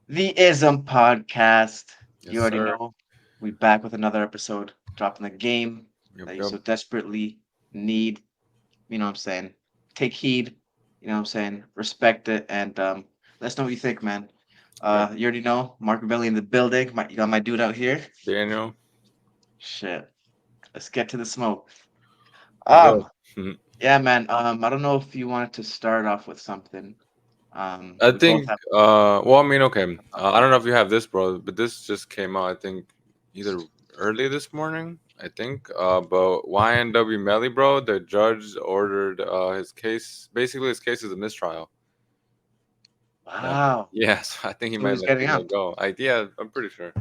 The Ism Podcast. Yes, You already sir. know. We back with another episode, dropping the game Yep, that you yep. so desperately need. You know what I'm saying? Take heed. You know what I'm saying? Respect it, and let us know what you think, man. Yep. You already know. Mark Rebelli in the building. You got my dude out here. Daniel, Shit. Let's get to the smoke. let's go. Um, yeah, man. I don't know if you wanted to start off with something. I We both think, have. well, I mean, okay. I don't know if you have this, bro, but this just came out, I think, either early this morning, I think. But YNW Melly, bro, the judge ordered his case, basically, his case is a mistrial. Wow. Yes, I think he So might he's getting be let out. go. Yeah, I'm pretty sure.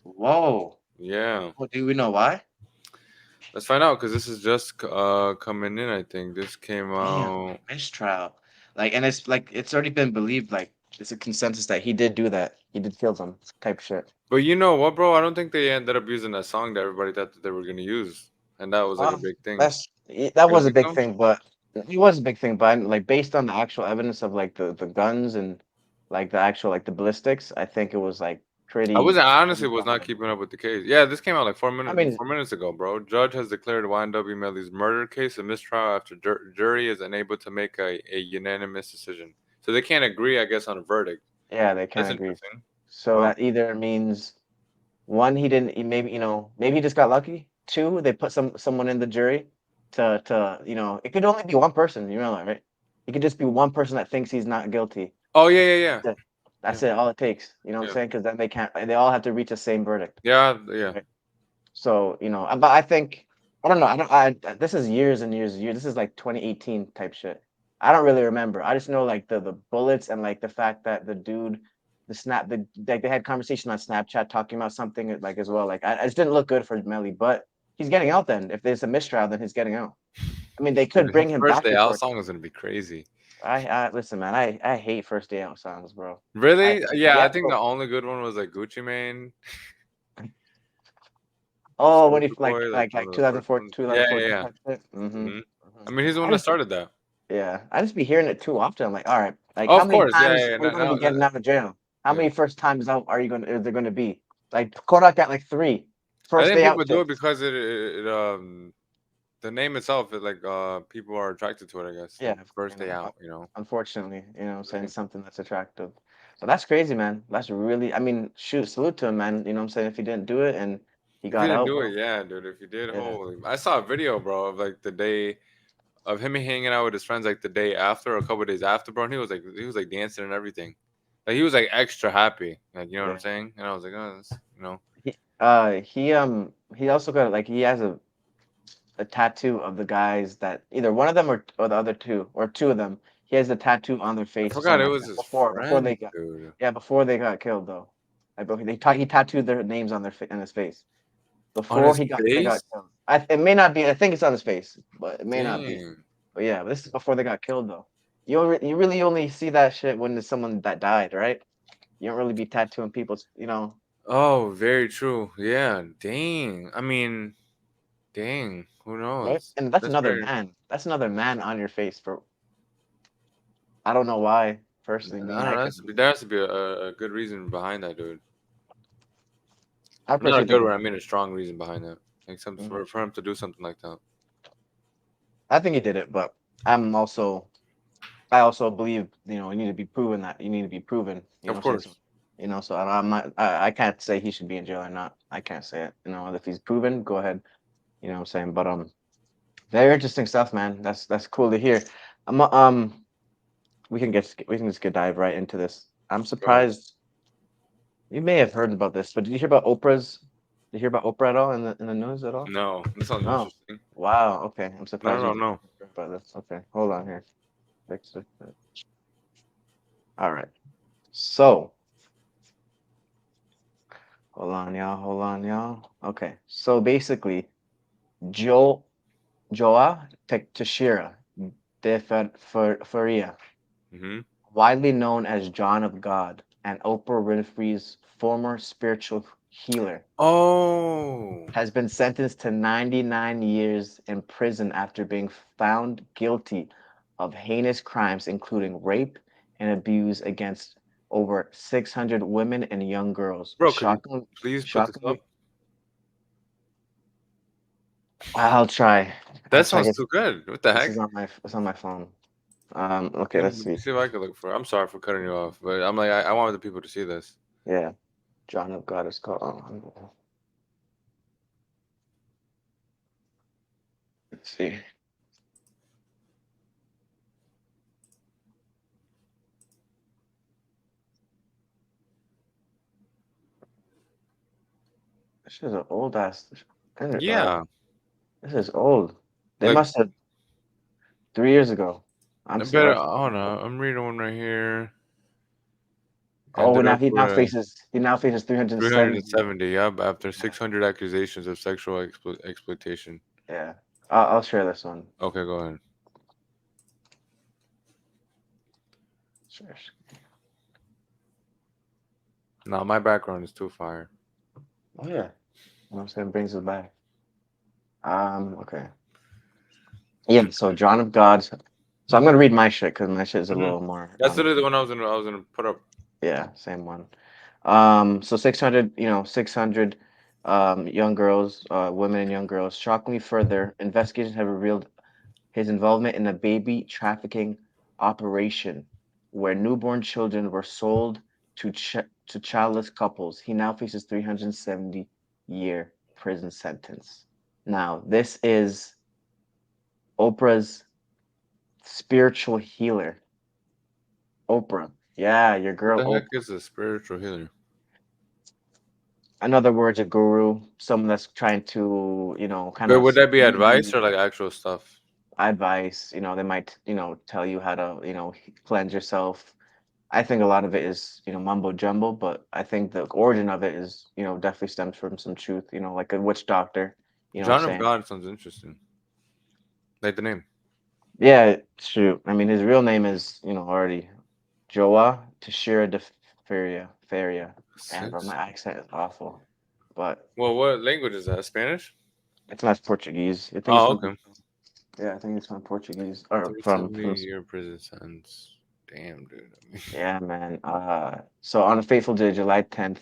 Whoa. Yeah. Well, do we know why? Let's find out because this is just coming in, I think. This came Damn, out. mistrial. And it's like it's already been believed. Like it's a consensus that he did do that. He did kill them. Type shit. But you know what, bro? I don't think they ended up using that song that everybody thought that they were gonna use, and that was like a Um, big thing. that You don't was a think big so? thing, but it was a big thing. But like based on the actual evidence of like the guns and like the actual like the ballistics, I think it was like I wasn't. I honestly pretty was not solid. keeping up with the case. Yeah, this came out like I mean, 4 minutes ago, bro. Judge has declared YNW Melly's murder case a mistrial after jury is unable to make a unanimous decision. So they can't agree, I guess, on a verdict. yeah, they That's can't agree. interesting. So Wow. that either means one, he didn't. Maybe maybe he just got lucky. Two, they put someone in the jury to it could only be one person. You know that, right? It could just be one person that thinks he's not guilty. Oh yeah, yeah, yeah, That's it. yeah, That's it. All it takes. You know what I'm yeah, saying? Because then they can't. They all have to reach the same verdict, yeah, yeah. right? So but I think I don't know. I don't. This is years and years and years. This is like 2018 type shit. I don't really remember. I just know like the bullets and like the fact that the dude, like they had conversation on Snapchat talking about something like as well. Like I just didn't look good for Melly, but he's getting out. Then if there's a mistrial, then he's getting out. I mean, they could Dude, bring his him first back day out before. song is gonna be crazy. I listen, man. I hate first day out songs, bro. Really? Yeah, Yeah, I think the bro. only good one was like Gucci Mane, Oh, when he Soldier Boy, like like one of the first 2004, ones. Yeah, yeah, 2014 yeah. type shit. Mm-hmm. Hmm. Hmm. I mean, he's the one I that just started that. Yeah, I just be hearing it too often. I'm like, all right, like Oh, how of many course. Yeah, yeah, times yeah. are you gonna Now, be getting out of jail? How yeah. many first times out are you gonna is there gonna be? Like Kodak got like three I first think day out people do it shits. because the name itself, it like people are attracted to it. I guess Yeah, like first day out. You know. unfortunately, what I'm saying Really? something that's attractive. But that's crazy, man. That's really, I mean, shoot, salute to him, man. You know what I'm saying? If he didn't do it and he If you got didn't out, do it, bro. yeah, dude. If you did, Yeah. holy! I saw a video, bro, of like the day of him hanging out with his friends, like the day after, or a couple days after, bro. And he was like dancing and everything. Like he was like extra happy. Like you know what I'm Yeah. saying? And I was like, oh, that's. He also got like he has a tattoo of the guys that either one of them or the other two or two of them. He has a tattoo on their I face or forgot something it like was that his before friend, they got dude. yeah before they got killed though. Like he tattooed their names on in his face On before his they got face? killed. It may not be. I think it's on his face, but it may not be. Dang. But yeah, this is before they got killed though. You really only see that shit when there's someone that died, right? You don't really be tattooing people's. Oh, very true. Yeah. Dang. I mean, dang. Who Right? knows? And that's That's another very. man. That's another man on your face for I don't know why. Personally, me, I don't I know. couldn't do There it. has to be a good reason behind that, dude. I Not a personally good think one. it. I mean, a strong reason behind that. Like some Mhm. for him to do something like that. I think he did it, but I'm also I also believe you need to be proven that you need to be proven. You know, Of what I'm saying so. course. So I'm not. I can't say he should be in jail or not. I can't say it. If he's proven, go ahead. You know what I'm saying? But very interesting stuff, man. That's cool to hear. We can just get dive right into this. I'm Go ahead. surprised you may have heard about this, but did you hear about Oprah's? Did you hear about Oprah at all in the news at all? No, this sounds No. interesting. Wow. Okay. I'm No, surprised you no, didn't no. hear about this. Okay. Hold on here. Fix it. All right. So, hold on, y'all. Hold on, y'all. Okay. So basically, Jo Joa Tashira de Faria, Mm-hmm. widely known as John of God, and Oprah Winfrey's former spiritual healer, Oh. has been sentenced to 99 years in prison after being found guilty of heinous crimes, including rape and abuse against over 600 women and young girls. Bro, could you please put this up? Shockingly, I'll try. I'll That try. sounds too good. What the This heck? is on it's on my phone. Okay, let's Let me see. see if I can look for it. I'm sorry for cutting you off, but I'm like, I wanted the people to see this. Yeah, John of God is called. Let's see. This is an old ass. Yeah, This is old. They like must have 3 years ago. I I'm see. better. Oh no, I'm reading one right here. Oh, Ended now up he now with faces he now faces 370. 370. Yep, after Yeah, 600 accusations of sexual exploitation. yeah. I'll share this one. Okay, go ahead. Sure. No, my background is too fire. Oh yeah. You know what I'm saying? Brings us back. Okay. Yeah, so John of God. So I'm gonna read my shit because my shit is a Hmm. little more That's literally the one I was gonna put up. yeah, same one. So 600, 600 young girls, women and young girls. Shockingly further, investigations have revealed his involvement in a baby trafficking operation where newborn children were sold to childless couples. He now faces 370-year prison sentence. Now, this is Oprah's spiritual healer. Oprah. Yeah, your What girl the heck Oprah. is a spiritual healer? In other words, a guru, someone that's trying to, kind But of would that be lead advice you, or like actual stuff? advice. They might, tell you how to, cleanse yourself. I think a lot of it is, mumbo jumbo, but I think the origin of it is, definitely stems from some truth, like a witch doctor. You know what I'm John of saying? God sounds interesting. Like the name. Yeah, true. I mean, his real name is, already Joa Tashira de Feria. Man, bro, my Six. accent is awful, but Well, what language is that? Spanish? it's not Portuguese. I think it's Oh, from, okay. yeah, I think it's from Portuguese or from 370-year prison sentence. Damn, dude. I mean, yeah, man. So on a fateful day, July 10th,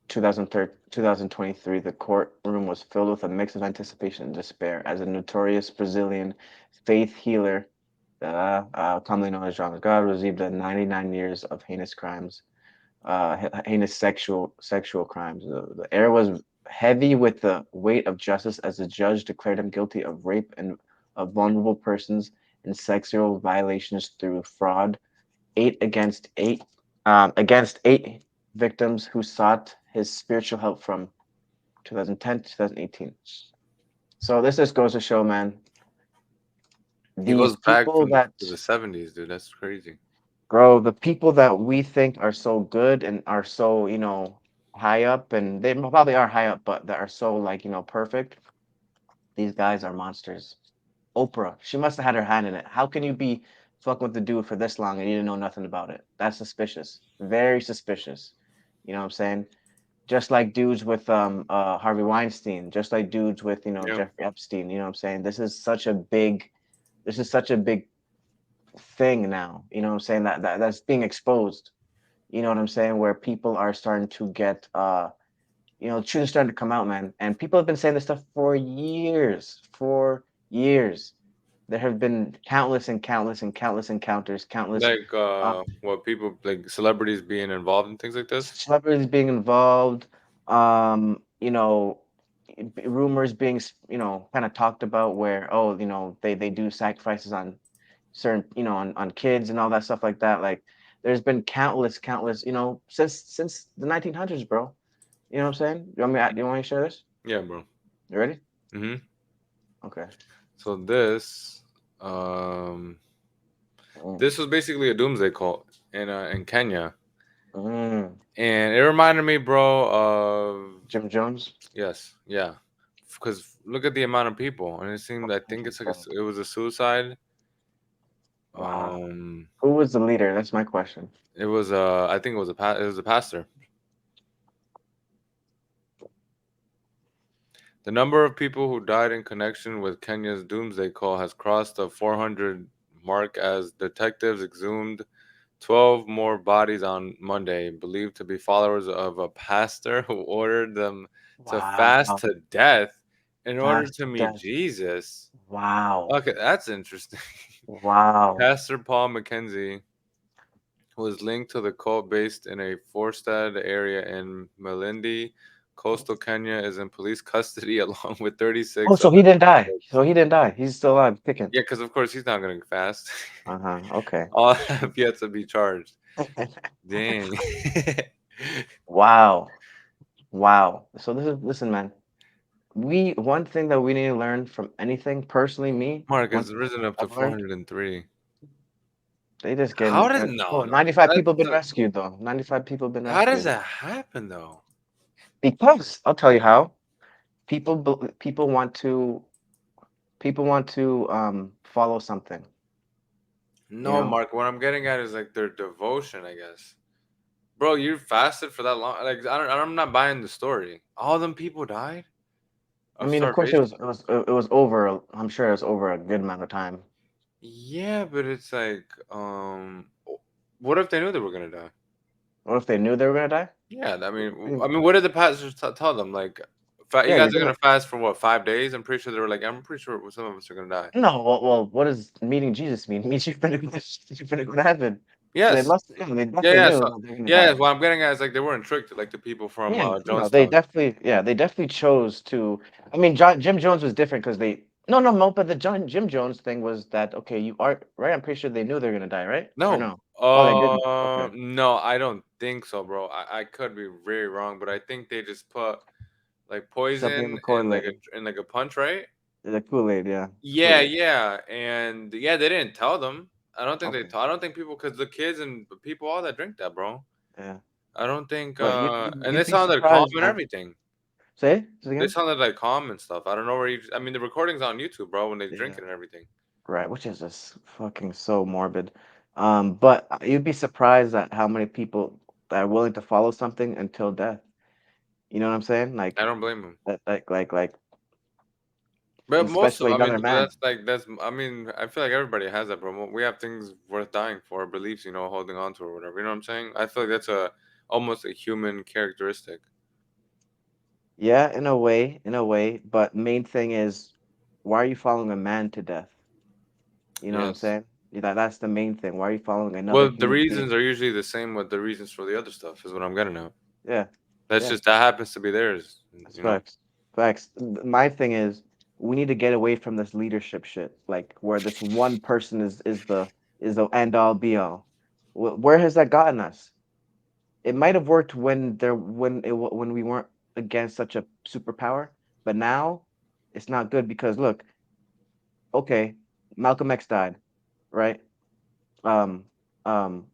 2023, the courtroom was filled with a mix of anticipation and despair as a notorious Brazilian faith healer, commonly known as John of God, received a 99 years of heinous crimes, heinous sexual crimes. The air was heavy with the weight of justice as the judge declared him guilty of rape and of vulnerable persons and sexual violations through fraud, eight victims who sought his spiritual help from 2010 to 2018. So this just goes to show, man, he these goes back people from that to the 70s, dude. That's crazy. grow, the people that we think are so good and are so, high up, and they probably are high up, but that are so like, perfect. These guys are monsters. Oprah, she must have had her hand in it. How can you be fucking with the dude for this long and you didn't know nothing about it? That's suspicious. Very suspicious. You know what I'm saying? Just like dudes with Harvey Weinstein, just like dudes with, Yeah. Jeffrey Epstein, you know what I'm saying? This is such a big thing now, you know what I'm saying? That's being exposed. You know what I'm saying? Where people are starting to get the truth is starting to come out, man. And people have been saying this stuff for years. For years. There have been countless and countless and countless encounters, countless Like, uh, what people, like celebrities being involved in things like this? celebrities being involved, um, you know, rumors being, kind of talked about where, oh, they do sacrifices on certain, on kids and all that stuff like that. Like, there's been countless, since the 1900s, bro. You know what I'm saying? You want me to share this? Yeah, bro. You ready? Hmm. Okay. So um, Mm. this was basically a doomsday call in Kenya, Mm. and it reminded me, bro, of Jim Jones. yes, yeah, because look at the amount of people, and it seemed I think it's like it was a suicide. Wow. Um, Who was the leader? That's my question. it was I think it was it was a pastor. The number of people who died in connection with Kenya's doomsday call has crossed the 400 mark as detectives exhumed 12 more bodies on Monday, believed to be followers of a pastor who ordered them to fast Wow. to death in order Fast to meet death. Jesus. Wow. Okay, that's interesting. Wow. Pastor Paul McKenzie was linked to the cult based in a Forstead area in Malindi, coastal Kenya, is in police custody along with Oh, 36 so other he didn't die. suspects. So he didn't die. He's still alive, kicking. Yeah, because of course he's not going to fast. Uh-huh. Okay. All have yet to be charged. Dang. Wow. Wow. So this is listen, man. We one thing that we need to learn from anything, personally, me, Mark one has thing risen up to I've learned, 403. they just How getting did no oh, no 95 that's people been rescued though. 95 people been how does rescued. that happen though? Because I'll tell you how. People want to follow something, you No, know? Mark. What I'm getting at is like their devotion, I guess. Bro, you fasted for that long. Like I'm not buying the story. All them people died I of mean, of course it was starvation. over, I'm sure it was over a good amount of time. Yeah, but it's like, what if they knew they were gonna die? What if they knew they were gonna die? Yeah, I mean, Mm, what did the pastors tell them? Like, you yeah, guys you're are gonna gonna fast for what, 5 days? I'm pretty sure they were like, I'm pretty sure some of us are gonna die. no, well, what does meeting Jesus mean? It means you're gonna go to heaven. So Yes. they Yeah, definitely yeah. knew So, that they're gonna yeah, die. what I'm getting at is like they weren't tricked like the people from Yeah, no, they Jonestown. definitely, yeah, they definitely chose to. I mean, Jim Jones was different because they. No, but the Jim Jones thing was that okay? You are right. I'm pretty sure they knew they were gonna die, right? Or No, no? Oh, they didn't. Okay. no, I don't think so, bro. I could be very wrong, but I think they just put like Something in poison the in like Kool-Aid, a punch, right? the Kool-Aid, yeah, Yeah, Kool-Aid. yeah, and yeah, they didn't tell them. I don't think they. Okay, I don't think people, because the kids and the people all that drink that, bro. yeah, I don't think. but And they you'd be sounded calm surprised, and man. everything. Say it They again. sounded like calm and stuff. I don't know where you. I mean, the recordings on YouTube, bro, when they drink Yeah, it and everything. right. Which is just fucking so morbid. But you'd be surprised at how many people that are willing to follow something until death. You know what I'm saying? I don't blame them. Like, But most of, especially I mean, younger man. that's. I mean, I feel like everybody has that, bro. We have things worth dying for, beliefs, holding on to or whatever. You know what I'm saying? I feel like that's a almost a human characteristic. Yeah, in a way. But main thing is, why are you following a man to death? You know what I'm Yes. saying? That's the main thing. Why are you following another Well, the human being? reasons are usually the same with the reasons for the other stuff, is what I'm getting at. Yeah, That's yeah. just that happens to be theirs, That's you know. facts. Facts. My thing is, we need to get away from this leadership shit, like where this one person is the end all be all. Where has that gotten us? It might have worked when we weren't against such a superpower, but now it's not good because look, okay, Malcolm X died, right? Um, um,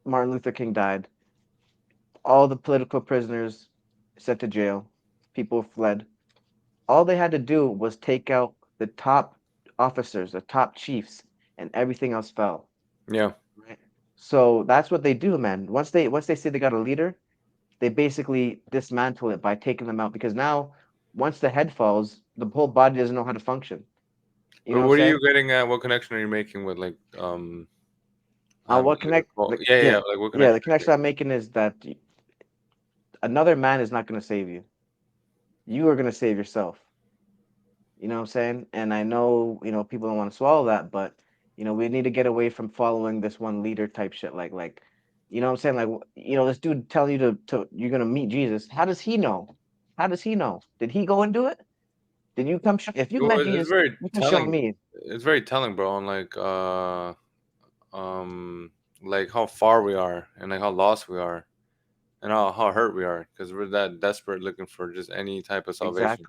Martin Luther King died. All the political prisoners sent to jail. People fled. All they had to do was take out the top officers, the top chiefs, and everything else fell. Yeah. Right. So that's what they do, man. Once they say they got a leader, they basically dismantle it by taking them out because now once the head falls, the whole body doesn't know how to function. You know But what I'm what are you saying? getting at? What connection are you making with like having What like a connect? cult? Like, Yeah, yeah, yeah, yeah. Like what yeah. connection The are you connection I'm making is that another man is not going to save you. You are going to save yourself. You know what I'm saying? And I know, people don't want to swallow that, but we need to get away from following this one leader type shit. Like, you know what I'm saying? Like, this dude telling you to you're gonna meet Jesus. How does he know? How does he know? Did he go and do it? Did you come show if you Well, met it's Jesus, very you can show telling. me. It's very telling, bro, on um like how far we are and like how lost we are and how hurt we are because we're that desperate looking for just any type of salvation.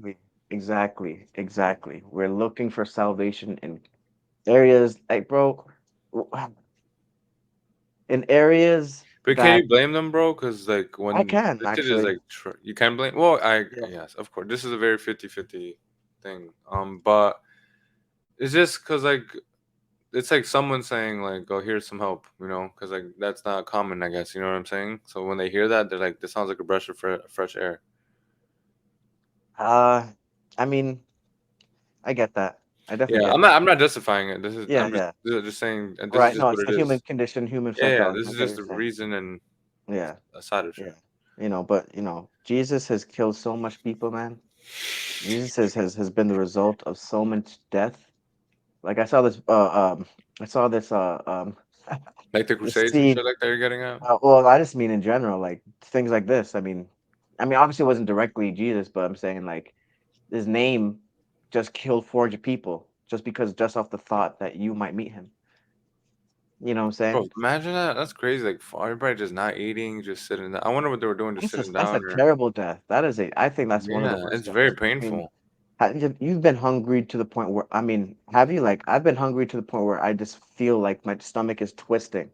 Exactly. Exactly. We're looking for salvation in areas like bro, in areas But can that you blame them, bro? Because like I when can this shit is actually. like you can blame. Well, I Yeah. yes, of course, this is a very 50-50 thing. But it's just because like it's like someone saying like, "Oh, here's some help," because like that's not common, I guess. You know what I'm saying? So when they hear that, they're like, "This sounds like a breath of fresh air." Uh, I mean, I get that. I definitely Yeah, get I'm it. not. I'm not justifying it. Yeah, yeah. Just saying, and this is Right. just No, what it's it the human is. condition, human Yeah, psychology. this I is get what just you're a saying. reason and Yeah, a side of shit. yeah. But Jesus has killed so much people, man. Jesus has been the result of so much death. Like I saw this Like the this Crusades and shit, scene. like that you're getting at. Well, I just mean in general, like things like this. I mean, obviously it wasn't directly Jesus, but I'm saying like his name just killed 400 people just off the thought that you might meet him. You know what I'm Bro, saying? imagine that. That's crazy. Like everybody just not eating, just sitting down. I wonder what they were doing, just sitting That's a down, or terrible death. I think that's one of the yeah, worst it's very deaths. I mean, painful. you've been hungry to the point where, I mean, have you? Like, I've been hungry to the point where I just feel like my stomach is twisting.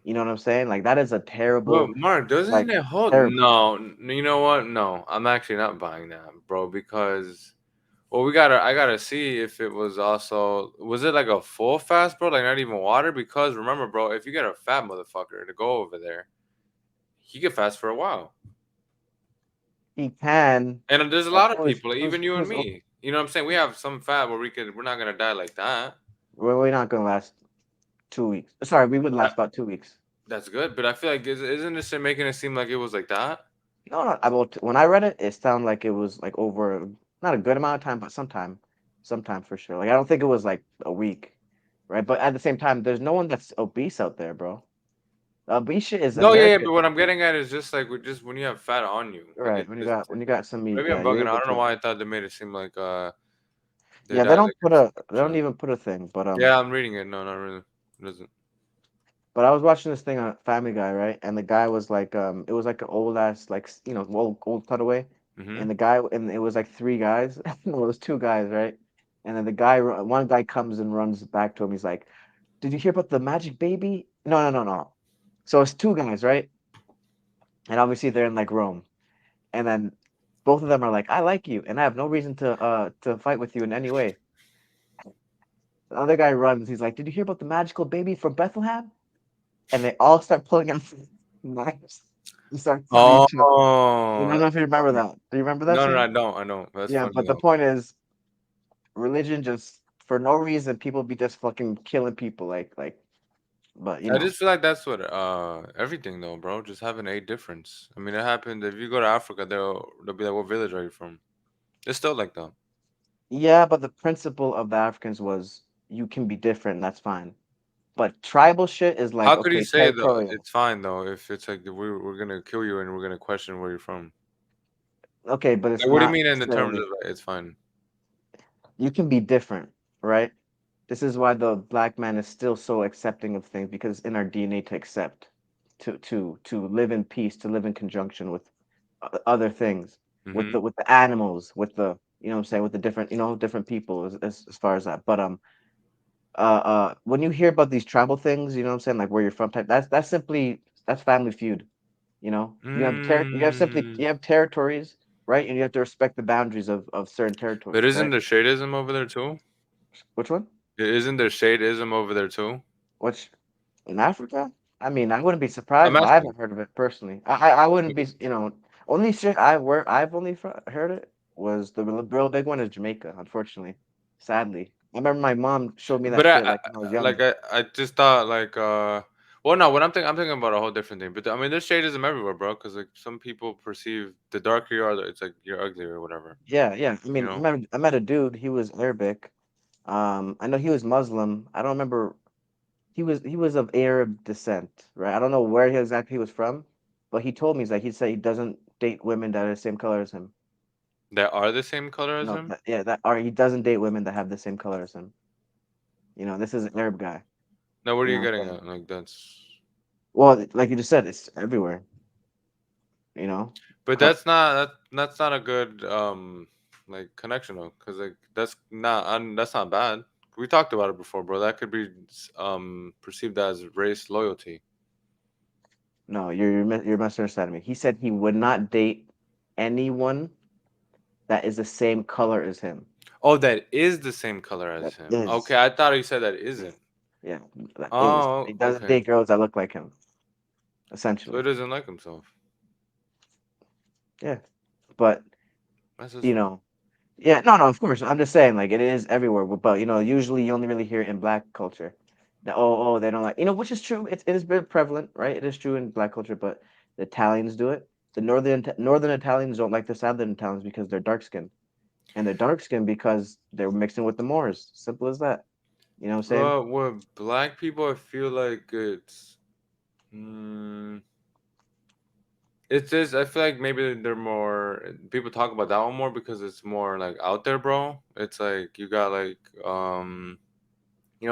You know what I'm saying? Like, that is a But terrible, Mark, doesn't like, it hold? terrible. No, you know what? No, I'm actually not buying that, bro. Because I gotta see if it was also was it like a full fast, bro? Like not even water? Because remember, bro, if you get a fat motherfucker to go over there, he can fast for a while. He can, And there's a but lot of people, like, even you and who's, me. You know what I'm saying? We have some fat where we're not gonna die like that. we're not gonna last 2 weeks. Sorry, we would last about 2 weeks. That's good, but I feel like isn't this shit making it seem like it was like that? No, no, when I read it, it sounded like it was like over not a good amount of time, but sometime for sure. Like I don't think it was like a week, right? But at the same time, there's no one that's obese out there, bro. Obese shit is No, yeah, yeah. American But what I'm obese, getting at is just like with just when you have fat on you, like right? it just When you got some meat, maybe yeah, I'm you're bugging out. able I don't know to. why I thought they made it seem like they Yeah, died like they don't shit. even put a thing, Yeah, I'm reading it. No, not really. It doesn't. but I was watching this thing on Family Guy, right? And the guy was like, it was like an old ass, like, old cutaway. Mm-hmm. And it was like three guys. No, it was two guys, right? And then one guy comes and runs back to him. He's like, "Did you hear about the magic baby?" No, no, no, no. So it's two guys, right? And obviously they're in like Rome. And then both of them are like, "I like you, and I have no reason to fight with you in any way." The other guy runs. He's like, "Did you hear about the magical baby from Bethlehem?" And they all start pulling out knives and start cutting each other. I don't Oh know if you remember that. Do you remember that no, no, scene? I don't. I don't. That's Yeah, funny but the though. point is, religion just for no reason, people be just fucking killing people. But I just feel like that's what everything though, bro. Just having a difference. I mean, it happened. If you go to Africa, they'll be like, "What village are you from?" It's still like that. yeah, but the principle of the Africans was you can be different, that's fine. But tribal shit is like, How could he okay, say though territorial. it's fine though if it's like we're gonna kill you and we're gonna question where you're from? Okay, but it's Like, what do you not mean in the terms of necessarily like, it's fine? you can be different, right? This is why the black man is still so accepting of things because it's in our DNA to accept, to live in peace, to live in conjunction with other things, Mm-hmm. with the animals, with the what I'm saying, with the different different people as far as that. But when you hear about these tribal things, what I'm saying, like where you're from type, that's simply that's family feud. Mm. You have territories, right? And you have to respect the boundaries of certain But territories, isn't right? there shadeism over there too? Which one? Isn't there shadeism over there too? Which in Africa? I mean, I wouldn't be I'm surprised, but I asking. haven't heard of it personally. I wouldn't be, only shit I've only heard it was the real big one is Jamaica, unfortunately. Sadly. I remember my mom showed me But that shit like when I was young. I just thought like well no what I'm thinking about a whole different thing. But I mean there's shadeism everywhere, bro. Because like some people perceive the darker you are, it's like you're ugly or whatever. Yeah, yeah. I You mean, know. I met a dude, he was Arabic. I know he was Muslim. I don't remember he was of Arab descent, right? I don't know where exactly he was from, but he told me he said he doesn't date women that are the same color as him. That are the same color as No, him. that or he doesn't date women that have the same color as him. This is an Arab guy. Now what are You you know what I'm getting saying? at? Like that's. Well, like you just said, it's everywhere. You know, But Co- that's not a good like connection though, because like that's not bad. We talked about it before, bro. That could be perceived as race loyalty. no, you're misunderstanding me. He said he would not date anyone that is the same color as him. Oh, that is the same color That as him. Okay, is, I thought you said that yeah, isn't. yeah, that is. Oh, He doesn't okay. date girls that look like him. So he Essentially, doesn't like himself. yeah. But That's just you fine. know. Yeah, no, no, of course. I'm just saying, like, it is everywhere, but usually you only really hear it in black culture. That they don't like, which is true. It is very prevalent, right? It is true in black culture, but the Italians do it. The northern Italians don't like the southern Italians because they're dark skinned, and they're dark skinned because they're mixing with the Moors. Simple as that. You know what I'm saying? With black people, I feel like mm, it's just I feel like maybe they're more people talk about that one more because it's more like out there, bro. It's like you got like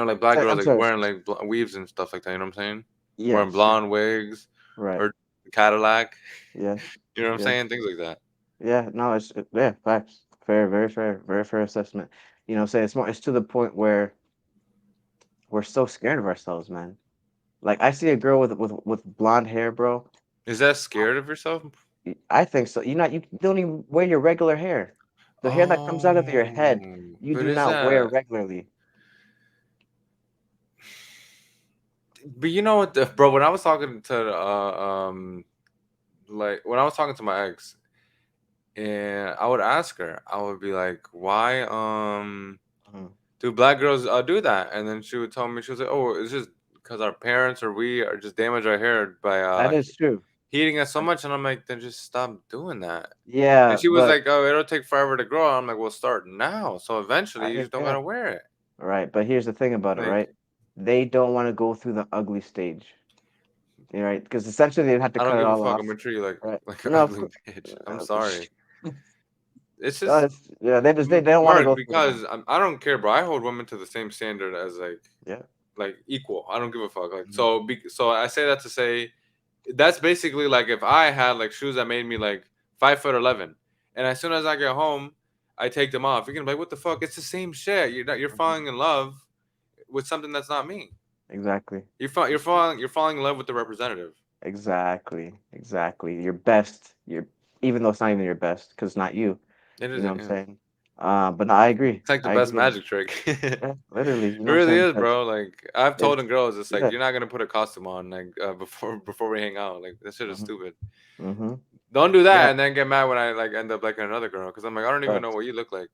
like black girls I'm like sorry. wearing like weaves and stuff like that. You know what I'm saying? Wearing Yes, yes, blonde wigs right. or Cadillac. Yes, You know what I'm yes. saying? Things like that. Yeah, no, yeah, facts. Fair, very fair assessment. Say it's to the point where we're so scared of ourselves, man. Like I see a girl with blonde hair, bro. Is that scared of yourself? I think so. You don't even wear your regular hair. The hair that comes out of your head, Oh, you but do is not wear that? regularly. But you know what, bro? When I was talking to like when I was talking to my ex, and I would ask her, I would be like, "Why Mhm. do black girls do that?" And then she would tell me, she was like, "Oh, it's just because our parents or we are just damage our hair by That is true. heating it so Uh, much." And I'm like, "Then just stop doing that." And Yeah, she was but like, "Oh, it'll take forever to grow." I'm like, "Well, start now. So eventually, you just don't yeah, gotta wear it." right. But here's the thing about it, Like, right? They don't want to go through the ugly stage, right? Because essentially they'd have to I don't cut it give a all fuck. I'm off, gonna treat you like right? like an No, of ugly course. bitch. I'm sorry. It's just Yeah, they don't want to word go through that. because I don't care, bro. I hold women to the same standard as Yeah. like equal. I don't give a fuck. Like Mhm. so I say that to say that's basically like if I had like shoes that made me like 5'11", and as soon as I get home, I take them off. You're gonna be like, what the fuck? It's the same shit. You're Mhm. falling in love with something that's not me. Exactly. You're It's true. falling in love with the representative. Exactly. Exactly. Your best. Even though it's not even your best, because it's not you. It You is. know what I'm saying? But no, I agree. It's like the I best agree. magic trick. It Yeah, literally. You know what I'm really saying? is, Because bro. Like I've told it's them girls, it's like yeah. you're not gonna put a costume on like before we hang out. Like this shit is hmm stupid. hmm Don't do that Yeah. and then get mad when I like end up liking another girl because I'm like I don't even know Facts. what you look like.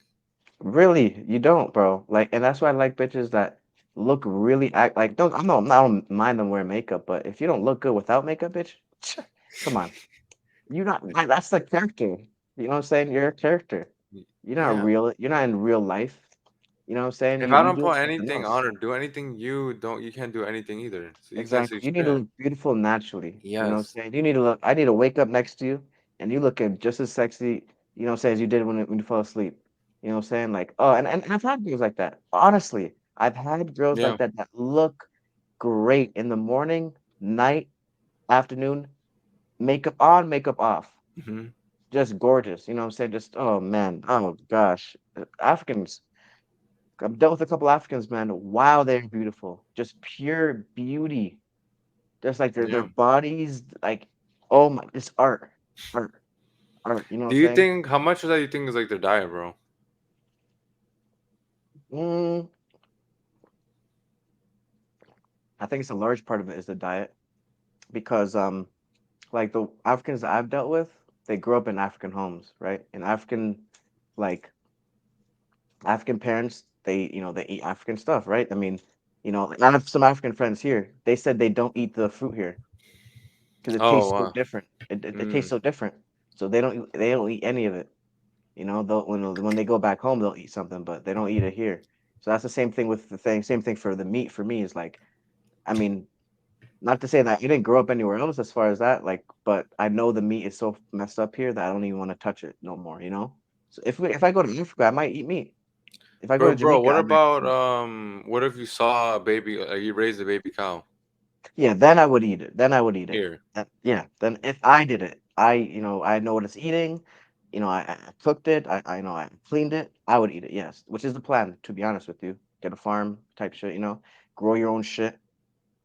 Really, you don't, bro. Like, and that's why I like bitches that look really act like. Don't I don't mind them wearing makeup, but if you don't look good without makeup, bitch, come on. You not that's the character. You know what I'm saying? You're a character. You're not Yeah. real. You're not in real life. You know what I'm saying? If You I you don't doing put something anything else. on or do anything, you can't do anything either. So you can't say Exactly. You need to shit. look beautiful naturally. You know what I'm Yes. saying? You need to look. I need to wake up next to you, and you looking just as sexy. You know what I'm saying? As you did when you fell asleep. You know what I'm saying? Like, oh, and I've had girls like that. Honestly, I've had girls Yeah. like that that look great in the morning, night, afternoon, makeup on, makeup off. Hmm. Just gorgeous. You know what I'm saying? Just oh man, oh gosh, Africans. I've dealt with a couple Africans, man. Wow, they're beautiful. Just pure beauty. Just like their Yeah. bodies, like oh my, it's art, art. You know what Do I'm you saying? think how much of that you think is like their diet, bro? Mm, I think it's a large part of it is the diet because like the Africans that I've dealt with, they grew up in African homes, right? And like African parents, they eat African stuff, right? I mean, I have some African friends here. They said they don't eat the fruit here because it Oh tastes so wow. different. It tastes Mm. so different. So they don't eat any of it. They'll, when they go back home, they'll eat something, but they don't eat it here. So that's the same thing with the thing. Same thing for the meat. For me, is like, I mean, not to say that I didn't grow up anywhere else as far as that, like, but I know the meat is so messed up here that I don't even want to touch it no more. So if I go to Africa, I might eat meat. If I go to Bro, Jamaica, what I might eat about meat. what if you saw a baby you raised a baby cow Yeah, then I would eat it. Then I would eat it. here? Yeah, then if I did it, I know what it's eating. I cooked it. I cleaned it. I would eat it. Yes, which is the plan. To be honest with you, get a farm type shit. Grow your own shit.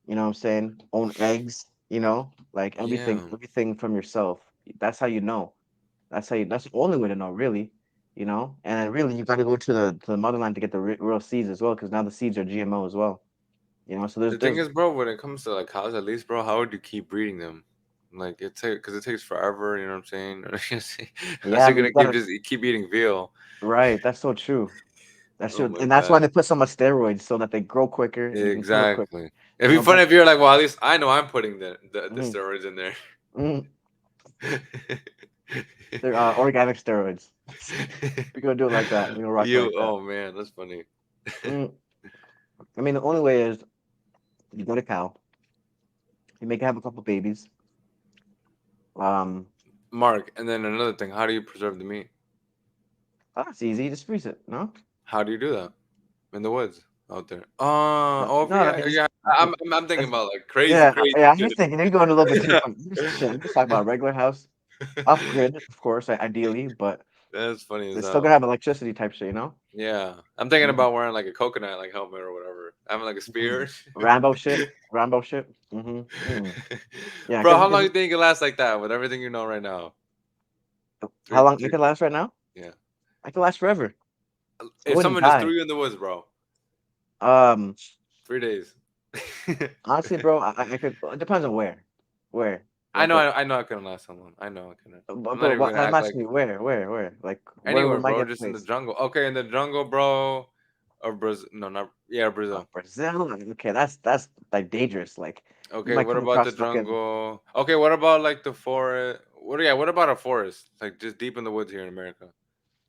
You know what I'm saying? Own eggs. Like Yeah. everything from yourself. That's how you know. That's the only way to know, really. And then really you got to go to the motherland to get the real seeds as well, because now the seeds are GMO as well. So The thing there's is, bro, when it comes to like cows, at least, bro, how would you keep breeding them? Like because it takes forever. You know what I'm saying? Yeah, Unless I you're mean, gonna you gotta keep eating veal. right. That's so true. That's Oh true, my and that's why god. they put so much steroids so that they grow quicker and you can kill it quick. Exactly. It'd You be know, funny but if you're like, well, at least I know I'm putting the mhm, steroids in there. mhm, they're organic steroids. We're gonna do it like that. We're gonna rock it like that. Oh man, that's funny. Mm, I mean, the only way is you get a cow, you make it have a couple babies. Um, Mark, and then another thing, how do you preserve the meat? that's easy. Just freeze it. No, How do you do that in the woods out there? Oh no. I yeah, mean, yeah. I'm thinking it's- about like crazy, yeah, crazy yeah. I'm shit. just thinking you're going a little bit too far. Shit, I'm just talking about a regular house, off grid, of course, ideally, but That's funny as it's still hell. gonna have electricity type shit. You know. Yeah, I'm thinking Mhm, about wearing like a coconut like helmet or whatever, having like a mhm. spear. Rambo shit. Rambo shit. Yeah, Bro, how long because you think it lasts like that with everything you know right now? how Three, long it three, can last right now? yeah. I can last forever. I If wouldn't someone just die. threw you in the woods, bro, Um, 3 days. honestly, bro, I could. It depends on where, I like know, what. I know, I couldn't last someone. I know I couldn't. I'm not But even what gonna I'm act like asking you, where, like where anywhere, might bro. get Just in the placed? jungle. Okay, in the jungle, bro. Or Brazil? No, not yeah, Brazil. Brazil. Okay, that's like dangerous. Like you Okay, might what come about the across fucking. jungle? Okay, what about like the forest? What? Yeah, what about a forest? Like just deep in the woods here in America.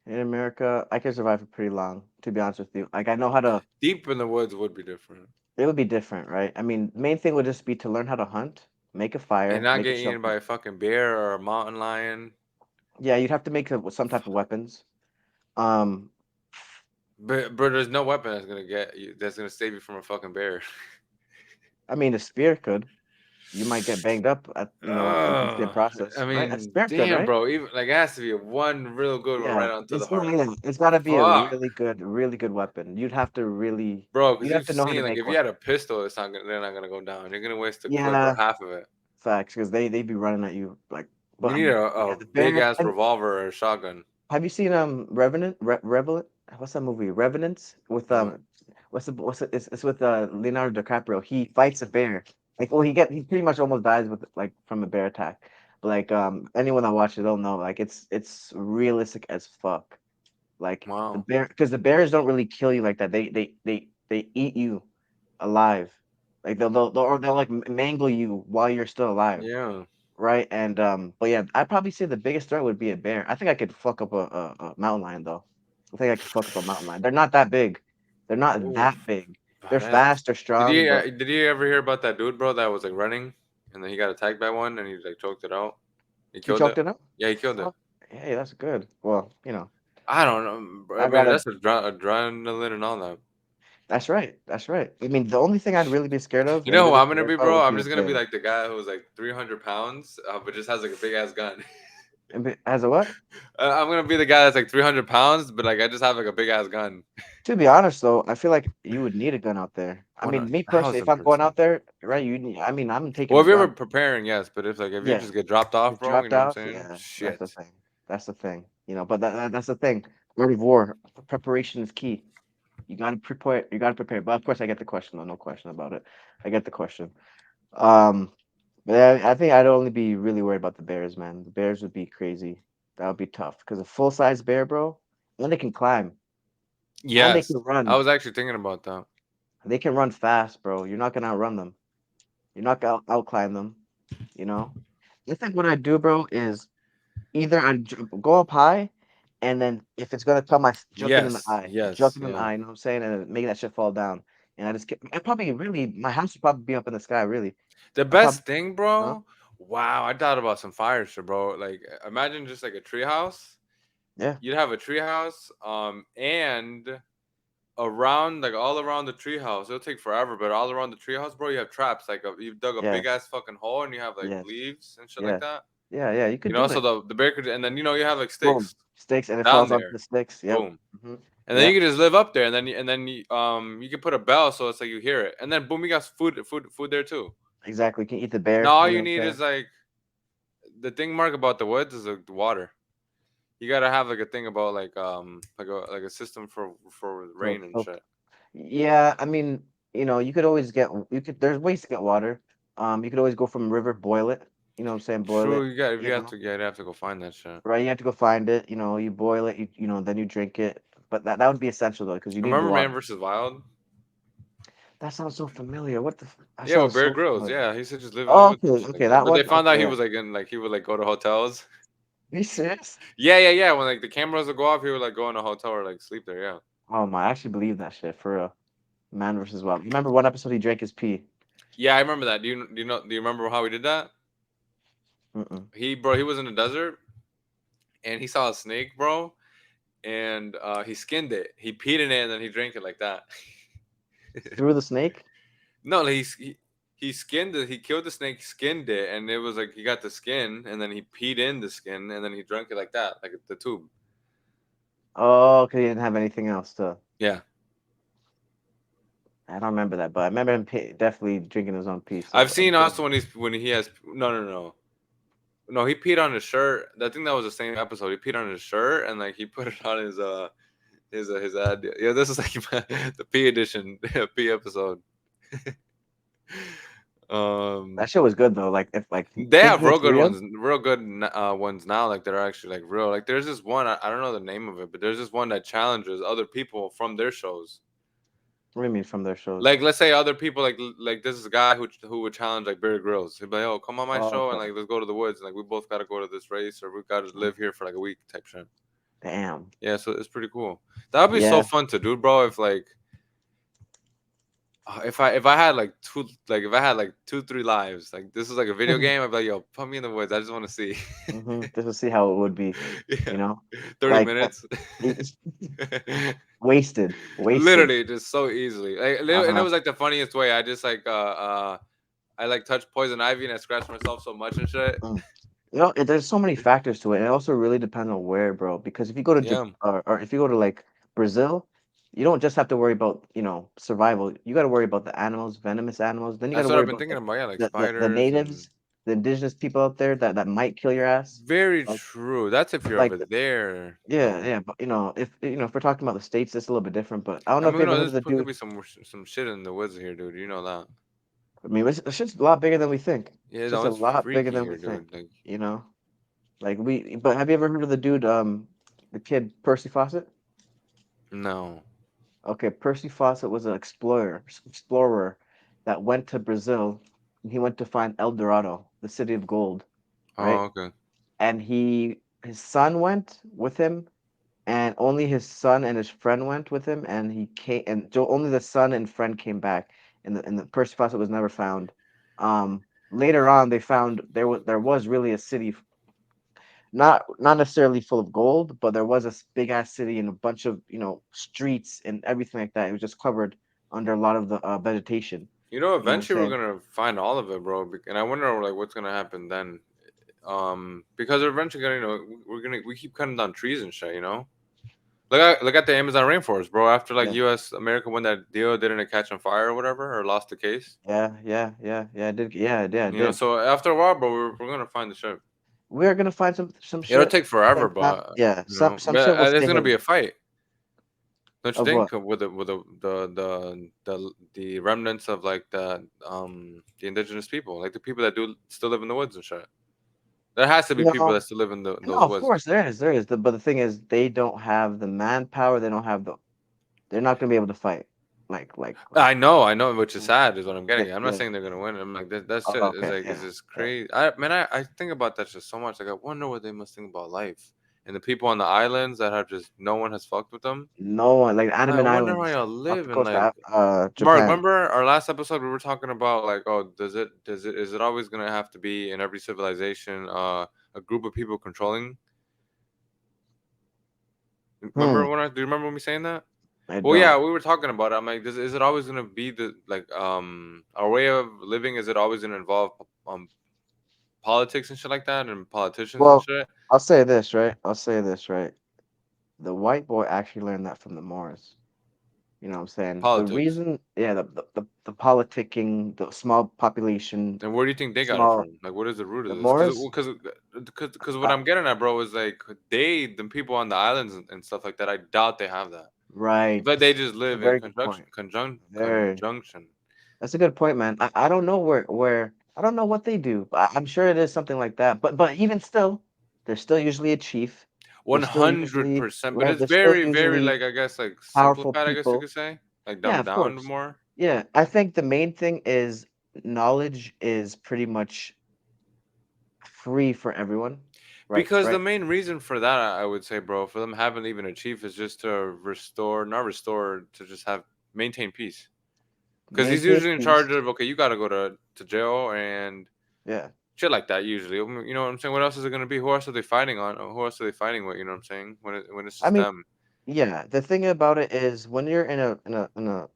In America, I can survive for pretty long. To be honest with you, like I know how to. Deep in the woods would be different. It would be different, right? I mean, main thing would just be to learn how to hunt, make a And fire, not make a get eaten by shelter. a fucking bear or a mountain lion. Yeah, you'd have to make some type of weapons. Um, But there's no weapon that's gonna get you. That's gonna save you from a fucking bear. I mean, a spear could. You might get banged up at against the Ugh, I process, right? A mean, spear could, damn, right? bro. Even like it has to be one real good one Yeah, right onto the heart. it's gotta be a Fuck, really good weapon. bro. Because You'd have you've to know how to seen like make if you one. had a pistol, it's not gonna. They're not gonna go down. You're gonna waste a clip or Yeah, half of it. facts, because they be running at you like. You But need yeah, a the big bear. ass revolver or a shotgun. Have you seen Revenant? Revenant? What's that movie? Revenant with No. it's with Leonardo DiCaprio. He fights a bear. Like well he pretty much almost dies with like from a bear attack. But like anyone that watches it, they'll know like it's realistic as fuck. Like the Wow. bear because the bears don't really kill you like that. They eat you alive. Like they'll like mangle you while you're still alive. Yeah. Right, and, but yeah, I'd probably say the biggest threat would be a bear. I think I could fuck up a mountain lion though. I think I could fuck up a mountain lion. They're not that big. They're not Oof. that big. They're Badass. fast, they're strong, but Did you ever hear about that dude, bro, that was like running and then he got attacked by one and he like choked it out? He he killed it. choked it up. Yeah, he killed it. Fuck. Hey, that's good. Well, I don't know. Bro. I I mean, gotta. that's adrenaline and all that. That's right. That's right. I mean, the only thing I'd really be scared of You and know who really I'm gonna scared be, about bro? would I'm be a just gonna be bear. like the guy who's like 300 pounds, but just has like a big ass gun. As a what? I'm gonna be the guy that's like 300 pounds, but like I just have like a big ass gun. To be honest, though, I feel like you would need a gun out there. I One mean, me personally, if thousand I'm going out percent. there, right? You need. I mean, I'm taking Well, a if you're ever gun. preparing, yes, but if you Yeah. just get dropped off, Get bro, you dropped know what I'm off, saying? yeah, that's the Shit. thing. That's the thing. That's the thing. Art of war, preparation is key. You gotta prepare. You gotta prepare. But of course, I get the question. Though, no question about it. I get the question. Um, but I think I'd only be really worried about the bears, man. The bears would be crazy. That would be tough because a full size bear, bro, and they can climb and they Yes, can I run. was actually thinking about that. They can run fast, bro. You're not gonna outrun them. You're not gonna out climb them. You know. I think what I do, bro, is either I go up high, and then if it's gonna come, jump it in the Yes, eye, jump yes, it in the yeah. eye. You know what I'm saying? And then making that shit fall down. And I just get, I probably really, my house would probably be up in the sky. Really, The I probably, best thing, huh? bro. Wow, I thought about some fire shit, bro. Like, imagine just like a treehouse. Yeah, You'd have a treehouse, and around, like all around the treehouse, it'll take forever, but all around the treehouse, bro, you have traps. Like, you've dug a big yes, ass fucking hole, and you have like yes, leaves and shit like yeah, that. yeah. You You could know, do so it. the bear could, and then you have like Boom, sticks sticks, and it down falls onto there. the sticks. Yep. Boom. hmm And then you Yep. can just live up there, and you can put a bell so it's like you hear it, and then boom, you got food there too. Exactly. You can eat the Now bear. all You know you what need I'm is saying? like the thing, Mark, about the woods is like the water. You gotta have like a thing about like a system for So, rain and so shit. yeah, I mean, you could always get, there's ways to get water. You could always go from river, boil it. You know what I'm saying? Boil True, it. you got if You you have know, to, yeah, you have to go find that shit. right? You have to go find it. You know, you boil it. Then you drink it. But that would be essential though, because you need the Remember Man water. versus Wild? That sounds so familiar. That Yeah, with sounds Bear so Grylls. familiar. Yeah, he should just live in the Oh, woods and okay, shit like okay, that. that But they one. found out he Okay, was like in like he would like go to hotels. are you serious? Yeah, yeah, yeah. When like the cameras would go off, he would like go in a hotel or like sleep there. Yeah. Oh my, I actually believe that shit for real. Man versus Wild. Remember one episode he drank his pee. Yeah, I remember that. Do you remember how he did that? Mm-mm. He was in the desert and he saw a snake, bro, and he skinned it. He peed in it and then he drank it like that. Through the snake. No, like he skinned it. He killed the snake, skinned it, and it was like he got the skin, and then he peed in the skin, and then he drank it like that, like the tube. Oh, okay, he didn't have anything else to. Yeah, I don't remember that, but I remember him definitely drinking his own pee. I've So I'm seen good. also when he has no, he peed on his shirt. I think that was the same episode. He peed on his shirt and like he put it on his ad. Yeah, this is like the pee edition, pee episode. That Um, shit was good though. Like if like they have thinking real it's good real. ones, ones now. Like they're actually like real. Like there's this one I don't know the name of it, but there's this one that challenges other people from their shows. What do you mean from their shows? Like let's say other people like this is a guy who would challenge like Bear Grylls. He'd be like, "Oh, come on my Oh, show and okay. like let's go to the woods and like we both got to go to this race or we got to live here for like a week type shit." Damn. Yeah, so it's pretty cool. That'd be so Yeah. fun to do, bro. If like if I had like if I had like 2 3 lives, like this is like a video game, I'd be like, "Yo, put me in the woods. I just want to see." Just to see how it would be, Yeah, you know, 30 like minutes. it's wasted, wasted. Literally, just so easily. Like, and it Uh-huh. was like the funniest way. I just I like touched poison ivy and I scratched myself so much and shit. Mm. There's so many factors to it, and it also really depends on where, bro. Because if you go to Yeah, or if you go to like Brazil, you don't just have to worry about survival. You got to worry about the animals, venomous animals. Then you got that's to what worry I've been about thinking about. Yeah, like the spiders and natives, the indigenous people out there that might kill your ass. very Like true. That's if you're like over there, yeah, though. yeah. But if we're talking about the states, it's a little bit different. But I don't I know if mean, you ever heard there's of the could dude. be some shit in the woods here, dude. You know that. I mean, it's just a lot bigger than we think. Yeah, It's no, just a it's lot bigger freaky than we here, think. dude. Like, You know, but have you ever heard of the dude, the kid Percy Fawcett? no. Okay, Percy Fawcett was an explorer that went to Brazil, and he went to find El Dorado, the city of gold, right? Oh, okay. And his son went with him, and only his son and his friend went with him, and he came, and only the son and friend came back, and the Percy Fawcett was never found. Later on, they found there was really a city, not necessarily full of gold, but there was a big ass city and a bunch of streets and everything like that. It was just covered under a lot of the vegetation. You know, You know what I'm eventually we're saying? gonna find all of it, bro. And I wonder like what's gonna happen then. Because we're eventually gonna, we keep cutting down trees and shit. You know, look at the Amazon rainforest, bro. After like Yeah, U.S. America won that deal, didn't it catch on fire or whatever, or lost the case? yeah. It did. Yeah, it You know, did. so after a while, bro, we're gonna find the shit. We're gonna find some It'll shit. take forever, Sometime. but Yeah, you know, some but shit will there's stay gonna be hidden. a fight, don't you Of what? think? With the remnants of like the indigenous people, like the people that do still live in the woods and shit. There has to be people No, that still live in no. those Of woods. course there is. But the thing is, they don't have the manpower. They don't have the. They're not gonna be able to fight. I know, which is Mm, sad, is what I'm getting yeah, at. I'm not yeah. saying they're gonna win. I'm like that Oh, shit is okay, like is yeah, just yeah. crazy. I think about that just so much. Like I wonder what they must think about life and the people on the islands that have just no one has fucked with them. No one like I Andaman wonder how Islands y'all off the live and coast like of Mark. Japan. Remember our last episode? We were talking about like, oh, is it always gonna have to be in every civilization a group of people controlling? Hmm. Do you remember me saying that? I Well, yeah, don't. we were talking about it. I'm like, is it always gonna be the like our way of living? Is it always gonna involve politics and shit like that, and politicians and Well, shit? I'll say this, right? I'll say this, right? The white boy actually learned that from the Moors. You know what I'm saying? The Politics. reason, yeah, the politicking, the small population, And where do you think they got it small from? Like, what is the root of the this? Moors, Because what uh, I'm getting at, bro, is like the people on the islands and stuff like that. I doubt they have that. I right? feel like they just It's a live in very good point. Very. conjunction. That's a good point, man. I don't know where. I don't know what they do, but I'm sure it is something like that. But even still, there's still usually a chief. One There's still hundred usually percent. But right. it's There's still very, very usually like I guess like powerful simplified. I guess you people. could say like Yeah, dumbed of down course. more. Yeah, I think the main thing is knowledge is pretty much free for everyone. Right, Because the right. main reason for that, I would say, bro, for them having even a chief is just to restore, not restore, to just have maintain peace. Because he's Maintain usually in charge peace. of okay, you got to go to jail and Yeah. shit like that. Usually, you know what I'm saying. What else is it gonna be? Who else are they fighting on? Who else are they fighting with? You know what I'm saying? When it's I just mean, them. yeah, the thing about it is when you're in a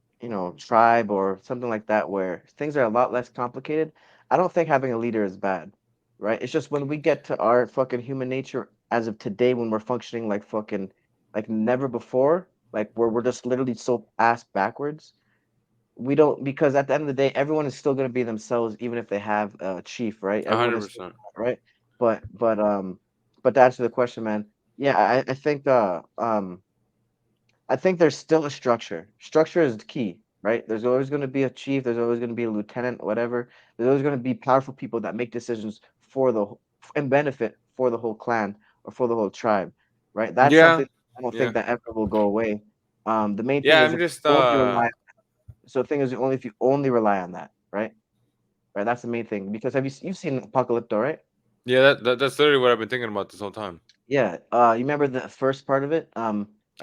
tribe or something like that where things are a lot less complicated, I don't think having a leader is bad, right? It's just when we get to our fucking human nature as of today when we're functioning like fucking like never before, like where we're just literally so ass backwards. We don't because at the end of the day, everyone is still gonna be themselves even if they have a chief, right? A Everyone hundred is still percent. right. But to answer the question, man, yeah, I think I think there's still a structure. Structure is the key, right? There's always going to be a chief. There's always going to be a lieutenant, whatever. There's always going to be powerful people that make decisions for and benefit for the whole clan or for the whole tribe, right? That's Yeah, something I don't think yeah, that ever will go away. The main thing yeah. is I'm if just you only rely. So the thing is, only if you only rely on that, right? Right. That's the main thing. Because you've seen Apocalypto, right? yeah. That's literally what I've been thinking about this whole time. Yeah. You remember the first part of it? I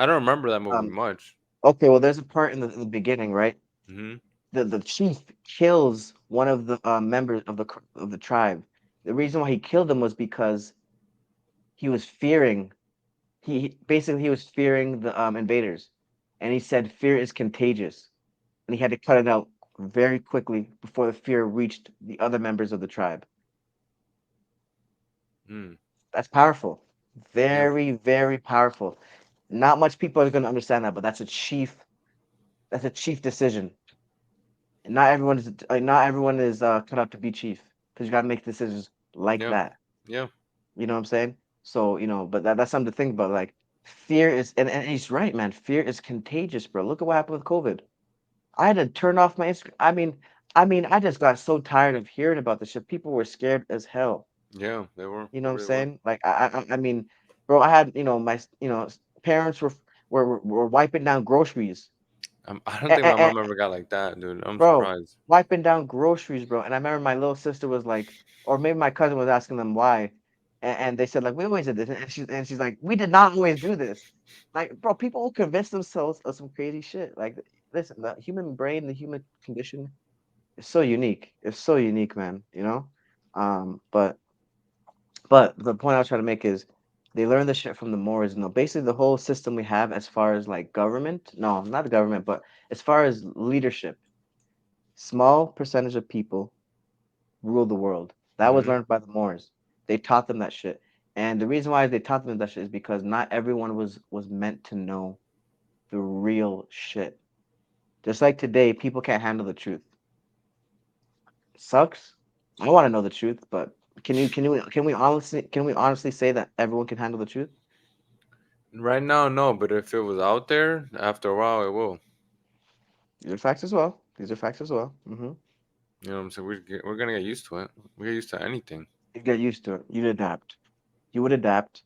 don't remember that movie Um. much. Okay. Well, there's a part in the beginning, right? Hmm. The chief kills one of the members of the tribe. The reason why he killed him was because he was fearing. Basically he was fearing the invaders, and he said fear is contagious, and he had to cut it out very quickly before the fear reached the other members of the tribe. Hmm. That's powerful, Yeah. very very powerful. Not much people are going to understand that, but that's a chief. That's a chief decision. And not everyone is cut out to be chief because you got to make decisions like Yeah. that. Yeah. You know what I'm saying? So, but that's something to think about. Like, fear is, and he's right, man. Fear is contagious, bro. Look at what happened with COVID. I had to turn off my Instagram. I just got so tired of hearing about this shit. People were scared as hell. Yeah. They were. You know They what I'm really were. saying? Like, bro, I had, parents were wiping down groceries. I don't think my mom ever got like that, dude. I'm Bro, surprised. wiping down groceries, bro. And I remember my little sister was like, or maybe my cousin was asking them why, and they said like we always did this, and she's like, we did not always do this. Like, bro, people will convince themselves of some crazy shit. Like, listen, the human brain, the human condition is so unique. It's so unique, man. But the point I was trying to make is they learned this shit from the Moors. Basically the whole system we have as far as like government, no, not the government, but as far as leadership, small percentage of people rule the world. That was Hmm. learned by the Moors. They taught them that shit. And the reason why they taught them that shit is because not everyone was meant to know the real shit. Just like today, people can't handle the truth. Sucks. I want to know the truth, but can we honestly say that everyone can handle the truth? Right now, no. But if it was out there, after a while, it will. These are facts as well. These are facts as well. You know what I'm saying? We're gonna get used to it. We get used to anything. You get used to it. You'd adapt. You would adapt.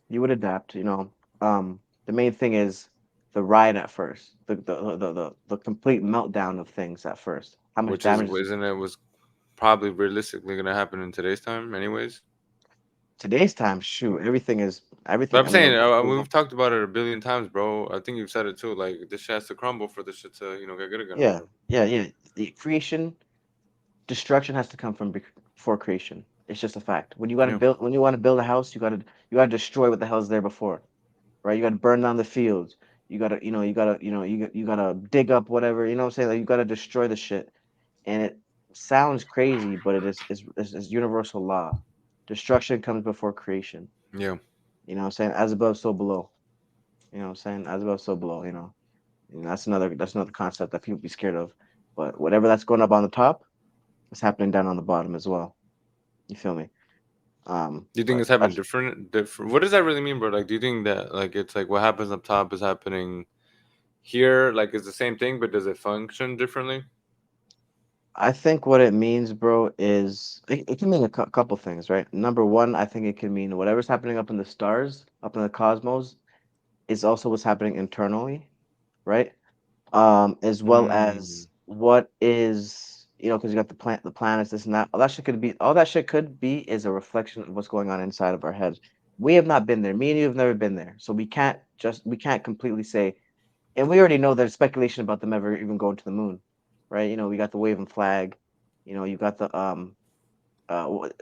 You would adapt. The main thing is the ride at first, the complete meltdown of things at first. How much Which is, damage is isn't it was probably realistically gonna happen in today's time, anyways. today's time? Shoot, everything is But everything. I'm I mean, saying, the we've talked about it a billion times, bro. I think you've said it too. Like this shit has to crumble for this shit to, get good again or yeah, whatever. yeah, yeah. The creation, destruction has to come from before creation. It's just a fact. Yeah, When you want to build a house, you gotta destroy what the hell's there before, right? You gotta burn down the fields. You gotta dig up whatever. You know what I'm saying? Like, you gotta destroy the shit. And it sounds crazy, but it is universal law. Destruction comes before creation. yeah. You know what I'm saying? As above, so below. You know what I'm saying? As above, so below. And that's another concept that people be scared of. But whatever that's going up on the top, is happening down on the bottom as well. You feel me? Do you think But it's having that's different? What does that really mean, bro? Like, do you think that like it's like what happens up top is happening here? Like, it's the same thing, but does it function differently? I think what it means, bro, is it can mean a couple things, right? Number one, I think it can mean whatever's happening up in the stars, up in the cosmos, is also what's happening internally, right? As well Mm. as what is, because you got the planets, this and that. All that shit could be is a reflection of what's going on inside of our heads. We have not been there. Me and you have never been there, so we can't completely say. And we already know there's speculation about them ever even going to the moon, right? We got the waving flag. You got the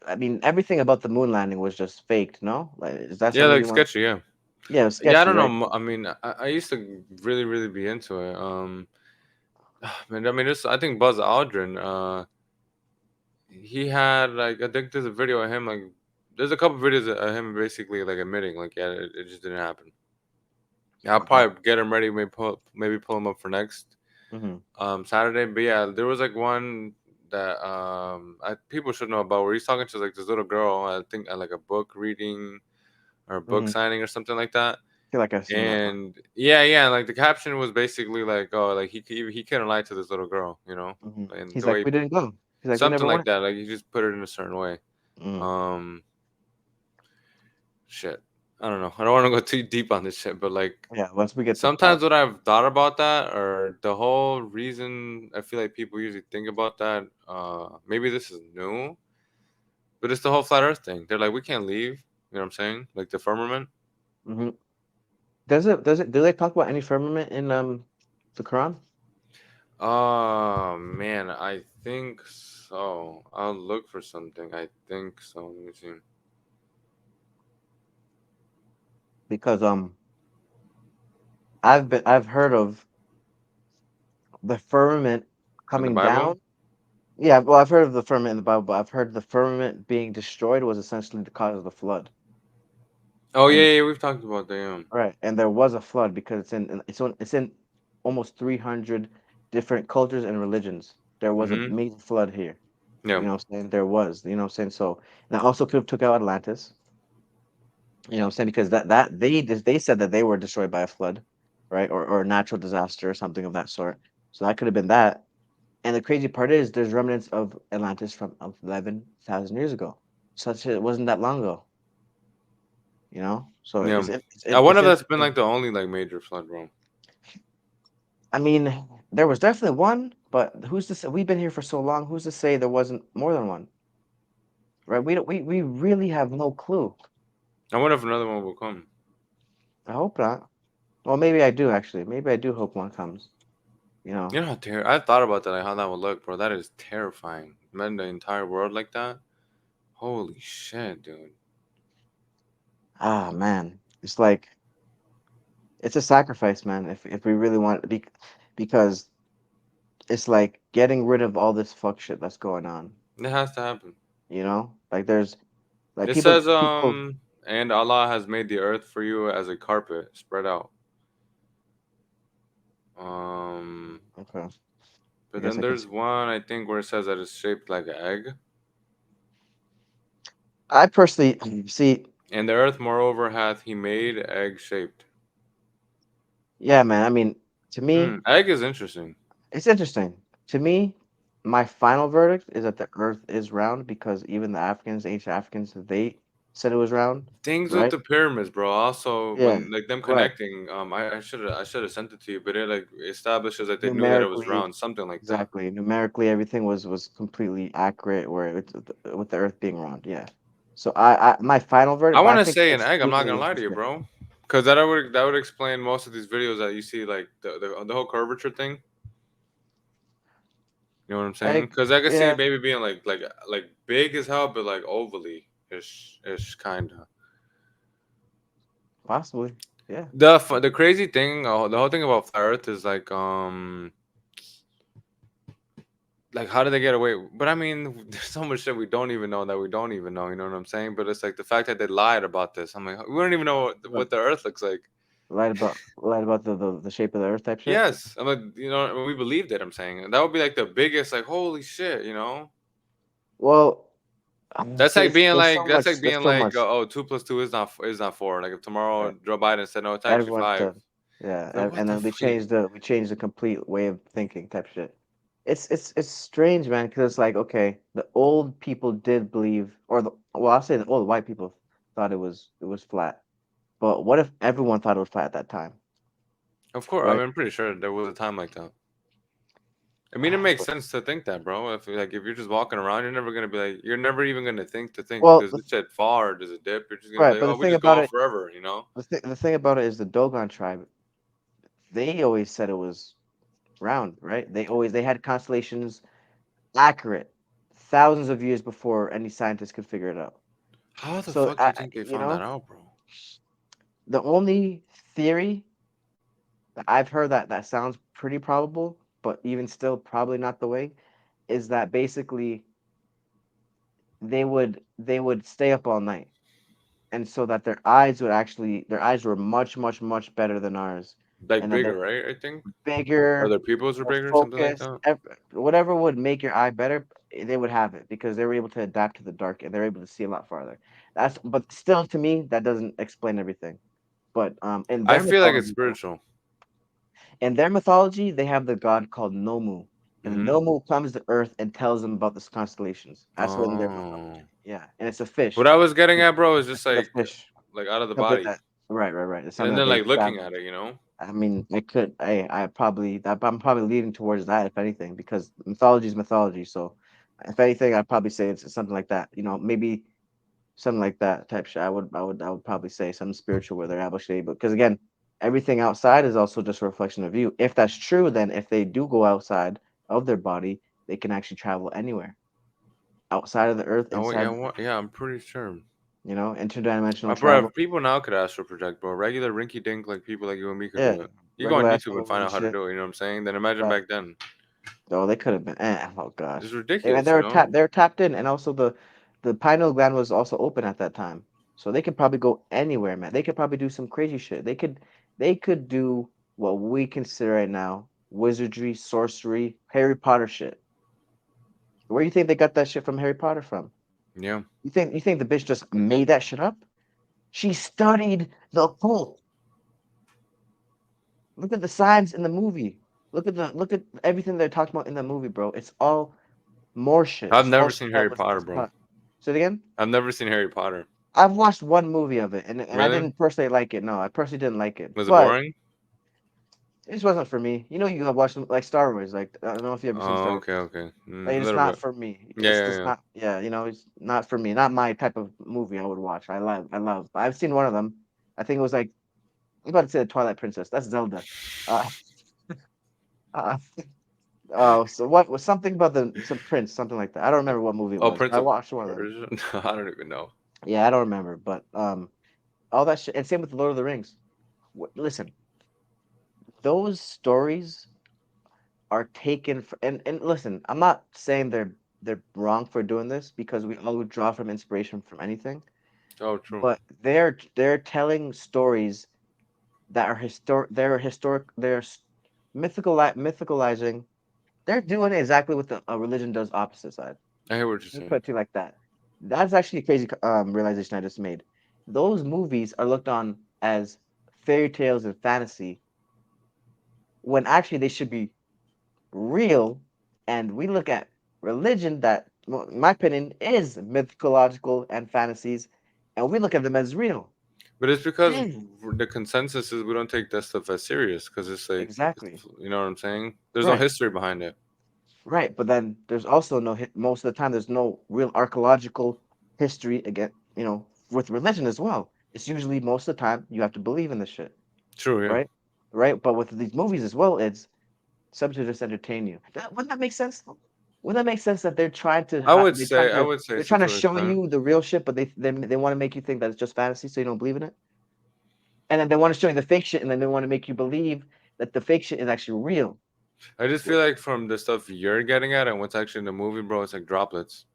I mean, everything about the moon landing was just faked. No, like, is that Yeah, something like you want? sketchy. Yeah. Yeah, it was Yeah, I sketchy, don't know. right? I mean, I used to really, really be into it. Man, I mean, this. I think Buzz Aldrin. He had like I think there's a video of him like. There's a couple videos of him basically like admitting like yeah it just didn't happen. Yeah, I'll Uh, probably get him ready. Maybe pull him up for next mhm, Saturday. But yeah, there was like one that people should know about where he's talking to like this little girl. I think at like a book reading or book mhm. signing or something like that. I feel like I've seen that one. And yeah, and like the caption was basically like, oh, like he couldn't lie to this little girl, and He's the like, way we didn't go. He's like, we something never like went. that, like he just put it in a certain way. Mm, Um, shit, I don't know. I don't want to go too deep on this shit, but like yeah, once we get to sometimes what I've thought about that, or the whole reason I feel like people usually think about that, maybe this is new, but it's the whole flat Earth thing. They're like, we can't leave. You know what I'm saying? Like the firmament. hmm do they talk about any firmament in the Quran? Oh man, I think so. I'll look for something. I think so. Let me see. Because I've heard of the firmament In the coming Bible? down. Yeah, well, I've heard of the firmament in the Bible, but I've heard the firmament being destroyed was essentially the cause of the flood. Oh yeah, And yeah, we've talked about that. Yeah. right, and there was a flood because it's in almost 300 different cultures and religions. There was a Mhm. major flood here. Yeah. What I'm saying? There was, what I'm saying? So that also could have took out Atlantis, what I'm saying? Because they said that they were destroyed by a flood, right? Or a natural disaster or something of that sort. So that could have been that. And the crazy part is there's remnants of Atlantis from 11,000 years ago. Such it wasn't that long ago. So Yeah. I it's wonder if that's been interesting. like the only like major flood, bro. I mean, there was definitely one, but who's to say we've been here for so long? Who's to say there wasn't more than one? Right? We really have no clue. I wonder if another one will come. I hope not. Well, maybe I do actually. Maybe I do hope one comes. You know. You know how I thought about that, like how that would look, bro. That is terrifying. Man, the entire world like that. Holy shit, dude. Ah man. It's like it's a sacrifice, man, if we really want it because it's like getting rid of all this fuck shit that's going on. It has to happen. Like there's like It people says people and Allah has made the earth for you as a carpet spread out. Um, okay. I but guess then I can there's one I think where it says that it's shaped like an egg. I personally see. And the earth, moreover, hath he made egg shaped. Yeah, man. I mean, to me, Egg is interesting. it's interesting. To me, my final verdict is that the Earth is round because even the ancient Africans, they said it was round, Things with right? the pyramids, bro. Also, Yeah, when like them right. connecting, I should have sent it to you, but it like establishes that they knew that it was Numerically, round, something like that. exactly. Numerically, everything was completely accurate, where it's with the Earth being round. Yeah. So my final I verdict, but I want to think say an egg. I'm not extremely gonna lie to you, interesting. bro, because that would explain most of these videos that you see, like the whole curvature thing. You know what I'm saying? Egg, Because I can see yeah, it maybe being like big as hell, but like ovally ish kind of. possibly. Yeah. The crazy thing, the whole thing about flat Earth is like how did they get away? But I mean, there's so much shit we don't even know that we don't even know. You know what I'm saying? But it's like the fact that they lied about this. I'm like, we don't even know what the Earth looks like. Lied about the shape of the Earth type shit. Yes, I'm like, we believed it. I'm saying that would be like the biggest, like, holy shit. Well, That's see, like it's being there's like so that's much. like There's being so like, much. oh, 2 plus 2 is not 4. Like if tomorrow Right. Joe Biden said no, it's actually Everyone 5. said, yeah, Like what and the then we fuck? changed the complete way of thinking type shit. it's strange, man, because it's like, okay, the old people did believe, or I'll say the old white people thought it was flat. But what if everyone thought it was flat at that time, Of course, I right? mean, I'm pretty sure there was a time like that. I mean, it makes But- sense to think that, bro. If you're just walking around, you're never gonna be like, you're never even gonna think, Well, does this shit fall or does it dip? You're just gonna be right, like, but oh, we just go on forever, you know? the thing about it is the Dogon tribe. They always said it was round, right? They had constellations accurate thousands of years before any scientist could figure it out. How the So, fuck do you think they found that out, bro? the only theory that I've heard that sounds pretty probable, but even still probably not the way, is that basically they would stay up all night, and so that their eyes were much better than ours, Like and then bigger, they're right? I think. Or bigger, their pupils are more bigger, something like focused, that. whatever would make your eye better, they would have it because they were able to adapt to the dark and they're able to see a lot farther. But still, to me, that doesn't explain everything. But I feel like it's spiritual. in their mythology, they have the god called Nomu, and Mm-hmm. Nomu comes to Earth and tells them about the constellations. That's what in their Oh. mythology. Yeah, and it's a What fish. I was getting It's at, bro, is just a like fish. like out of the Something body. that right. It's And something that then they like looking travel. at it, you know? I mean, I'm probably leaning towards that if anything, because mythology is mythology. So, if anything, I'd probably say it's something like that. Maybe something like that type shit. I would probably say something spiritual where they're able to, but because again, everything outside is also just a reflection of you. If that's true, then if they do go outside of their body, they can actually travel anywhere outside of the earth, Oh yeah, inside the earth. yeah, I'm pretty sure. Interdimensional Bro, travel. if people now could astral project, bro, regular rinky dink like people like you and me could Yeah, do it. You go on regular YouTube and astral find and out how to shit. do it. You know what I'm saying? Then imagine Right. back then. Oh, they could have been. Oh It's gosh. And ridiculous, you know. They were tapped in, and also the pineal gland was also open at that time, so they could probably go anywhere, man. They could probably do some crazy shit. They could do what we consider right now wizardry, sorcery, Harry Potter shit. Where do you think they got that shit from Harry Potter from? Yeah. You think the bitch just made that shit up? She studied the occult. Look at the signs in the movie. Look at everything they're talking about in the movie, bro. It's all more shit. I've It's all never shit seen that Harry was Potter, that's bro. taught. Say it again. I've never seen Harry Potter. I've watched one movie of it, and I Really? didn't personally like it. No, I personally didn't like it, Was it but boring? it just wasn't for me. You have watched like Star Wars. Like I don't know if you ever seen Oh, Star Wars. okay, okay. Like A it's little not bit. for me. Yeah, It's yeah, just yeah. not. Yeah, it's not for me. Not my type of movie I would watch. I love. I've seen one of them. I think it was like I'm about to say the Twilight Princess. That's Zelda. Uh, uh, oh, so what was something about some prince, something like that. I don't remember what movie it Oh, was. Prince I of watched one of them. Persia? I don't even know. Yeah, I don't remember, but all that shit. And same with the Lord of the Rings. Listen, those stories are taken and listen, I'm not saying they're wrong for doing this because we all draw from inspiration from anything, Oh, true. but they're telling stories that are mythicalizing. They're doing exactly what the religion does opposite side. I hear what you're Let me put saying. it to you like that. That's actually a crazy realization I just made. Those movies are looked on as fairy tales and fantasy when actually they should be real, and we look at religion that, well, in my opinion, is mythological and fantasies, and we look at them as real. But it's because Mm. the consensus is we don't take that stuff as serious because it's like, Exactly. you know what I'm saying? There's no Right. history behind it. Right. But then there's also most of the time there's no real archaeological history again. With religion as well. It's usually most of the time you have to believe in this shit. True, yeah. Right. Right. But with these movies as well, it's something to just entertain you. Wouldn't that make sense? Wouldn't that make sense that they're trying to I would say they're so trying to to an show extent. you the real shit, but they want to make you think that it's just fantasy, so you don't believe in it, and then they want to show you the fake shit, and then they want to make you believe that the fake shit is actually real. I just feel Wh- like from the stuff you're getting at and what's actually in the movie, bro, it's like droplets.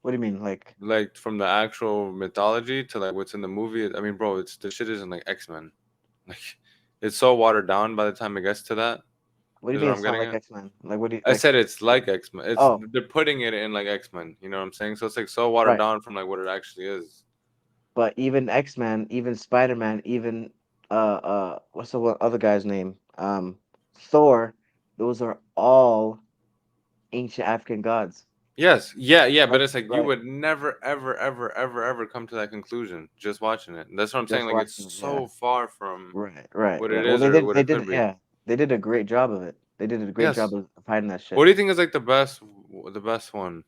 What do you mean, like? Like from the actual mythology to like what's in the movie. I mean, bro, it's the shit isn't like X-Men. Like it's so watered down by the time it gets to that. What do you Is mean what I'm it's not getting like at. X Men? Like what do you I like? said it's like X-Men. It's Oh, they're putting it in like X-Men. You know what I'm saying? So it's like so watered right. down from like what it actually is. But even X Men, even Spider Man, even what's the other guy's name? Thor. Those are all. ancient African gods. Yes, yeah, yeah, but Right, it's like you right. would never, ever, ever, ever, ever come to that conclusion just watching it. That's what I'm saying. Just Like it's watching it. Yeah. so far from Right, right, what it right. Well, is or what they it did, could be. yeah, they did a great job of it. They did a great job Yes. of hiding that What shit. do you think is like the best one?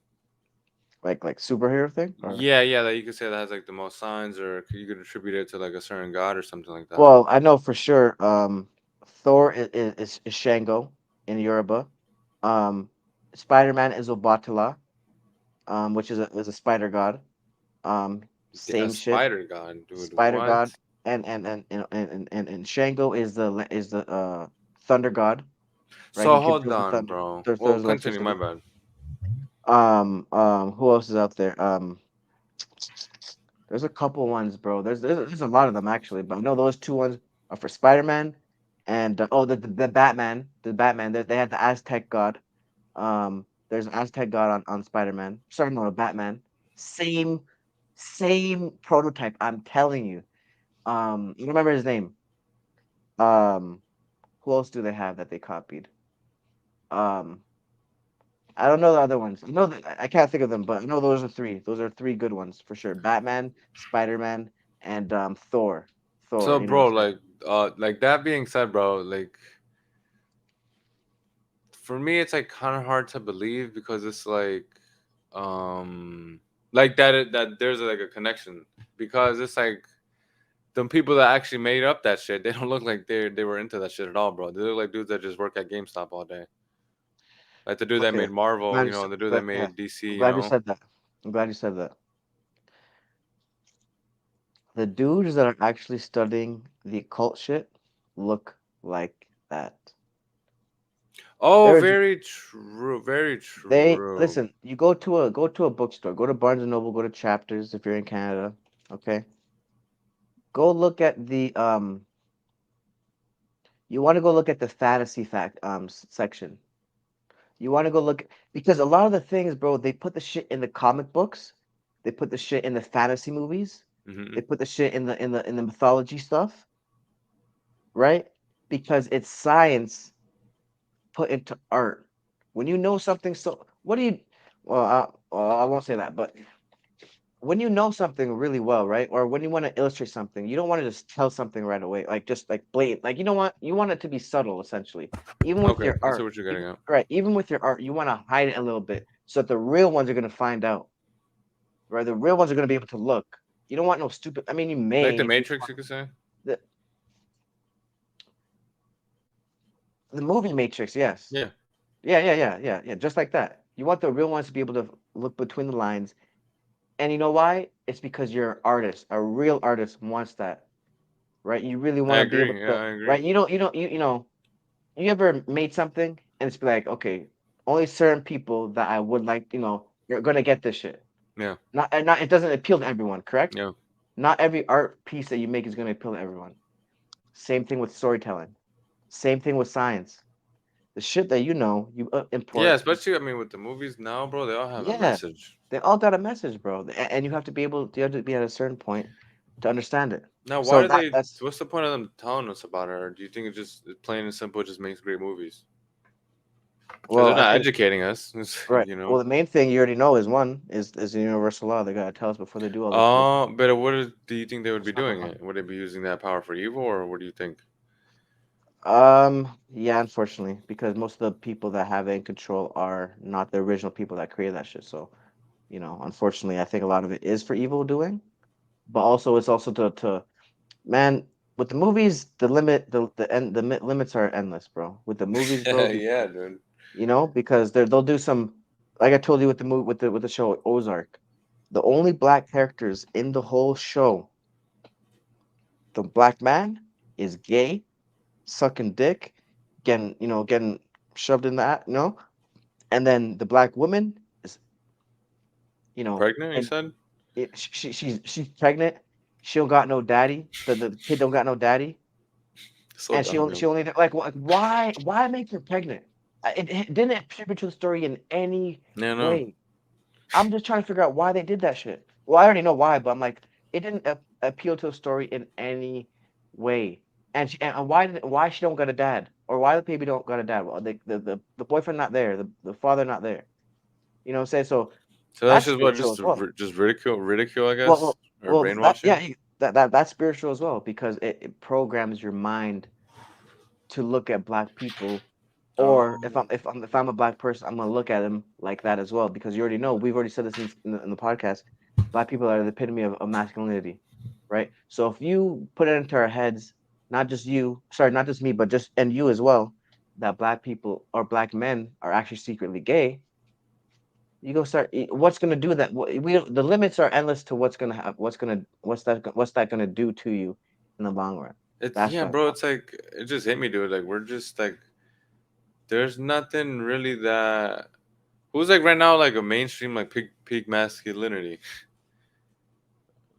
Like superhero thing, or Yeah, yeah, that you could say that has like the most signs, or you could attribute it to like a certain god or something like that. well, I know for sure. Thor is Shango in Yoruba. Um, Spider Man is Obatala, which is a spider god. Um, Yeah, same shit, spider god, dude. spider What? god, and Shango is the thunder god, right? He So hold controls the on, thunder, bro. Well, throws continue. My electricity. bad. Who else is out there? There's a couple ones, bro. There's a lot of them actually, but I know those two ones are for Spider-Man and the Batman, they had the Aztec God. There's an Aztec God on Spider-Man. Sorry, no, Batman. Same same prototype. I'm telling you. I don't remember his name. Um, who else do they have that they copied? Um, I don't know the other ones. I know that I can't think of them, but I know those are three. Those are three good ones for sure. Batman, Spider-Man, and Thor. So, Thor, bro, so like that being said, bro, like for me, it's like kind of hard to believe because it's like that there's like a connection because it's like the people that actually made up that shit, they don't look like they were into that shit at all, bro. They look like dudes that just work at GameStop all day. Like the dude that okay. made Marvel, Glad you said, the dude that glad, yeah, made DC, I'm glad you said that. I'm glad you said that. The dudes that are actually studying the occult shit look like that. Oh, There's very true, very they true. listen. You go to a bookstore. Go to Barnes and Noble. Go to Chapters if you're in Canada. Okay. Go look at the You want to go look at the fantasy fact section. You want to go look because a lot of the things, bro, they put the shit in the comic books. They put the shit in the fantasy movies. Hmm. They put the shit in the mythology stuff, right? Because it's science put into art. When you know something, so what do you? Well, I won't say that, but when you know something really well, right? Or when you want to illustrate something, you don't want to just tell something right away, like just like blatant. Like you don't want you want it to be subtle, essentially. Even with Okay, your I see art, what you're getting even at. right, even with your art, you want to hide it a little bit so that the real ones are gonna find out, right? The real ones are gonna be able to look. You don't want no stupid. I mean, you Like may the if you Matrix, want you could say. the the movie Matrix, yes, Yeah, yeah. Just like that. You want the real ones to be able to look between the lines, and you know why? It's because you're an artist. A real artist wants that, right? You really I want to be able agree. Yeah, to, I agree. right? You know, you ever made something and it's be like, okay, only certain people that I would like, you're gonna get this shit. Yeah, Not it doesn't appeal to everyone, correct? yeah. Not every art piece that you make is gonna appeal to everyone. Same thing with storytelling. Same thing with science. The shit that you know, you Yeah, import. especially I mean with the movies now, bro, they all have a Yeah, message. they all got a message, bro, and you have to be at a certain point to understand it. Now, why So do they? that's What's the point of them telling us about it? Or do you think it's plain and simple? It just makes great movies because well, they're not educating us. right. Well, the main thing you already know is one is the universal law. They gotta tell us before they do all this shit. But do you think they would be It's not doing gonna it? Would they be using that power for evil, or what do you think? Yeah, unfortunately, because most of the people that have it in control are not the original people that created that shit. So, unfortunately, I think a lot of it is for evil doing, but also it's also to man with the movies, limits are endless, bro. With the movies, bro, Yeah, dude. because they'll do some like I told you with the movie with the show Ozark. The only black characters in the whole show, the black man is gay, sucking dick, getting shoved in that, and then the black woman is, Pregnant? You and said? she's pregnant. She don't got no daddy. The kid don't got no daddy, So and dumb, yo. she only like why make her pregnant? It didn't attribute to the story in any Yeah, no. way. I'm just trying to figure out why they did that shit. Well, I already know why, but I'm like, it didn't appeal to the story in any way. and why she don't got a dad, or why the baby don't got a dad? Well, the boyfriend not there, the father not there. You know what I'm saying? So So that's that's just what spiritual as just well. just ridicule, I Well, guess, well, or well that yeah, brainwashing. that's spiritual as well because it programs your mind to look at black people. Or if Oh, I'm a black person, I'm gonna look at him like that as well because you already know we've already said this in the podcast. Black people are the epitome of masculinity, right? So if you put it into our heads, not just you, sorry, not just me, but just and you as well, that black people or black men are actually secretly gay, you go start. What's gonna do that? We the limits are endless to what's gonna have. What's that gonna do to you in the long run? it's That's yeah, what. bro. It's like it just hit me, dude. Like we're just like there's nothing really that who's like right now like a mainstream like peak masculinity.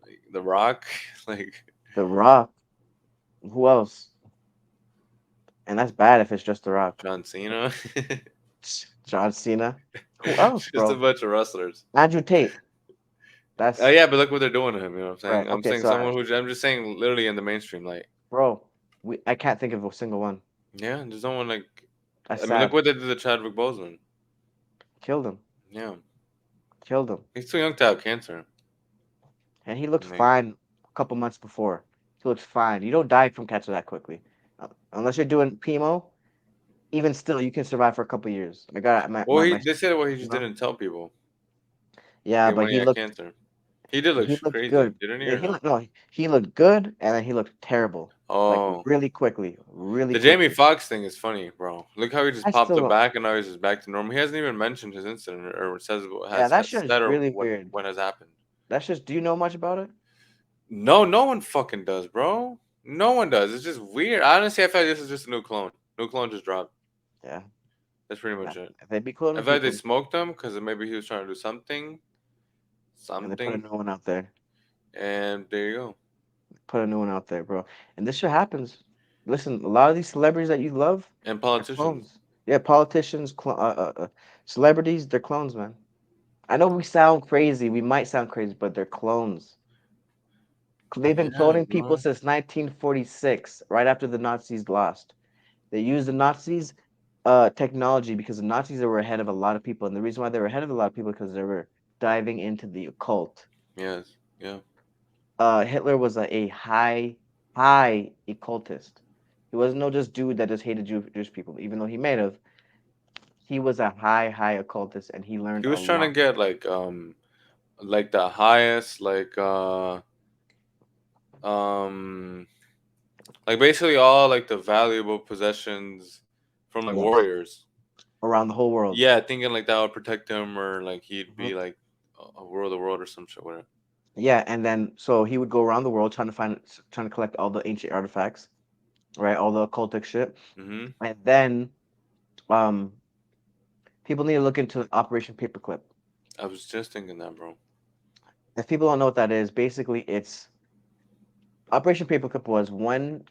Like The Rock, like The Rock. Who else? And that's bad if it's just The Rock. John Cena. John Cena. Who else, Just a bro? bunch of wrestlers. Andrew Tate. That's Yeah, but look what they're doing to him. You know what I'm right. saying? I'm Okay, saying so someone who I'm just saying literally in the mainstream. Like, bro, I can't think of a single one. yeah, there's no one like. That's I mean, look sad. what they did to Chadwick Boseman. Killed him. Yeah, Killed him. he's too young to have cancer. And he looked Like, fine a couple months before. He looked fine. You don't die from cancer that quickly, unless you're doing chemo. Even still, you can survive for a couple years. I got well, he my they said well he you just know. didn't tell people Yeah, but when he had cancer. He did look he looked crazy, good. didn't he, Yeah, or no? he looked good, and then he looked terrible, like Oh, really quickly, really the Jamie quickly. Foxx thing is funny, bro. Look how he just I popped still up don't. back and now he's just back to normal. He hasn't even mentioned his incident or says Yeah, that shit is said or really weird. what has happened. That's just. Do you know much about it? No, no one fucking does, bro. No one does. It's just weird. Honestly, I feel like this is just a new clone. New clone just dropped. Yeah, That's pretty yeah. much it. They be I cloning feel like they people, smoked him because maybe he was trying to do and they put a something, new one out there. and there you go. Put a new one out there, bro. And this shit happens. Listen, a lot of these celebrities that you love And are politicians. clones. Yeah, politicians, celebrities, they're clones, man. I know we sound crazy. We might sound crazy, but they're clones. They've been Yeah, cloning people bro. since 1946, right after the Nazis lost. They used the Nazis' technology because the Nazis were ahead of a lot of people, and the reason why they were ahead of a lot of people because they were diving into the occult. Yes. Yeah. Hitler was a high occultist. He wasn't no just dude that just hated Jewish people, even though he may have. He was a high occultist, and he learned He a was trying to lot. get like the highest um like basically all like the valuable possessions from like Yes, warriors. around the whole world. Yeah, thinking like that would protect him or like he'd Mhm. be like a world of world or some shit, whatever. Yeah, and then so he would go around the world trying to collect all the ancient artifacts, right? All the occultic shit, Mm-hmm. and then um, people need to look into Operation Paperclip. I was just thinking that, bro. If people don't know what that is, basically it's Operation Paperclip was when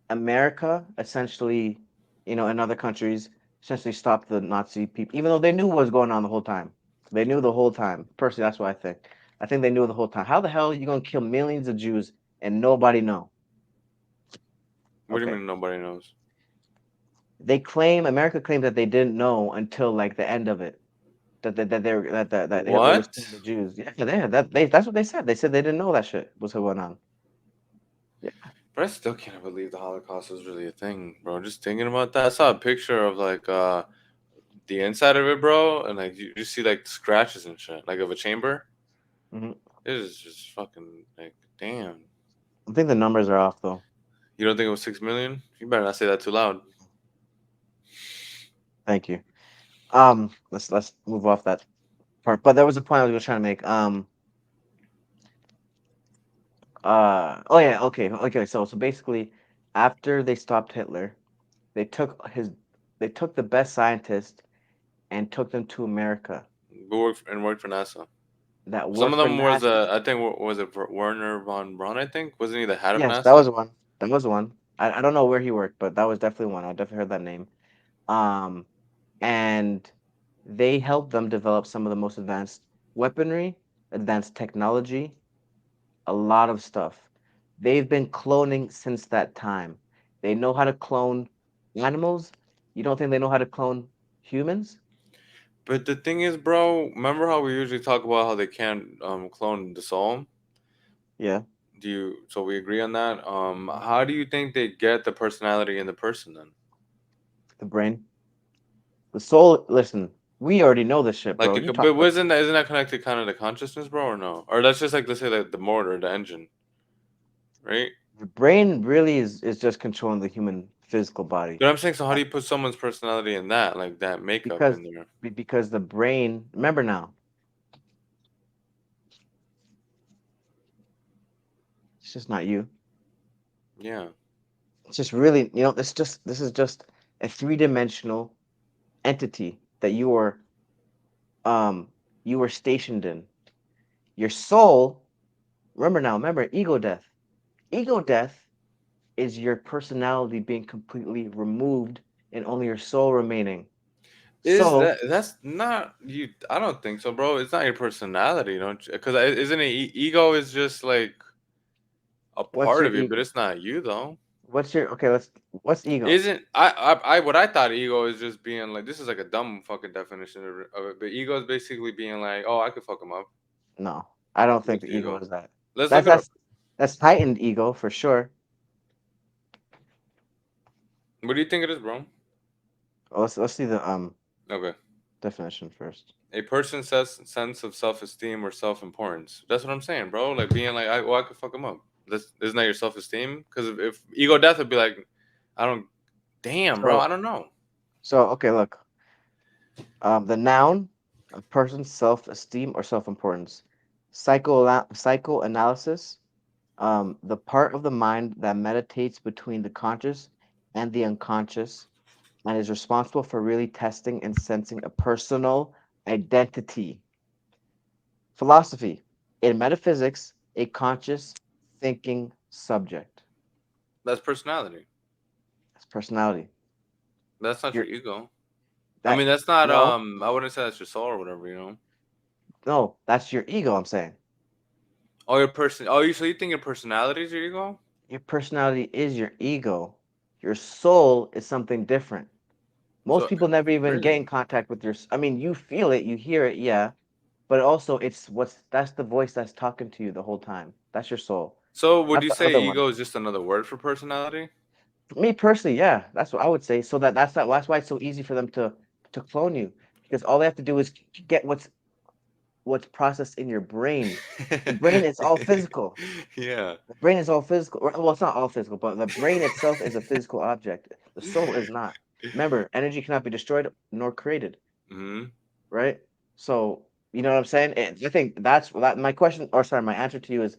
America essentially, in other countries, essentially stopped the Nazi people, even though they knew what was going on the whole time. They knew the whole time. Personally, that's what I think. I think they knew the whole time. How the hell are you gonna kill millions of Jews and nobody know? What do you Okay. mean nobody knows? America claims that they didn't know until like the end of it. That Hitler was What? killing the Jews. Yeah, that's what they said. They said they didn't know that shit was going on. Yeah. But I still can't believe the Holocaust was really a thing, bro. Just thinking about that, I saw a picture of like the inside of it, bro, and like you see like scratches and shit, like of a chamber. Hmm. It is just fucking like damn. I think the numbers are off though. You don't think it was 6 million? You better not say that too loud. Thank you. Let's move off that part. But there was a point I was trying to make. Oh yeah, okay. So basically, after they stopped Hitler, they took his, they took the best scientists and took them to America Worked for NASA. that Some worked of for them was NASA. I think was it Werner von Braun? I think wasn't he the head of Yes, that NASA? was one. That was one. I don't know where he worked, but that was definitely one. I definitely heard that name. Um, and they helped them develop some of the most advanced weaponry, advanced technology, a lot of stuff. They've been cloning since that time. They know how to clone animals. You don't think they know how to clone humans? But the thing is, bro, remember how we usually talk about how they can't clone the soul? Yeah, Do you? So we agree on that. How do you think they get the personality in the person then? the brain, the soul. Listen, we already know this shit, bro. Like, You talk but about isn't that connected kind of to consciousness, bro, or no? Or that's just like, let's say, like the motor, the engine, right? the brain. Really is just controlling the human physical body. But I'm saying, so how Uh, do you put someone's personality in that, like that makeup because in there? because the brain. Remember now, it's just not you. Yeah. It's just really, this is just a three-dimensional entity that um you were stationed in. Your soul, remember ego death. Ego death is your personality being completely removed and only your soul remaining. Is So, that's not you? I don't think so, bro. It's not your personality, don't you? Because isn't it ego is just like a what's part your of you, but ego? it's not you though. What's your okay, what's ego? Isn't I what I thought ego is just being like, this is like a dumb fucking definition of it, but ego is basically being like, oh, I could fuck him up. No, I don't think What's the ego ego? is that. Let's look That's it up. that's that's heightened ego for sure. What do you think it is, bro? Let's see the Okay. definition first. A person's sense of self-esteem or self-importance. That's what I'm saying, bro. Like being like, I could fuck him up. Isn't that your self-esteem? Because if ego death would be like, I don't. Damn, bro. So I don't know. okay, look. The noun, a person's self-esteem or self-importance. Psychoanalysis, the part of the mind that meditates between the conscious and the unconscious and is responsible for really testing and sensing a personal identity. Philosophy, in metaphysics, a conscious thinking subject. That's personality. That's personality. That's not your You're ego. I mean, that that's not. no, I wouldn't say that's your soul or whatever. You know. no, that's your ego, I'm saying. Oh, your person. Oh, you so you think your personality is your ego? Your personality is your ego. Your soul is something different. Most So people never even get really. in contact with I mean, you feel it, you hear it, yeah, but also that's the voice that's talking to you the whole time. That's your soul, So would not you the say other one. ego is just another word for personality? For me personally, yeah, that's what I would say. So that's why it's so easy for them to clone you because all they have to do is get what's processed in your brain. The brain is all physical. Yeah. The brain is all physical. Well, it's not all physical, but the brain itself is a physical object. The soul is not. Remember, energy cannot be destroyed nor created, Hmm. right? So, you know what I'm saying? I think that's my question, or sorry, my answer to you is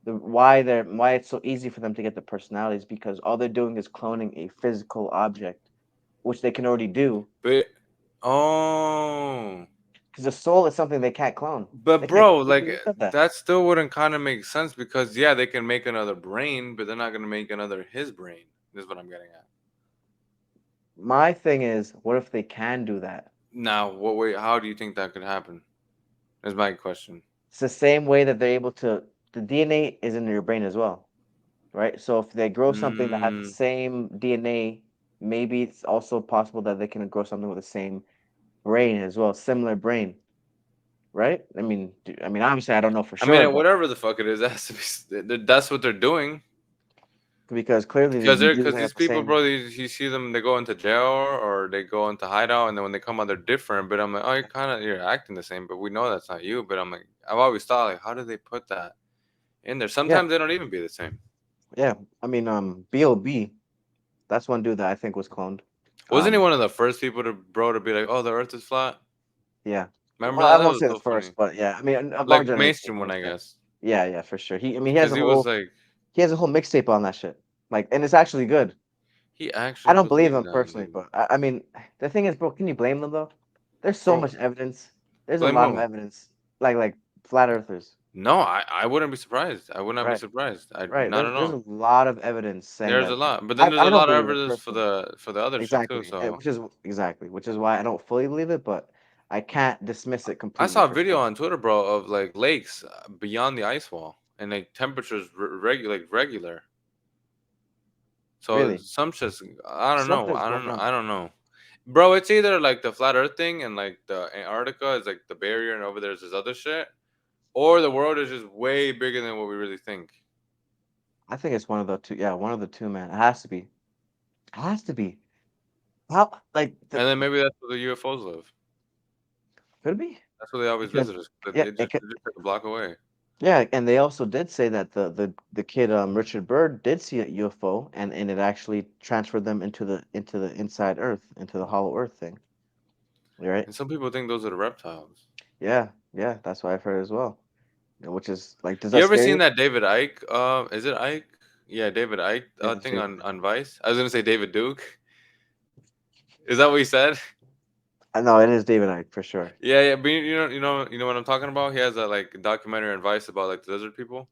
why it's so easy for them to get the personalities because all they're doing is cloning a physical object, which they can already do. But oh, Because the soul is something they can't clone. They but can't. bro, You like said that. that still wouldn't kind of make sense because yeah, they can make another brain, but they're not gonna make another his brain. Is what I'm getting at. My thing is, what if they can do that? Now, what way? How do you think that could happen? Is my question. It's the same way that they're able to. The DNA is in your brain as well, right? So if they grow something that has the Mm. same DNA, maybe it's also possible that they can grow something with the same brain as well, similar brain, right? I mean, obviously, I don't know for I mean, sure, but whatever the fuck it is, that has to that's what they're doing. because clearly Because you do because have these the people, same. bro, you see them, they go into jail or they go into hideout, and then when they come out, they're different. But I'm like, oh, you're acting the same, but we know that's not you. But I'm like, I've always thought, like, how do they put that in there? Yeah, Sometimes they don't even be the same. yeah. I mean, Bob, that's one dude that I think was cloned. Wasn't he Um, one of the first people to bro to be like, oh, the Earth is flat? yeah. Remember Well, that? I That won't was say the so funny. first, but yeah. I mean, of our Like generation, of mainstream one, course. I Yeah, guess, yeah, yeah, for sure. I mean, because he was like, he has a whole mixtape on that shit. Like, and it's actually good. he I actually don't believe believed him that. personally, Like, but I mean, the thing is, bro, can you blame them though? There's so bro, much evidence. There's a blame lot of who? evidence, like flat earthers, No, I wouldn't be surprised. I would not be right? surprised. I Right. not There's at all. a lot of evidence saying There's a that. lot, but then there's I a don't lot of believe it evidence personally. for the other shit too. Exactly, So which is why I don't fully believe it, but I can't dismiss it I completely saw a for video sure. on Twitter, bro, of like lakes beyond the ice wall and like temperatures regular. So Really? some shit's I don't know. Something's I don't going know. on. I don't know. Bro, it's either like the flat earth thing and like the Antarctica is like the barrier and over there's this other shit. Or the world is just way bigger than what we really think. I think it's one of the two. Yeah, one of the two, man. It has to be. It has to be. How? Like, And then maybe that's where the UFOs live. could it be? That's where they always Because visit us. But yeah, they're just like a block away. yeah, and they also did say that the kid Richard Byrd did see a UFO, and it actually transferred them into the inside Earth, into the hollow Earth thing. Right? And some people think those are the reptiles. Yeah, yeah, that's what I've heard as well. Which is like, does You that ever scare seen you? that David Ike? Is it Ike? Yeah, David Ike Yeah, thing Jake. on Vice. I was gonna say David Duke. Is that what he said? I know it is David Icke for sure. Yeah, yeah. But you know what I'm talking about. He has a like documentary on Vice about like the desert people.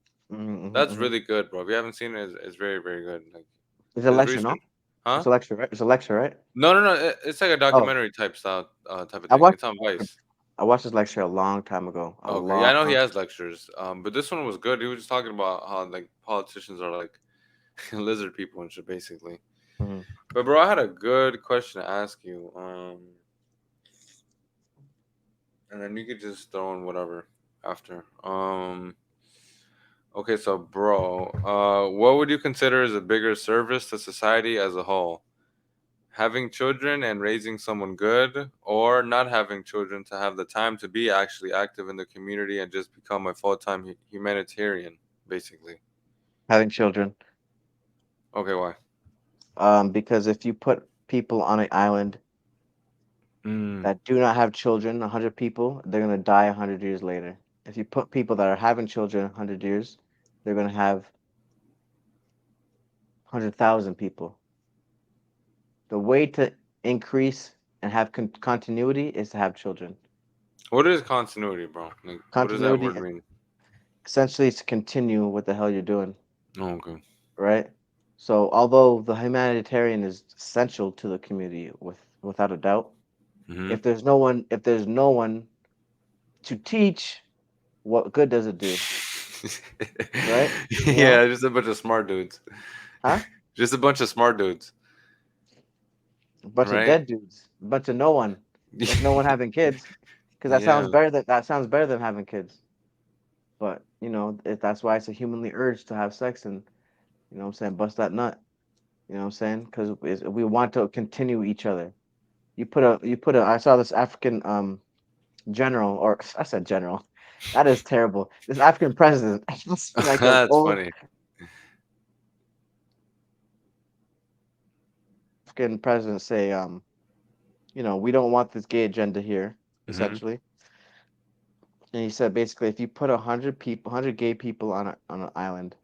That's Mm-hmm. really good, bro. If you haven't seen it, it's very, very good. Like It's a his lecture, no? recent, huh? It's a lecture, right? It's a lecture, right? No, no, no. It's like a Oh, documentary type style, type of I thing. watched It's on Vice. I watched this lecture a long time ago. A Okay, yeah, I long. know he has lectures. But this one was good. He was just talking about how like politicians are like lizard people and shit, basically. Mhm. But bro, I had a good question to ask you. And then you could just throw in whatever after. Okay, so bro, what would you consider as a bigger service to society as a whole? Having children and raising someone good, or not having children to have the time to be actually active in the community and just become a full-time humanitarian, basically. Having children. Okay, why? Because if you put people on an island Mm. that do not have children, 100 people, they're gonna die 100 years later. If you put people that are having children 100 years, they're gonna have 100,000 people. The way to increase and have continuity is to have children. What is continuity, bro? Like, what does that Continuity word mean? essentially is to continue what the hell you're doing, Oh, okay. right? So although the humanitarian is essential to the community without a doubt, Mm-hmm. if there's no one to teach, what good does it do, right? You know, Yeah, just a bunch of smart dudes. huh? Just a bunch of smart dudes, A bunch of right? dead dudes, a bunch of no one, with no one having kids, because Yeah. that sounds better than having kids. But that's why it's a humanly urge to have sex and what I'm saying, bust that nut. You know what I'm saying? Because we want to continue each other. You put a. I saw this African general, or I said general. That is terrible. This African president, like an That's old funny. African president, say, we don't want this gay agenda here, Hmm. essentially. And he said basically, if you put 100 gay people on an island,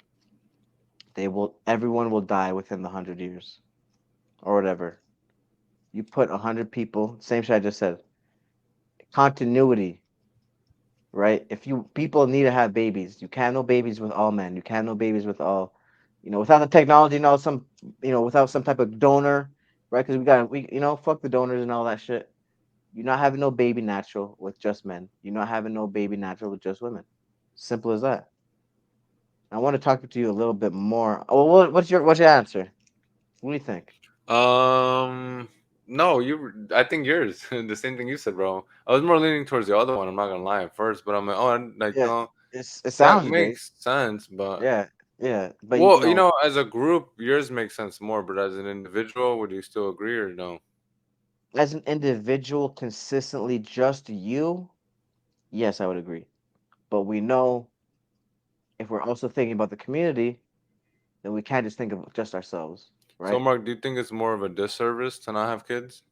everyone will die within the 100 years or whatever. You put 100 people, same shit I just said. Continuity, right? If you people need to have babies, you can't know babies with all men. You can't know babies with all, without the technology and all without some type of donor, right? Because fuck the donors and all that shit. You're not having no baby natural with just men. You're not having no baby natural with just women. Simple as that. I want to talk to you a little bit more. Oh, what's your answer? What do you think? Um, no, I think yours. The same thing you said, bro. I was more leaning towards the other one. I'm not gonna lie at first, but I'm like, oh, like, Yeah, it that sounds great. makes sense. But Yeah, yeah, but well, as a group, yours makes sense more. But as an individual, would you still agree or no? as an individual, consistently just you, yes, I would agree. But we know if we're also thinking about the community, then we can't just think of just ourselves, So, right? Mark, do you think it's more of a disservice to not have kids?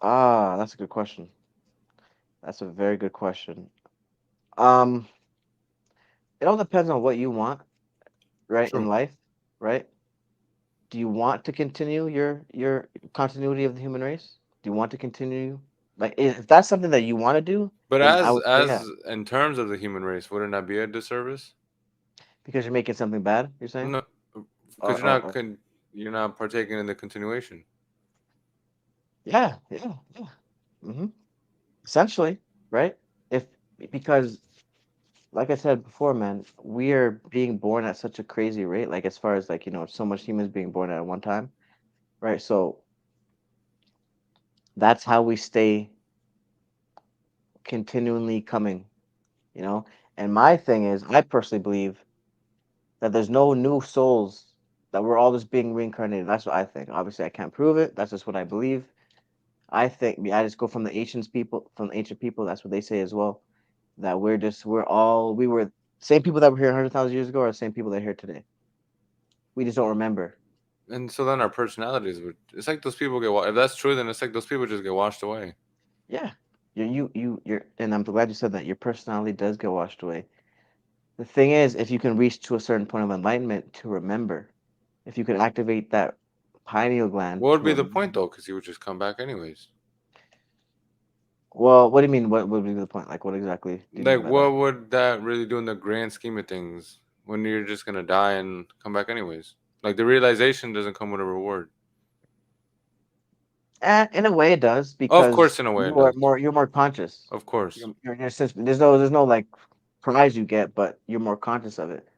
Ah, that's a good question. That's a very good question. Um, it all depends on what you want, right, in True. life, right? Do you want to continue your continuity of the human race? Do you want to continue? Like, if that's something that you want to do, But then I as would say yeah, in terms of the human race, wouldn't that be a disservice? because you're making something bad. You're saying, No, because or or, or you're not partaking in the continuation. yeah, yeah, yeah. hmm Essentially, right? If because like I said before, man, we are being born at such a crazy rate. Like as far as like so much humans being born at one time, right? So that's how we stay continually coming, you know. And my thing is, I personally believe that there's no new souls, that we're all just being reincarnated. That's what I think. Obviously, I can't prove it. That's just what I believe. I think I just go from the ancient people. That's what they say as well. That we were same people that were here 100,000 years ago are the same people that are here today. We just don't remember. And so then our personalities would. It's like those people get. If that's true, then it's like those people just get washed away. Yeah, and I'm glad you said that. Your personality does get washed away. The thing is, if you can reach to a certain point of enlightenment to remember, if you can activate that pineal gland What would to be the point remember. though? Because he would just come back anyways. Well, what do you mean? What would be the point? Like, what exactly do you mean Like, by that? what would that really do in the grand scheme of things when you're just gonna die and come back anyways? Like, the realization doesn't come with a reward. In a way, it does Of because course, in a way, it does. you're more conscious. Of course. You're there's no like prize you get, but you're more conscious of it.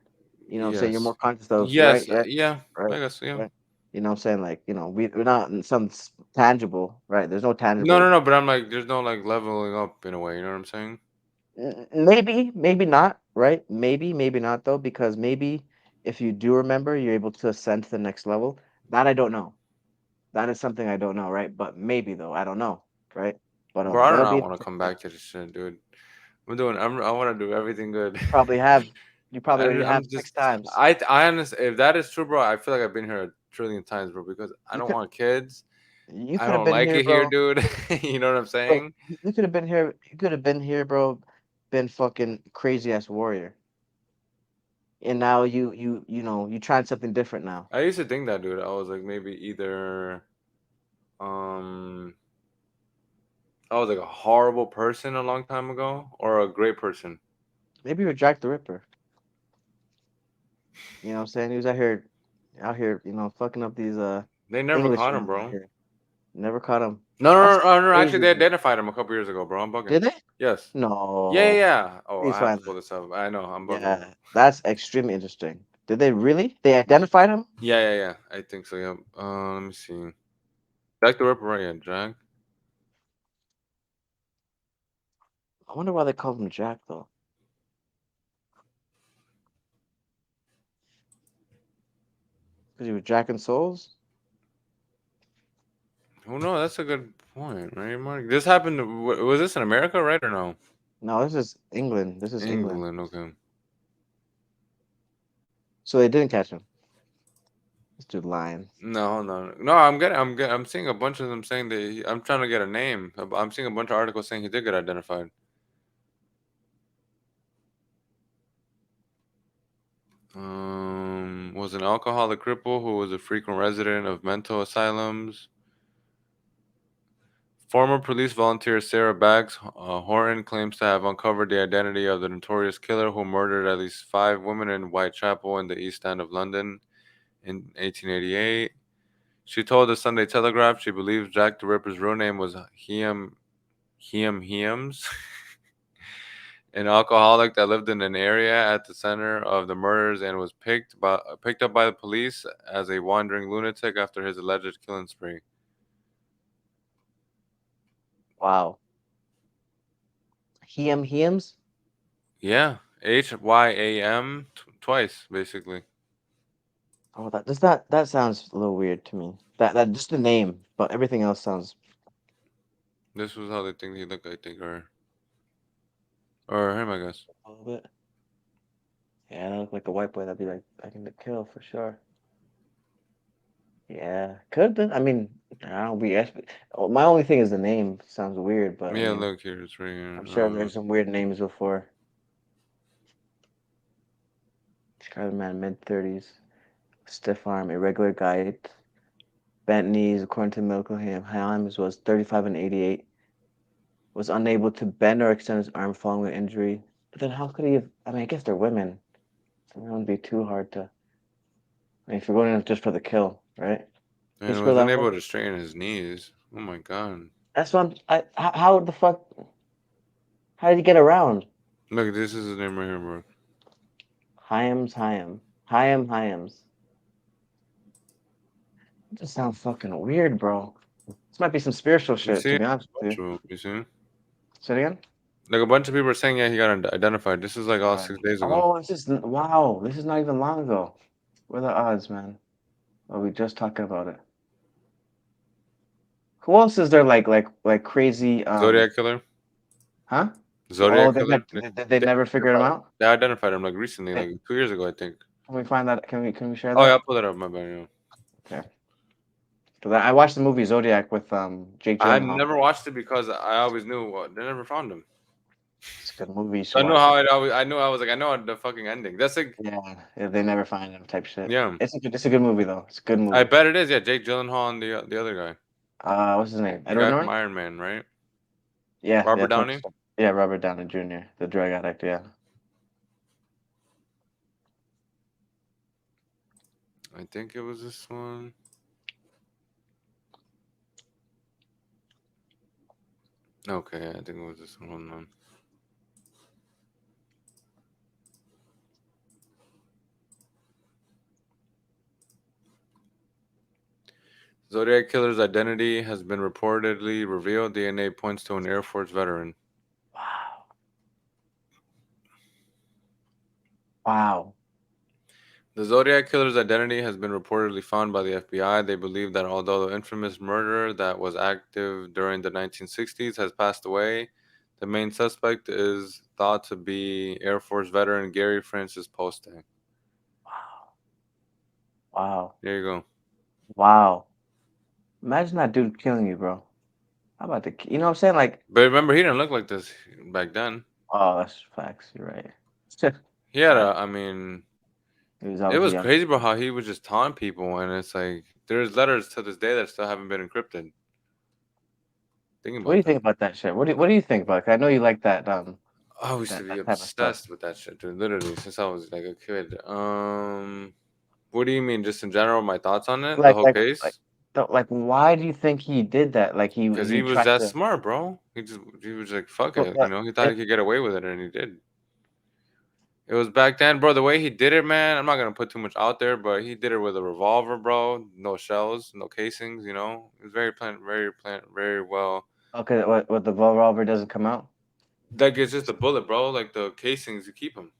You know what I'm saying? You're Yes. more conscious of right, Yes. right, Yeah. right, I guess. Yeah. right. You know what I'm saying? Like we're not in some tangible, right? There's no No, no, tangible. no. But I'm like, there's no like leveling up in a way. You know what I'm saying? Maybe, maybe not, right? Maybe not though, because maybe if you do remember, you're able to ascend to the next level. That I don't know. That is something I don't know, right? But maybe though, I don't know, right? But Bro, I do that'll not be want to come back to this shit, dude. I'm doing. I want to do everything good. probably have you probably already I'm have just. 6 times. I honestly, if that is true, bro, I feel like I've been here a trillion times, bro. Because I You don't could want kids. you I could have don't been like here, it here, bro. dude. You know what I'm Bro, saying? you could have been here. You could have been here, bro. Been fucking crazy ass warrior, and now you tried something different now. I used to think that, dude. I was like, maybe either um, I was like a horrible person a long time ago, or a great person. Maybe you're Jack the Ripper. You know what I'm saying? He was out here, fucking up these They never caught him, Englishmen out bro. here. Never caught him. No, no, That's no, no, no. Actually, crazy, they man. identified him a couple years ago, bro. I'm bugging. Did they? Yes. Yeah, yeah, No. yeah. Oh, Please I have find to pull that. this up. I know, I'm bugging. Yeah, that's extremely interesting. Did they really? They identified him? Yeah, yeah, yeah. I think so. Yeah. Let me see. Jack the Ripper, right? Yeah, Jack. I wonder why they called him Jack though. Because he was jacking souls? Oh no, that's a good point, right, Mark? This happened. Was this in America, right, or no? No, this is England. This is England. England. Okay. So they didn't catch him. This dude lying. No, no, no. I'm seeing a bunch of them saying that. I'm trying to get a name. I'm seeing a bunch of articles saying he did get identified. Was an alcoholic cripple who was a frequent resident of mental asylums. Former police volunteer Sarah Bags Horton claims to have uncovered the identity of the notorious killer who murdered at least 5 women in Whitechapel in the East End of London in 1888. She told the Sunday Telegraph she believes Jack the Ripper's real name was Heams, an alcoholic that lived in an area at the center of the murders and was picked up by the police as a wandering lunatic after his alleged killing spree. Wow. Hems? Yeah, Hyam twice basically. Oh, that sounds a little weird to me. That just the name, but everything else sounds This was how they think he looked, I think, or him, I guess. a little bit. Yeah, that look like a white boy that'd be like back in the kill for sure. Yeah, could been. I mean, I don't be. My only thing is the name sounds weird, but I Yeah, mean, look here, it's right here. I'm sure there's some weird names before. Scarlet Man, mid 30s, stiff arm, irregular gait, bent knees. According to medical Himes was 35 and 88. Was unable to bend or extend his arm following the injury. But then how could he have? I mean, I guess they're women, so it wouldn't be too hard to. I mean, if you're going in just for the kill, right? He's And for was that unable whole. to straighten his knees. Oh my god. That's what I'm. How the fuck? How did he get around? Look, this is his name right here, bro. Hyams. It just sounds fucking weird, bro. This might be some spiritual You shit, to see? be honest with you. You see? Say it again? Like a bunch of people are saying, yeah, he got identified. This is like all Right. 6 days ago. Oh, wow. This is not even long ago. What are the odds, man? Are we just talking about it? Who else is there like crazy Zodiac killer. huh? Oh, Zodiac killer. they never figured him out? They identified him like recently, Hey, like 2 years ago, I think. can we find that? Can we share Oh yeah, that? I'll pull that up. My bad. Yeah. Okay. 'Cause I watched the movie Zodiac with Jake I Gyllenhaal. never watched it because I always knew they never found him. It's a good movie. You So should I know watch how it. it always. I knew I was like I know the fucking ending. That's like Yeah, they never find him type shit. yeah. It's a good movie though. It's a good I movie. bet it is. Yeah, Jake Gyllenhaal and the other guy, What's his name? the Edward guy from Norton? Iron Man, right? Yeah, Robert Tony Downey. Stark. Yeah, Robert Downey Jr., the drug addict. Yeah. I think it was this one. Okay, I think it was this one. Hold on. Zodiac killer's identity has been reportedly revealed. DNA points to an Air Force veteran. Wow. Wow. The Zodiac killer's identity has been reportedly found by the FBI. They believe that although the infamous murderer that was active during the 1960s has passed away, the main suspect is thought to be Air Force veteran Gary Francis Poste. Wow. Wow. There you go. Wow. Imagine that dude killing you, bro. How about you know what I'm saying? Like, But remember, he didn't look like this back then. oh, that's facts. You're right. He had Fact. a, I mean, He was it obviously was young. crazy about how he would just taunt people, and it's like there's letters to this day that still haven't been encrypted. Thinking What do about you think that. about that shit? What do you think about it? 'Cause I know you like that I used to be that type of stuff. obsessed with that shit, dude. Literally, since I was like a kid. What do you mean, just in general, my thoughts on it, the Like whole like like case? like why do you think he did that? Like Because he he was tried that to smart, bro. He was like, fuck but it, but He thought if he could get away with it, and he did. It was back then, bro. The way he did it, man. I'm not gonna put too much out there, but he did it with a revolver, bro. No shells, no casings. It was very well. okay, what the revolver doesn't come out? Like it's just a bullet, bro. Like the casings, you keep them.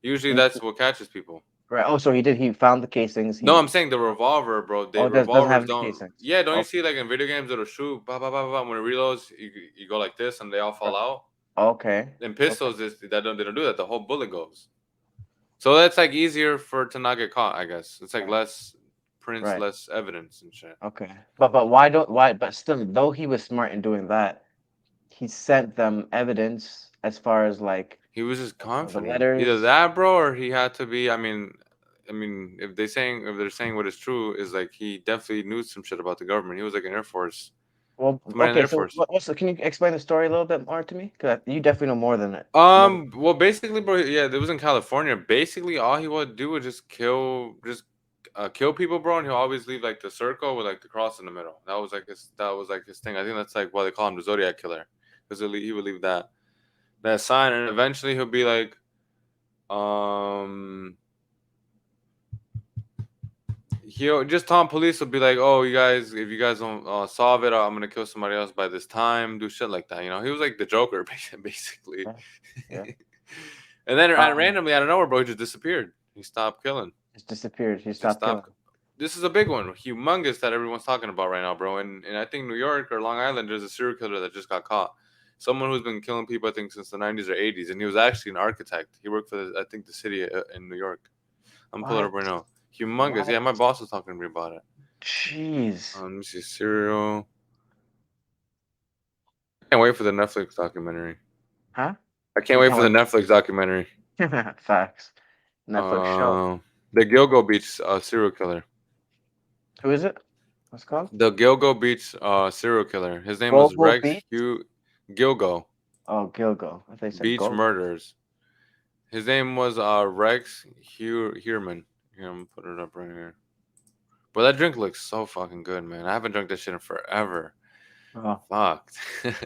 Usually, You- that's what catches people. Right. Oh, so he found the casings. No, I'm saying the revolver, bro. The Oh, doesn't have revolvers any don't. casings. Yeah, don't you Okay. see like in video games it'll shoot, bah, bah, bah, bah, bah, when it reloads, you go like this and they all fall Right. out. Okay. In Okay. pistols, they don't do that. The whole bullet goes. So that's like easier for to not get caught. I guess it's like Right. less prints, Right. less evidence and shit. Okay. But why but still though he was smart in doing that, he sent them evidence as far as like He was just the confident. Either letters. that, bro, or he had to be. If they're saying what is true is like he definitely knew some shit about the government. He was like an Air Force, Well, somebody in the okay, Air so Force. so can you explain the story a little bit more to me? Because you definitely know more than it. More than Well, basically, bro, yeah, it was in California. Basically, all he would do was kill people, bro, and he'll always leave like the circle with like the cross in the middle. That was like his thing. I think that's like why they call him the Zodiac Killer, because he would leave that sign, and eventually he'll be like, um, he'll just Tom police will be like, oh, you guys, if you guys don't solve it, I'm gonna kill somebody else by this time. Do shit like that, He was like the Joker, basically. yeah, yeah. And then Um, randomly out of nowhere, bro, he just disappeared. He stopped killing. just disappeared. He Just stopped killing. stopped. This is a big one, humongous that everyone's talking about right now, bro. And I think New York or Long Island, there's a serial killer that just got caught. Someone who's been killing people, I think, since the 90s or 80s, and he was actually an architect. He worked for, I think, the city in New York. I'm pulling it What? up right now. Humongous. What? Yeah, my boss was talking to me about it. Jeez. Let me see, serial. Can't wait for the Netflix documentary. Huh? I can't You wait can't for the wait. Netflix documentary. Facts. Netflix show. Uh, the Gilgo Beach serial killer. Who is it? What's it called? The Gilgo Beach serial killer. His name was Global Rex Beat. Hugh Gilgo Oh, Gilgo. I think they said Beach Go. Murders. His name was Rex Hugh Heerman. Here, I'm gonna put it up right here. But that drink looks so fucking good, man. I haven't drunk that shit in forever. Oh, Fuck.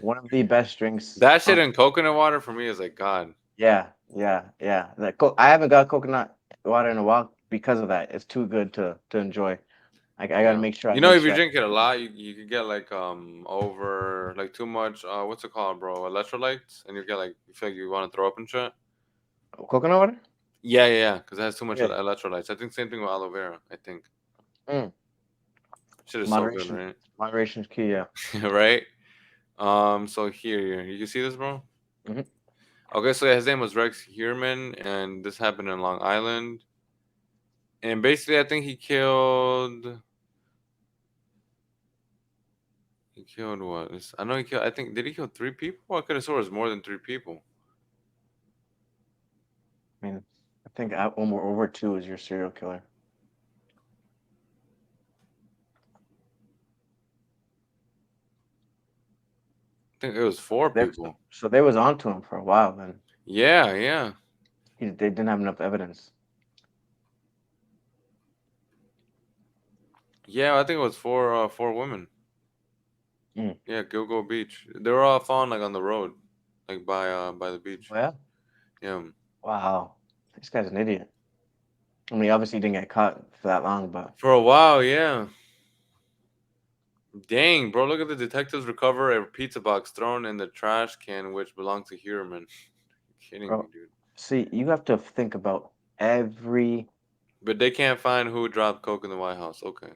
one of the best drinks That shit on. and coconut water for me is like God. Yeah, yeah, yeah. I haven't got coconut water in a while because of that. It's too good to enjoy. I gotta Yeah. make sure I You know, make if you sure drink it a lot, you could get like over like too much. What's it called, bro? Electrolytes, and you get like you feel like you want to throw up and shit. coconut water. Yeah, yeah, yeah. Because it has too much Really? electrolytes. I think same thing with aloe vera. I think Mm. shit is so good, Moderation, right? moderation is key. Yeah. Right. So here, you can see this, bro. Hmm. Okay, so yeah, his name was Rex Heerman, and this happened in Long Island. And basically, I think he killed what? I know he killed. I think did he kill three people? I could have sworn it was more than three people. I mean, I think over two is your serial killer. I think it was four So, people. so they was onto him for a while. Then Yeah, yeah, they didn't have enough evidence. yeah. I think it was four women. Mm. Yeah, Gilgo Beach. They were all found like on the road, like by the beach. Well, Yeah. wow, this guy's an idiot. I mean, he obviously didn't get caught for that long, but For a while, yeah. Dang, bro, look at the detectives recover a pizza box thrown in the trash can which belonged to Hierman. Kidding me, bro, dude. see, you have to think about every But they can't find who dropped coke in the White House. Okay.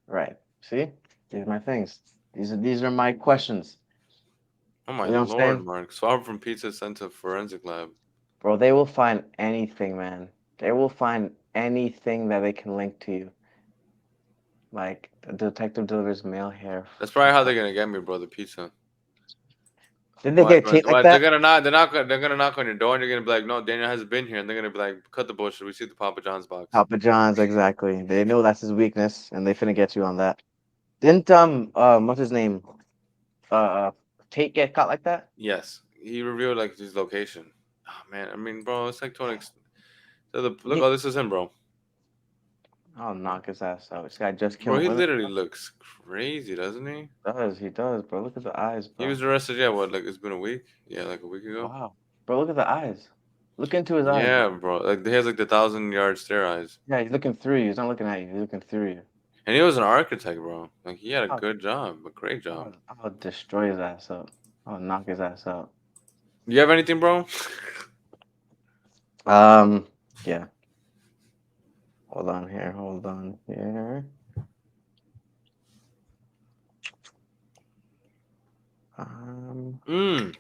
right. See, these are my things. These are my questions. Oh my You know what I'm lord, saying, Mark. Swab from pizza sent to forensic lab. bro? They will find anything, man. They will find anything that they can link to you. Like the detective delivers male hair That's probably how from. they're gonna get me, bro. The pizza. Did they Watch, get watch, taint like watch. They're that? gonna knock. They're gonna knock on your door, and you're gonna be like, "No, Daniel hasn't been here." And they're gonna be like, "Cut the bullshit. We see the Papa John's box." Papa John's, exactly. They know that's his weakness, and they finna get you on that. Didn't what's his name? Uh, Tate get caught like that? Yes, he revealed like his location. Oh man, I mean, bro, it's like to an so the look. He, Oh, this is him, bro. I'll knock his ass out. This guy just Bro, killed he women. literally looks crazy, doesn't he? He does, bro. Look at the eyes, He bro. was arrested. Yeah, what? Like it's been a week. Yeah, like a week ago. Wow, bro. Look at the eyes. Look into his eyes, Yeah, bro. bro. Like he has like the 1,000 yard stare eyes. Yeah, he's looking through you. He's not looking at you. He's looking through you. And he was an architect, bro. Like he had a I'll, good job, a great job. I'll destroy his ass up. I'll knock his ass out. You have anything, bro? Yeah. Hold on here. Hold on here. Um, Mm,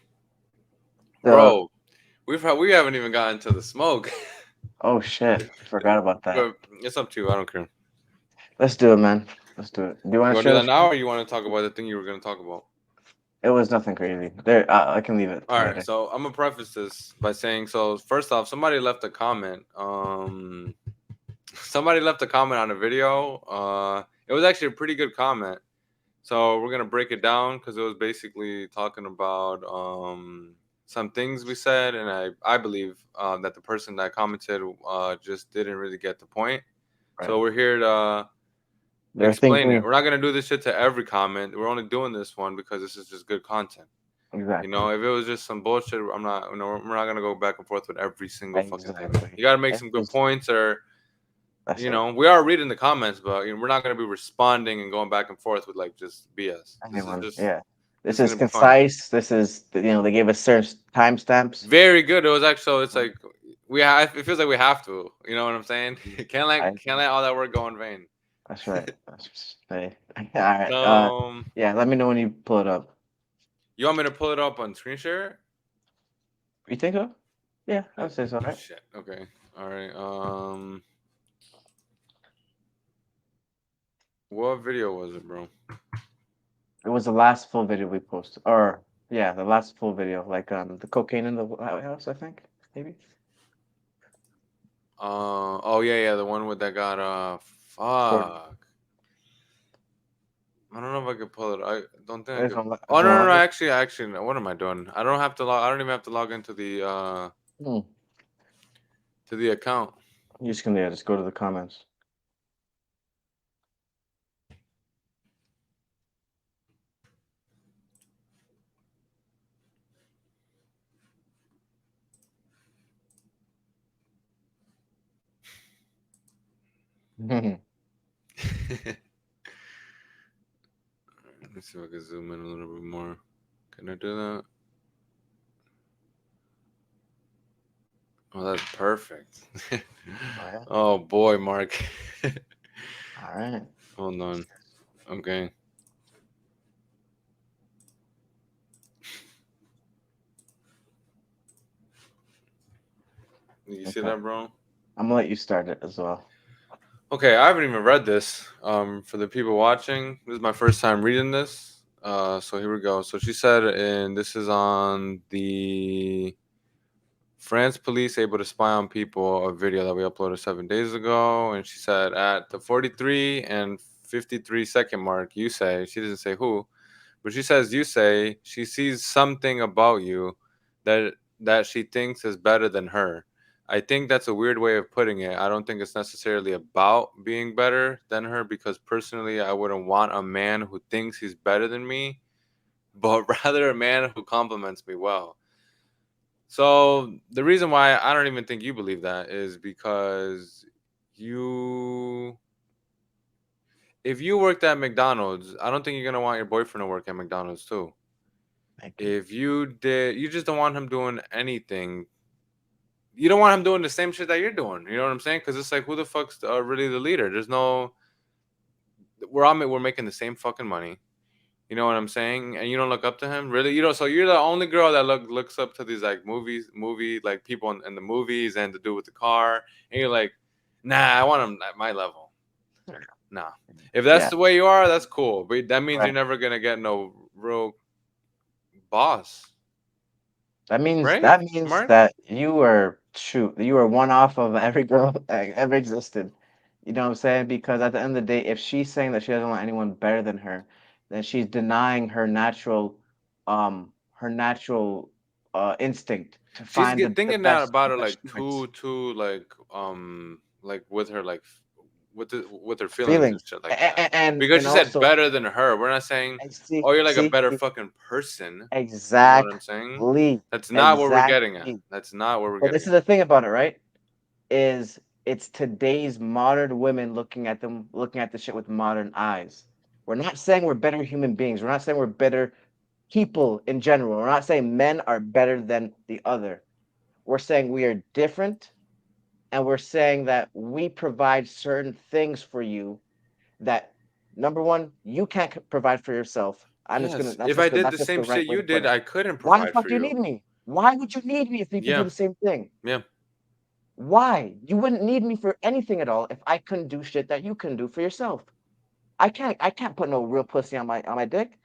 the bro. We haven't even gotten to the smoke. oh shit, I forgot about that. But it's up to you. I don't care. Let's do it, man. Let's do it. Do you You want to want to share do the that now, screen? or you want to talk about the thing you were going to talk about? It was nothing crazy. There, I can leave it All till right. later. So I'm gonna preface this by saying, so first off, somebody left a comment. Somebody left a comment on a video. It was actually a pretty good comment. So we're gonna break it down because it was basically talking about some things we said, and I believe that the person that commented just didn't really get the point. Right. So we're here to They're explain it. thinking We're not gonna do this shit to every comment. We're only doing this one because this is just good content. You exactly. know, if it was just some bullshit, I'm not. You know, we're not gonna go back and forth with every single fucking thing. Exactly. You gotta make If some good it's, points, or that's you it. know, we are reading the comments, but you know, we're not gonna be responding and going back and forth with like just BS. Anyone. Yeah. This This is is gonna be fun. concise. This is they gave us certain timestamps. Very good. It was actually so it's like we have. It feels like we have to. You know what I'm saying? I Can't let all that work go in vain. That's right. Hey. All right. So Yeah. Let me know when you pull it up. you want me to pull it up on screen share? You think so? Yeah, I would say so. Right. Shit. Okay. All right. What video was it, bro? It was the last full video we posted, or yeah, the last full video, like the cocaine in the White House, I think, maybe. Oh yeah, yeah, the one with that got Recording. fuck. I don't know if I could pull it. I don't think I There's could. one. Oh There's no, one no, no. left. Actually, no, what am I doing? I don't have to log. I don't even have to log into the Hmm. to the account. You just can yeah, just go to the comments. Let me see if I can zoom in a little bit more. Can I do that? Oh, that's perfect. Oh yeah. Oh boy, Mark. All right. Hold on. Okay. You see Okay. that, bro? I'm gonna let you start it as well. Okay, I haven't even read this. For the people watching, this is my first time reading this. So here we go. So she said, and this is on the France police able to spy on people, a video that we uploaded 7 days ago. And she said, at the 43 and 53-second mark, you say, she doesn't say who, but she says, you say she sees something about you that she thinks is better than her. I think that's a weird way of putting it. I don't think it's necessarily about being better than her, because personally, I wouldn't want a man who thinks he's better than me, but rather a man who compliments me well. So the reason why I don't even think you believe that is because you, if you worked at McDonald's, I don't think you're gonna want your boyfriend to work at McDonald's too. Thank you. If you did, you just don't want him doing anything. You don't want him doing the same shit that you're doing. You know what I'm saying? Because it's like, who the fuck's really the leader? There's no. We're making the same fucking money. You know what I'm saying? And you don't look up to him, really. You know, so you're the only girl that looks up to these like movie like people in the movies and the dude with the car, and you're like, nah, I want him at my level. Nah. If that's Yeah. the way you are, that's cool. But that means you're Right. never gonna get no real boss, right, That means Mark? that you were true. You were one off of every girl that ever existed. You know what I'm saying? Because at the end of the day, if she's saying that she doesn't want anyone better than her, then she's denying her natural instinct to She's find get the thinking that the about it best like choice. too like with her like with her feelings and Feelings. shit like that. Because And she said also, better than her. We're not saying, and oh, you're like a better see, fucking person. You know what I'm saying? exactly, That's not what we're getting at. exactly. That's not what we're But getting this is at. the thing about it, right? Is it's today's modern women looking at the shit with modern eyes. We're not saying we're better human beings. We're not saying we're better people in general. We're not saying men are better than the other. We're saying we are different, and we're saying that we provide certain things for you that, number one, you can't provide for yourself. Yes. If I did That's the just same the right shit way you to put did, it. I couldn't Why the provide fuck for do you you. need me? Why would you need me if you can do Yeah. the same thing? Yeah. Why? You wouldn't need me for anything at all if I couldn't do shit that you couldn't do for yourself. I can't put no real pussy on my dick.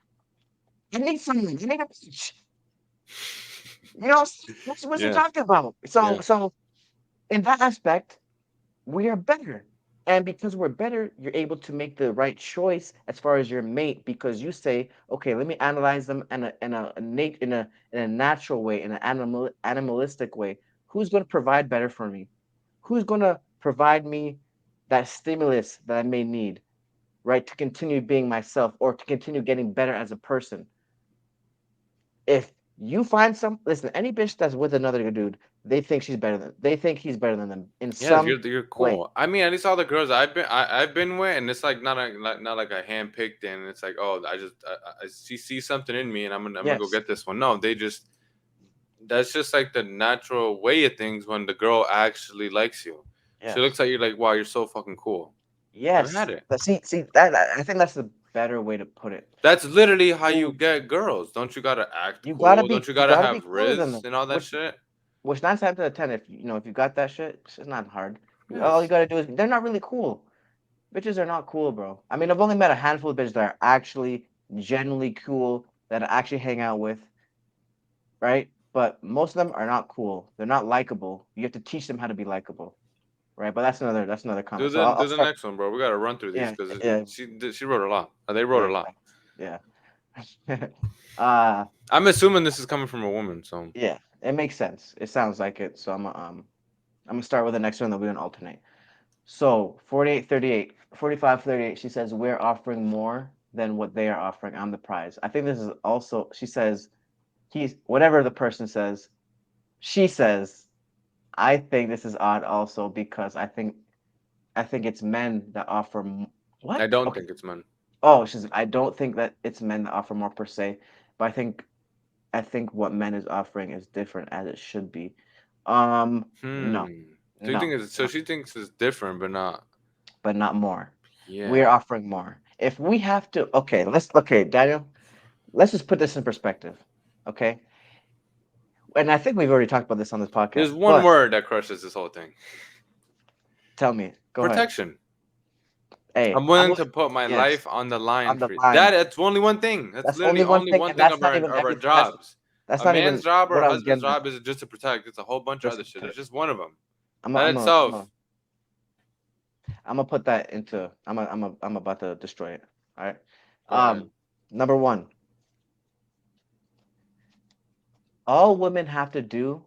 I need someone. I need a bitch. You know, what you Yeah. talking about? Yeah. So in that aspect, we are better. And because we're better, you're able to make the right choice as far as your mate because you say, okay, let me analyze them in a natural way, in an animalistic way. Who's going to provide better for me? Who's going to provide me that stimulus that I may need, right, to continue being myself or to continue getting better as a person? If you find some, listen, any bitch that's with another dude, they think he's better than them in Yes, some you're way. cool. I mean, at least all the girls I've been with, and it's like not like I handpicked, and it's like, oh, she sees something in me, and I'm gonna go Yes. get this one. No, they just, that's just like the natural way of things when the girl actually likes you. She looks Yes. at you like, wow, you're so fucking cool. I've Yes. had it. But see that I think that's the better way to put it. That's literally how you Dude, get girls. Don't you gotta act cool? Don't you you gotta gotta be have cooler than riz them. and all that shit? Which 9 times out of 10, if you know if you got that shit, it's not hard. All you Yes. gotta do is they're not really cool. Bitches are not cool, bro. I mean, I've only met a handful of bitches that are actually genuinely cool that I actually hang out with, right? But most of them are not cool. They're not likable. You have to teach them how to be likable, right? But that's another comment. So Do I'll the start. next one, bro. We gotta run through these Yeah, because yeah, she wrote a lot. They wrote yeah, a lot. yeah. uh, I'm assuming this is coming from a woman, so yeah. It makes sense. It sounds like it. So I'm gonna start with the next one. Then we're gonna alternate. So 48, 38, 45, 38. She says we're offering more than what they are offering. I'm the prize. I think this is also. She says he's whatever the person says. She says I think this is odd also because I think I think it's men that offer I what? don't Okay. think it's men. Oh, she's. I don't think that it's men that offer more per se, but I think what men is offering is different as it should be. No, So you think no, it's so she thinks it's different, but not. but not more. We're Yeah. offering more. If we have to, okay, Daniel, let's just put this in perspective. Okay. And I think we've already talked about this on this There's podcast, one but word that crushes this whole thing. tell me, go ahead. Protection. Hey, I'm I'm willing willing, to put my yes, life on the line on the for you. line. That's only one thing. That's That's literally only one only thing, one and thing that's of not our even of our everything. That's jobs. that's A not man's even job or what a I was husband's getting at. job is just to protect. It's a whole bunch of Just other to shit. It's protect. just one of them. I'm a, That I'm a, I'm a, itself. I'm gonna put that into. I'm about to destroy it. All right. Go ahead. Number one, all women have to do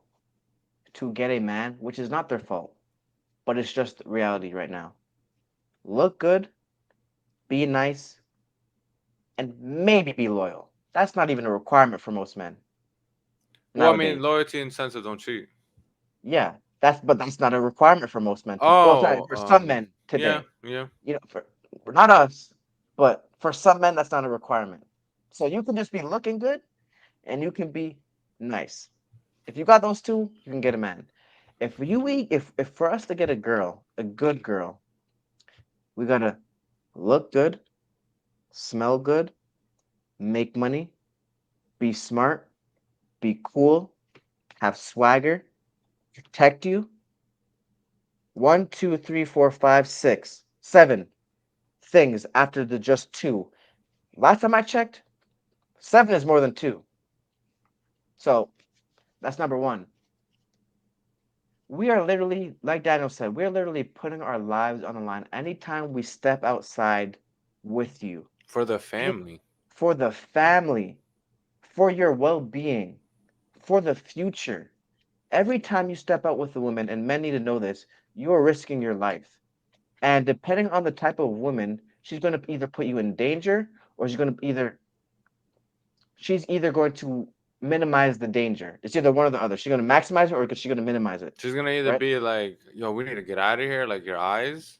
to get a man, which is not their fault, but it's just reality right now. Look good, be nice, and maybe be loyal. That's not even a requirement for most men Well, I mean, nowadays. loyalty and sense of don't cheat. Yeah, that's not a requirement for most men to. Well, sorry, Oh, for some men yeah, today. yeah. For not us, but for some men, that's not a requirement. So you can just be looking good and you can be nice. If you got those two, you can get a man. If for us to get a girl, a good girl, we gotta look good, smell good, make money, be smart, be cool, have swagger, protect you. One, two, three, four, five, six, seven things after the just two. Last time I checked, seven is more than two. So that's number one. We are literally, like Daniel said, we're literally putting our lives on the line anytime we step outside with you. For the Any family. for the family, for your well-being, for the future. Every time you step out with a woman, and men need to know this, you are risking your life. And depending on the type of woman, she's going to either put you in danger or she's either going to minimize the danger. It's either one or the other. She's going to maximize it or she's going to minimize it, She's gonna either right? be like, "Yo, we need to get out of here," like your eyes,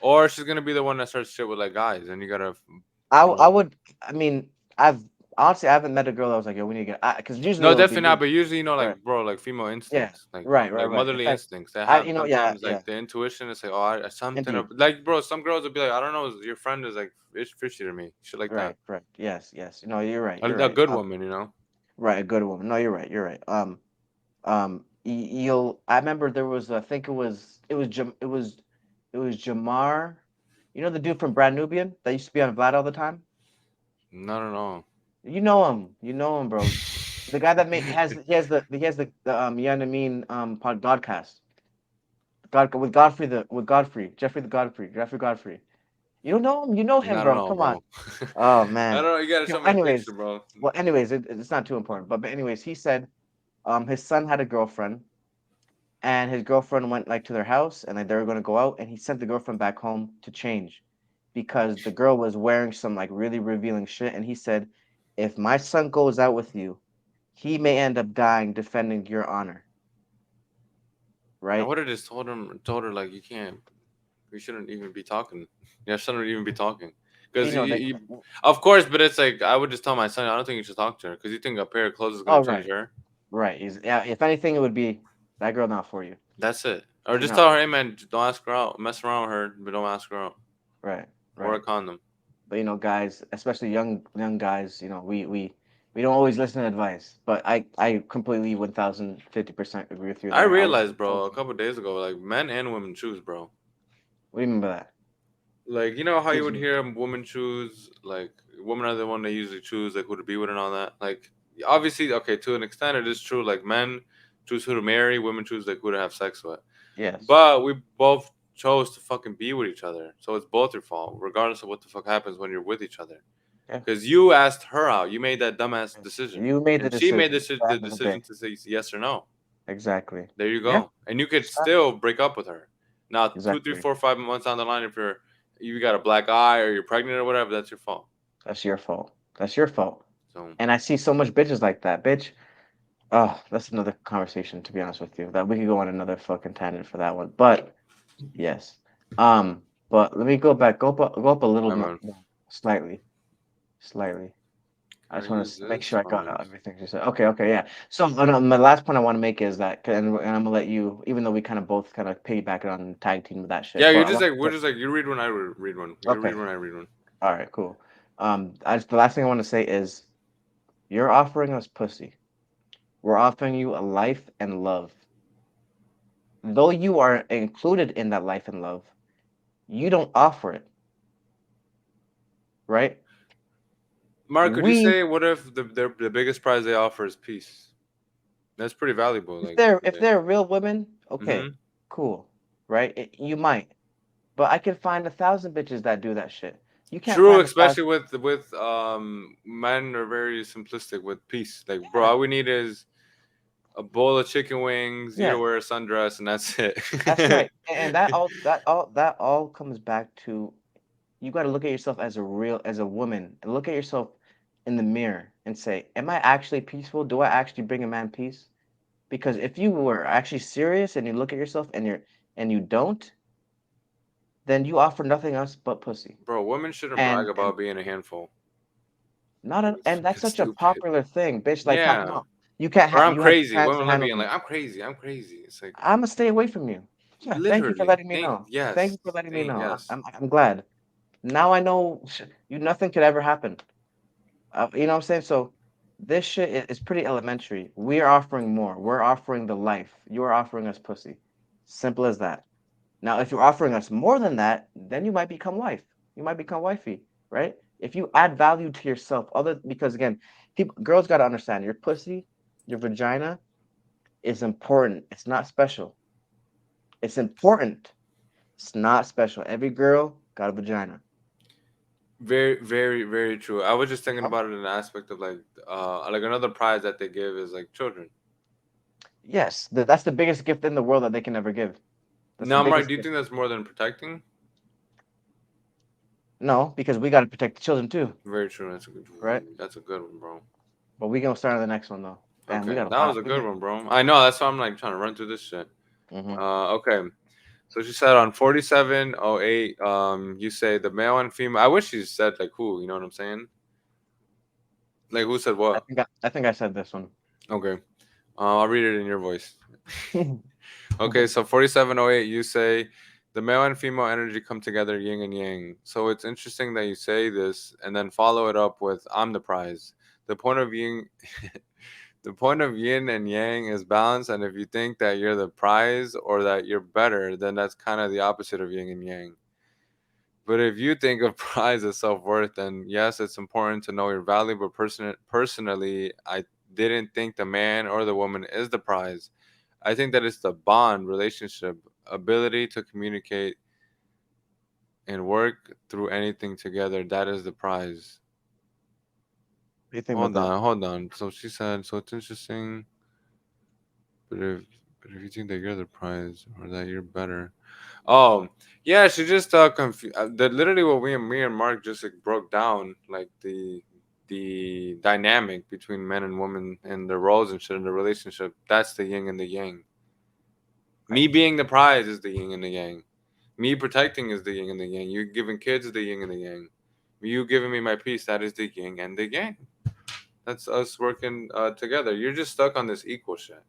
or she's gonna be the one that starts shit with like guys, and you gotta, you I know. would. I mean, I've honestly I haven't met a girl that was like, "Yo, we need to get," because usually No, it'll be definitely not. me. But usually, Right. like, bro, like female Yeah. instincts, Right. Right. like Right. motherly If I, instincts. They I have yeah. sometimes Yeah. like the intuition. It's like, oh, something Indeed. up. Like, bro, some girls will be like, I don't know, your friend is like fishy to me, shit like that. Right. Correct. Yes. Yes. No, you're right. You're A right. good woman, you know. Right. A good woman. No, you're right. You're right. You'll. I remember there was. I think it was Jamar. You know the dude from Brand Nubian that used to be on Vlad all the time. No, no, no. You know him. You know him, bro. The guy that made he has the you know what I mean podcast. God with Godfrey Jeffrey Godfrey. You don't know him? You know him, I don't bro. know, Come on. bro. Oh I don't man. know. You gotta You know, show me a picture, anyways, bro. it's not too important. But anyways, he said his son had a girlfriend and his girlfriend went like to their house and like they were gonna go out and he sent the girlfriend back home to change because the girl was wearing some like really revealing shit and he said, if my son goes out with you, he may end up dying defending your honor, I right? would have just told her like, you can't. We shouldn't even be talking. Yeah, shouldn't even be talking. Because You know, they of course, but it's like I would just tell my son, I don't think you should talk to her because you think a pair of clothes is gonna oh change right, her. right. Yeah, if anything, it would be that girl not for you. That's it. Or She's just not tell for her, you. hey man, don't ask her out. Mess around with her, but don't ask her out. Right, Or a right. condom. But guys, especially young guys, we don't always listen to advice. But I completely 1050% agree with you I there. I would realized, have bro, told a you. couple days ago, like men and women choose, bro. What do you mean by that? Like you know how you Excuse would me. hear a woman choose, like women are the one they usually choose, like who to be with and all that. Like obviously, okay, to an extent, it is true. Like men choose who to marry, women choose like who to have sex with. Yes. But we both chose to fucking be with each other, so it's both your fault, regardless of what the fuck happens when you're with each other. Yeah. Because you asked her out, you made that dumbass Yes. decision, You made the and she made decision at the the end of the day. decision to say yes or no. Exactly. There you Yeah. go, and you could Exactly. still break up with her. Now, two, three, Exactly. 4, 5 months down the line, if you got a black eye or you're pregnant or whatever, that's your fault. That's your fault. That's your fault. So And I see so much bitches like that, bitch. Oh, that's another conversation. To be honest with you, that we could go on another fucking tangent for that one. But yes. Um, but let me go up a little My more, man. slightly, slightly. I Can I just want use to make this? sure I got Alright. everything you said. Okay, okay, yeah. So my last point I want to make is that, and I'm gonna let you, even though we kind of both kind of piggyback it on tag team with that Yeah, shit. you But I just want like we're to, just like you read one, read one. You read okay, one, I read one. all right, cool. The last thing I want to say is you're offering us pussy. We're offering you a life and love. Though you are included in that life and love, you don't offer it, right? Mark, could you We, say what if the biggest prize they offer is peace? That's pretty valuable. if Like, they're real women, okay, mm-hmm. cool, right? You might, but I can find 1,000 bitches that do that shit. You can't True, find a thousand. especially with men are very simplistic with peace. Like, bro, Yeah, all we need is a bowl of chicken wings, you to yeah, wear a sundress, and that's it. that's right. And that all comes back to you got to look at yourself as as a woman and look at yourself in the mirror and say, am I actually peaceful? Do I actually bring a man peace? Because if you were actually serious and you look at yourself and you don't, then you offer nothing else but pussy. Bro, women shouldn't brag And about being a handful. not a, It's and that's fucking such a stupid. popular thing, bitch. Like talking Yeah. about you can't Or I'm you have the crazy. chance to Women love handle being like, me. I'm crazy. I'm crazy. It's like, I'ma stay away from you. Yeah, thank you for literally. letting me Thank know. Thank yes. you for letting me Thank know. yes. I'm glad. Now I know you nothing could ever happen. You know what I'm saying? So this shit is pretty elementary. We are offering more. We're offering the life. You are offering us pussy. Simple as that. Now, if you're offering us more than that, then you might become wife. You might become wifey, right? If you add value to yourself, other because again, people girls got to understand your pussy, your vagina is important. It's not special. It's important. It's not special. Every girl got a vagina. Very, very, very true. I was just thinking Yep. about it in the aspect of like another prize that they give is like children. Yes, that's the biggest gift in the world that they can ever give. That's the Now, Mark, biggest do you gift. think that's more than protecting? No, because we got to protect the children too, Very true. That's a good. right? That's a good one, bro. But we gonna start on the next one though. Damn, we Okay, got a that lot. was a We good got. one, bro. I know. That's why I'm like trying to run through this shit. Hmm. Okay. So she said on 4708, you say the male and female. I wish you said like who. You know what I'm saying? Like who said what? I think I said this one. Okay. I'll read it in your voice. Okay, so 4708, you say the male and female energy come together yin and yang. So it's interesting that you say this and then follow it up with I'm the prize. The point of yin the point of yin and yang is balance, and if you think that you're the prize or that you're better, then that's kind of the opposite of yin and yang. But if you think of prize as self-worth, then yes, it's important to know your value, but personally, I didn't think the man or the woman is the prize. I think that it's the bond, relationship, ability to communicate and work through anything together. That is the prize. What do you think about that? Hold on. So she said, so it's interesting, but if you think that you're the prize or that you're better. Oh, yeah, she just confused. That literally what me and Mark just like broke down, like the dynamic between men and women and their roles and shit in the relationship. That's the yin and the yang. Right. Me being the prize is the yin and the yang. Me protecting is the yin and the yang. You giving kids is the yin and the yang. You giving me my peace, that is the yin and the yang. That's us working together. You're just stuck on this equal shit.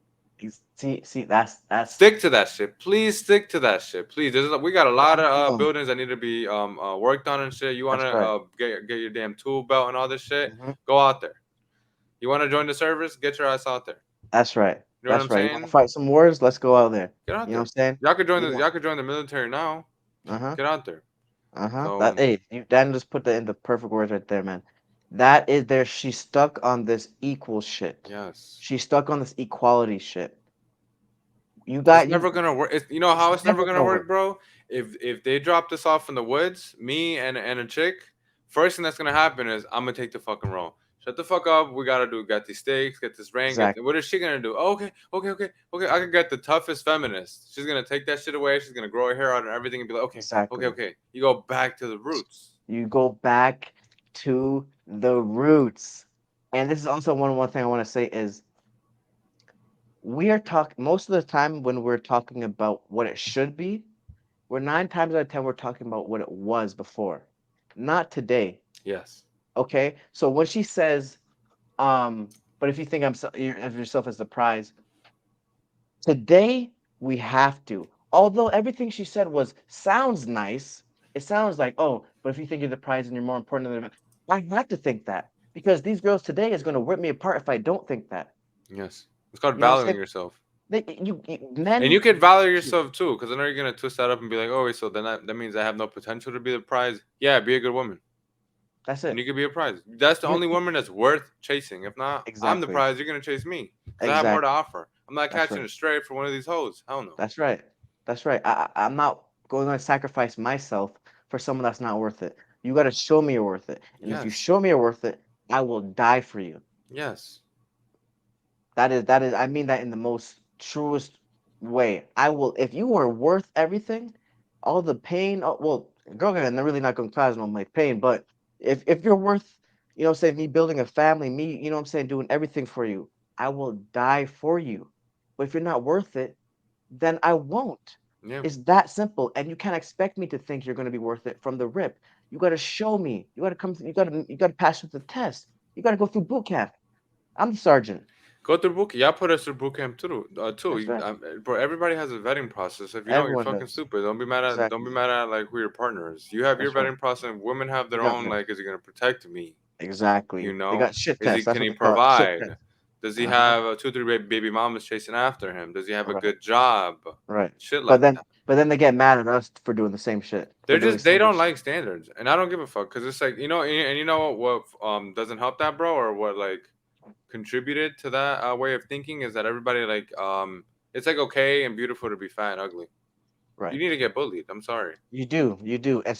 See, that's Stick to that shit. Please stick to that shit. Please. We got a lot of no, buildings that need to be worked on and shit. You wanna that's right. get your damn tool belt and all this shit? Hmm. Go out there. You wanna join the service? Get your ass out there. That's right. You know what I'm That's right. You want to saying? fight some wars? Let's go out there. Get out You know what I'm there. saying? You want? Y'all could join the military now. Uh-huh. Get out there. Uh-huh. That So hey, you Dan just put that in the perfect words right there, man. That is there. She's stuck on this equal shit. yes. She's stuck on this equality shit. You It's got you. never gonna work. You know It's how it's never never gonna gonna work, work. bro. If they drop this off in the woods, me and a chick, first thing that's gonna happen is I'm gonna take the fucking roll. Shut the fuck up. We gotta do. Got these stakes. Get this ring. Get. Exactly. What is she gonna do? Oh, okay, okay, okay, okay. I could get the toughest feminist. She's gonna take that shit away. She's gonna grow her hair out and everything, and be like, okay, okay, Exactly. okay. You go back to the roots. You go back to the roots. And this is also one thing I want to say is we are talking most of the time when we're talking about what it should be, we're 9 times out of 10 we're talking about what it was before, not today. Yes. Okay, so when she says, but if you think of yourself as the prize, today we have to. Although everything she said was sounds nice, it sounds like, oh, but if you think you're the prize and you're more important than I have to think that because these girls today is going to rip me apart if I don't think that. Yes. It's called You know what I'm valuing saying? yourself. And Men, you could value yourself too, because I know you're gonna twist that up and be like, "Oh, wait, so then that means I have no potential to be the prize." Yeah, be a good woman, that's and it. you could be a prize. That's the only woman that's worth chasing. If not, I'm the Exactly. prize. You're gonna chase me because I have more to Exactly. offer. I'm not That's catching right. a stray for one of these hoes. Hell no. That's right. That's right. I'm not going to sacrifice myself for someone that's not worth it. You got to show me you're worth it. And if you Yes. show me you're worth it, I will die for you. Yes. That is I mean that in the most truest way. I will if you are worth everything, all the pain, well, girl and they're really not gonna cause no my pain, but if you're worth, say me building a family, me, I'm saying, doing everything for you, I will die for you. But if you're not worth it, then I won't. Yeah. It's that simple. And you can't expect me to think you're gonna be worth it from the rip. You gotta show me. You gotta pass through the test. You gotta go through boot camp. I'm the sergeant. Go through boot. Yeah, put us through boot camp too. Too. That's right. Bro, everybody has a vetting process. If you don't, you're Everyone fucking does. stupid. Don't be mad at. Don't Exactly. be mad at like who your partner is. You have your That's right. vetting process. Women have They their got own. this. Like, is he gonna protect me? You Exactly. They know, got shit is he? tests. That's Can what he they call it. Shit provide? test. Does he Uh-huh. have two, three baby mamas chasing after him? Does he have a Right. good job? Right. Shit But like then that. but then they get mad at us for doing the same shit. For They're doing just they similar don't shit. like standards, and I don't give a fuck because it's like and you know what doesn't help that, bro, or what like contributed to that way of thinking is that everybody like it's like okay and beautiful to be fat and ugly. You Right. need to get bullied. I'm sorry. You do. You do. And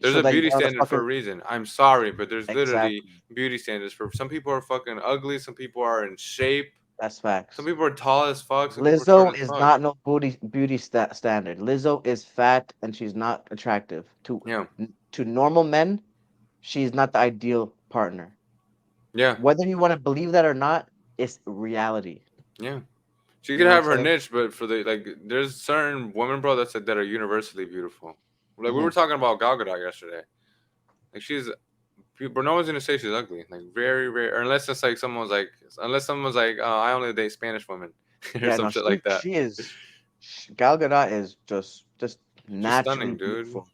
There's so a that you beauty get on the standard for a fucking reason. I'm sorry, but there's literally exactly. beauty standards for some people are fucking ugly, some people are in shape, That's some facts. people are tall as fuck, some people are short Lizzo as is fuck. not no standard. Lizzo is fat and she's not attractive. Yeah, To normal men, she's not the ideal partner. yeah, Whether you want to believe that or not, it's reality. yeah. She You could know what I'm have her saying? niche, but for the like, there's certain women, bro, that are universally beautiful. Like we Hmm. were talking about Gal Gadot yesterday. Like but no one's gonna say she's ugly. Like very rare, unless it's like someone's like, I only date Spanish women or Yeah, some no, shit like that. Gal Gadot is just She's naturally stunning, dude. beautiful.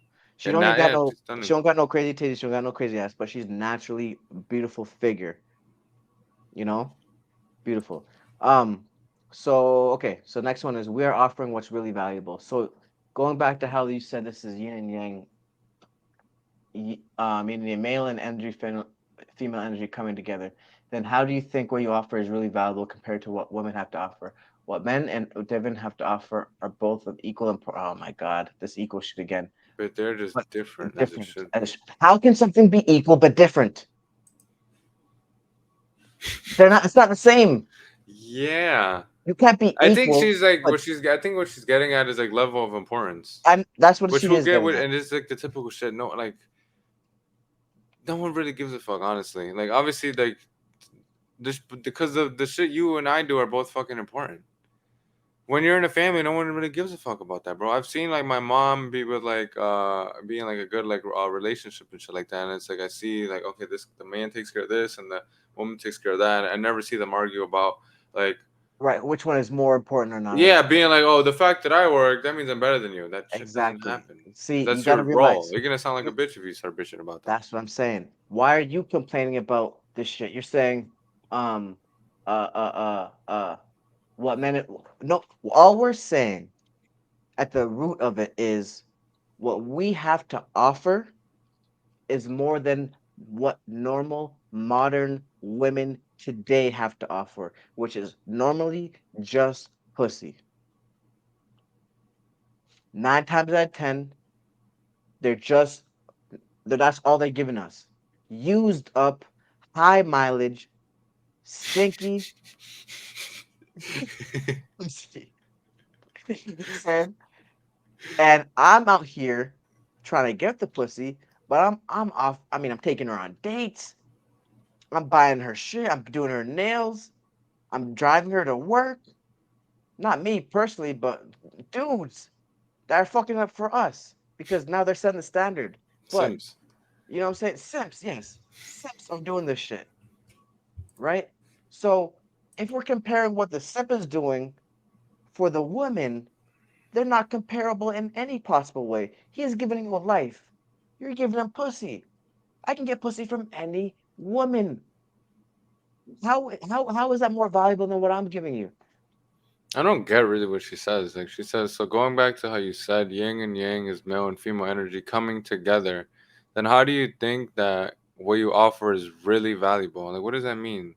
And not yeah, she's She stunning. don't got no crazy titties, she don't got no crazy ass, but she's naturally a beautiful figure, you know? Beautiful. Um, so okay, so next one is we are offering what's really valuable. So going back to how you said this is yin and yang, meaning the male and female energy coming together, then how do you think what you offer is really valuable compared to what women have to offer? What men and women have to offer are both of equal importance. Oh my God, this equal shit again. But they're just But different as it different. should be. How can something be equal but different? They're not. It's not the same. Yeah. You can't be I think equal, she's like but I think what she's getting at is like level of importance. that's what Which she we'll is get getting with at. and it's like the typical shit. No like no one really gives a fuck, honestly. Like obviously like this because of the shit you and I do are both fucking important. When you're in a family, no one really gives a fuck about that, bro. I've seen like my mom be with like being like a good like relationship and shit like that, and it's like I see like okay, this the man takes care of this and the woman takes care of that. I never see them argue about like Right. Which one is more important or not? yeah, being like oh the fact that I work that means I'm better than you. That shit doesn't Exactly. happen. See, you That's got to your role. realize. You're gonna sound like a Look, bitch if you start bitching about that. that's what I'm saying. Why are you complaining about this shit? You're saying, um, what men? No, all we're saying at the root of it is what we have to offer is more than what normal modern women today have to offer, which is normally just pussy. 9 times out of 10, they're just that's all they're giving us. Used up, high mileage, stinky pussy. You know what I'm saying? And I'm out here trying to get the pussy, but I'm off. I mean, I'm taking her on dates. I'm buying her shit. I'm doing her nails. I'm driving her to work. Not me personally, but dudes. They're fucking up for us because now they're setting the standard. But Sims. you know what I'm saying? Simps, yes, simps are doing this shit, right? So if we're comparing what the simp is doing for the woman, they're not comparable in any possible way. He is giving you a life. You're giving him pussy. I can get pussy from any woman. How is that more valuable than what I'm giving you? I don't get really what she says. Like she says, so going back to how you said yin and yang is male and female energy coming together, then how do you think that what you offer is really valuable? Like what does that mean?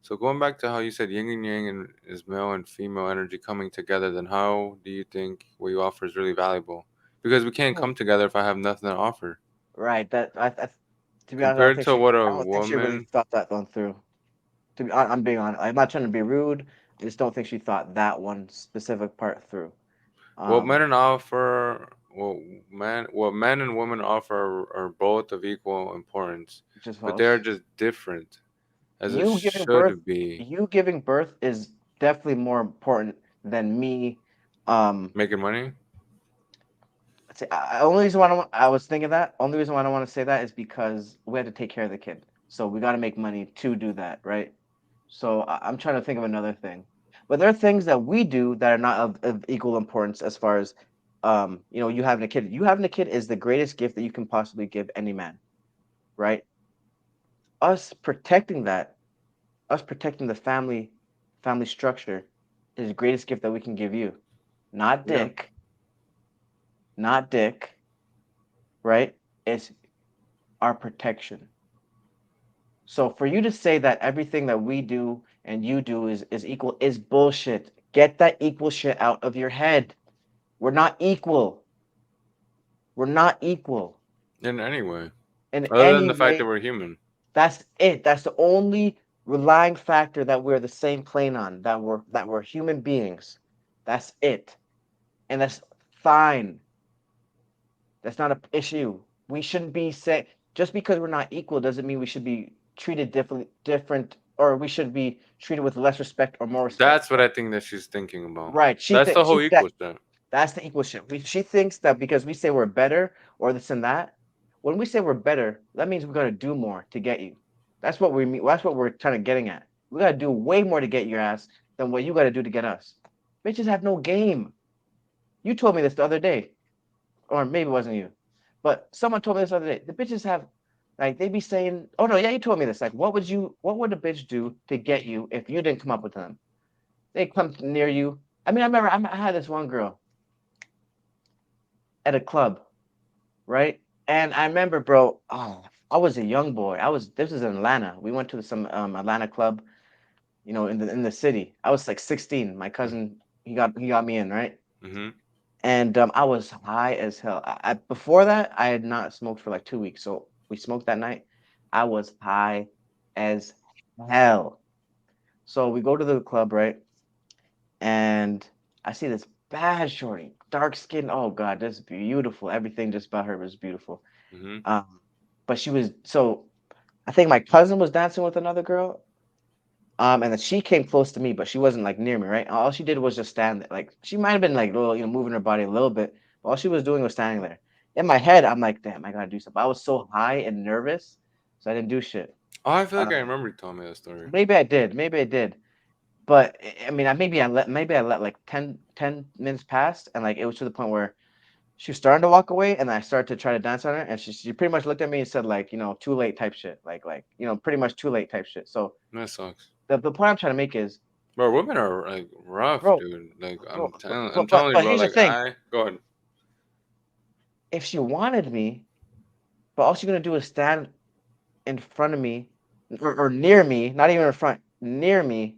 So going back to how you said yin and yang and is male and female energy coming together, then how do you think what you offer is really valuable? Because we can't Oh, come together if I have nothing to offer. right. To be honest, Compared to what a I don't think she really woman, thought that one through. I'm being honest. I'm not trying to be rude. I just don't think she thought that one specific part through. what Um, men and offer, what men and women offer are both of equal importance, just but they are false. just different, as it You giving birth, should be. you giving birth is definitely more important than me. Um, Making money. only reason why I was thinking that, only reason why I don't want to say that is because we had to take care of the kid, so we got to make money to do that, right? So I'm trying to think of another thing, but there are things that we do that are not of equal importance as far as, you having a kid. You having a kid is the greatest gift that you can possibly give any man, right? Us protecting that, us protecting the family structure is the greatest gift that we can give you. Not Yeah. dick, not dick, right? It's our protection. So for you to say that everything that we do and you do is equal is bullshit. Get that equal shit out of your head. We're not equal. We're not equal In any way, in other than any the fact that way. we're human. That's it. That's the only relying factor that we're the same plane on, that we're human beings. That's it. And that's fine. That's not an issue. We shouldn't be say just because we're not equal doesn't mean we should be treated different, or we should be treated with less respect or more respect. That's what I think that she's thinking about. Right. That's the whole equal shit. That's the equal shit. She thinks that because we say we're better or this and that, when we say we're better, that means we're gonna do more to get you. That's what we mean. That's what we're kind of getting at. We gotta do way more to get your ass than what you gotta do to get us. Bitches have no game. You told me this the other day, or maybe it wasn't you, but someone told me this the other day. The bitches have, like, they be saying, "Oh no, yeah, you told me this." Like, what would a bitch do to get you if you didn't come up with them? They come near you. I mean, I had this one girl at a club, right? And I remember, bro, oh, I was a young boy. This was in Atlanta. We went to some Atlanta club, in the city. I was like 16. My cousin, he got me in, right? Mm-hmm. And I was high as hell. Before that, I had not smoked for like 2 weeks. So we smoked that night. I was high as hell. So we go to the club, right? And I see this bad shorty, dark skin. Oh God, that's beautiful. Everything just about her was beautiful. Mm-hmm. Um, but she was so. I think my cousin was dancing with another girl. And then she came close to me, but she wasn't like near me, right? All she did was just stand there. Like she might have been like little, moving her body a little bit, but all she was doing was standing there. In my head, I'm like, damn, I gotta do something. I was so high and nervous, so I didn't do shit. Oh, I feel like I Um, remember you telling me that story. maybe I did, but I mean, maybe I let like 10 minutes pass, and like it was to the point where she was starting to walk away, and I started to try to dance on her, and she pretty much looked at me and said like, too late type shit, pretty much too late type shit. So That sucks, the point I'm trying to make is, bro. Women are like rough, bro, dude. Like bro, I'm telling you, but bro. here's the Like thing: I go ahead. if she wanted me, but all she's gonna do is stand in front of me, or near me, not even in front, near me,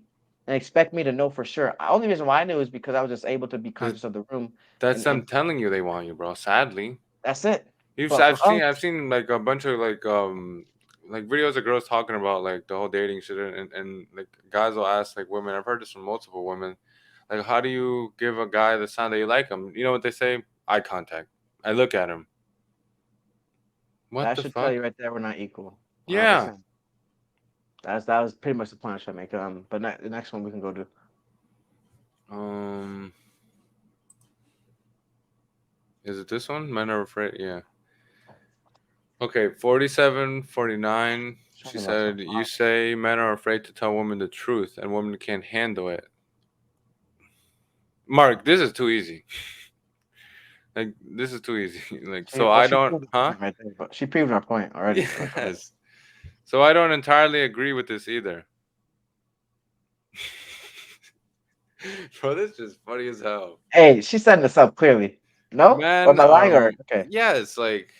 and expect me to know for sure. The only reason why I knew is because I was just able to be But conscious of the room, that's and them telling you they want you, bro. Sadly, that's it. you've But for us, I've seen like a bunch of like videos of girls talking about like the whole dating shit, and like guys will ask like women. I've heard this from multiple women. Like, how do you give a guy the sign that you like him? You know what they say? Eye contact. I look at him. What that the should tell fuck? you right there we're not equal, Yeah. 100%. That was pretty much the point I was trying to make. But the next one we can go to. Um. Is it this one? Men are afraid. Yeah. Okay, 47, 49. She Talking about some said, "You hot say men are afraid to tell women the truth, and women can't handle it." Mark, this is too easy. Like, this is too easy. Like, shit. so Well, I she don't, proved our huh? point right there, but she proved our point already. But go ahead. Yes. So I don't entirely agree with this either. Bro, this is just funny as hell. Hey, she's setting this up clearly. No? Or Men am I lying? are, Or okay, yes, like,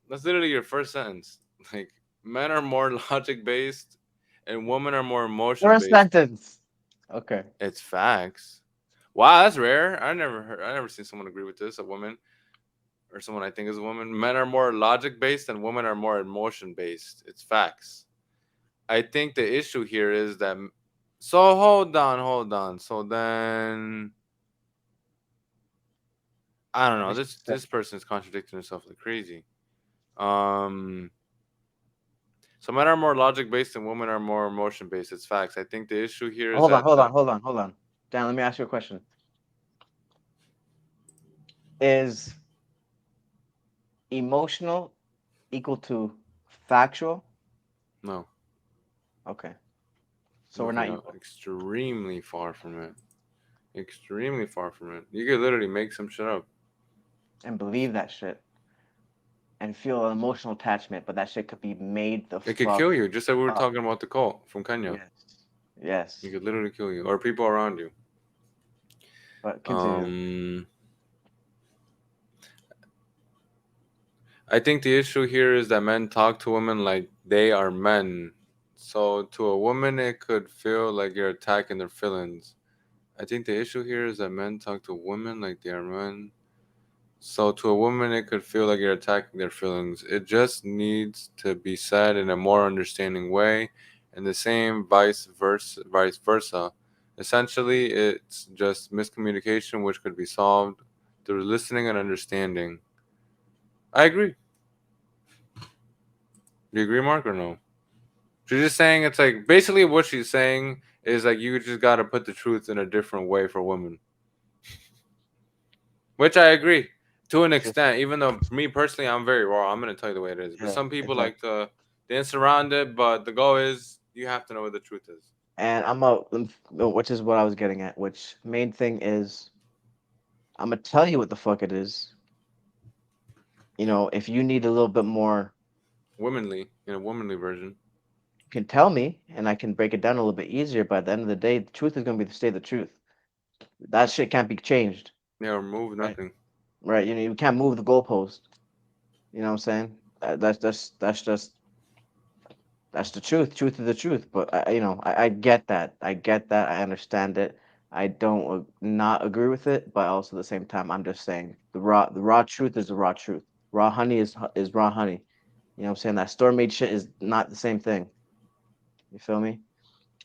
that's literally your first sentence. Like, men are more logic based, and women are more emotion first based. sentence. Okay. It's facts. Wow, that's rare. I never seen someone agree with this. A woman or someone I think is a woman. Men are more logic based, and women are more emotion based. It's facts. I think the issue here is that. So hold on, hold on. So then I don't What know. did she say? This person is contradicting himself like crazy. Um. So men are more logic based, and women are more emotion based. It's facts. I think the issue here is Hold on, that hold on, hold on, hold on. Dan, let me ask you a question. Is emotional equal to factual? no, Okay. So we're nothing not else. equal. Extremely far from it. Extremely far from it. You could literally make some shit up. And believe that shit and feel an emotional attachment, but that shit could be made the It could fuck kill you, just like we were up. talking about the cult from Kenya. Yes. Yes. It could literally kill you or people around you. But continue. Um, I think the issue here is that men talk to women like they are men. So to a woman, it could feel like you're attacking their feelings. I think the issue here is that men talk to women like they are men. So to a woman, it could feel like you're attacking their feelings. It just needs to be said in a more understanding way, and the same vice versa. Vice versa. Essentially, it's just miscommunication, which could be solved through listening and understanding. I agree. Do you agree, Mark, or no? She's just saying it's like basically what she's saying is like you just got to put the truth in a different way for women, which I agree to an Just extent. Even though me personally, I'm very raw. I'm gonna tell you the way it is. But yeah, some people like exactly. to dance around it. But the goal is you have to know what the truth is. And which is what I was getting at, which main thing is I'm gonna tell you what the fuck it is. If you need a little bit more, Womanly in a womanly version. you can tell me and I can break it down a little bit easier, but at the end of the day, the truth is gonna be to stay the truth. That shit can't be changed. Yeah, remove Right. nothing. Right. You can't move the goalpost. You know what I'm saying? That's the truth. Truth is the truth. But I get that. I get that. I understand it. I don't not agree with it, but also at the same time, I'm just saying the raw truth is the raw truth. Raw honey is raw honey. You know what I'm saying? That store made shit is not the same thing. You feel me?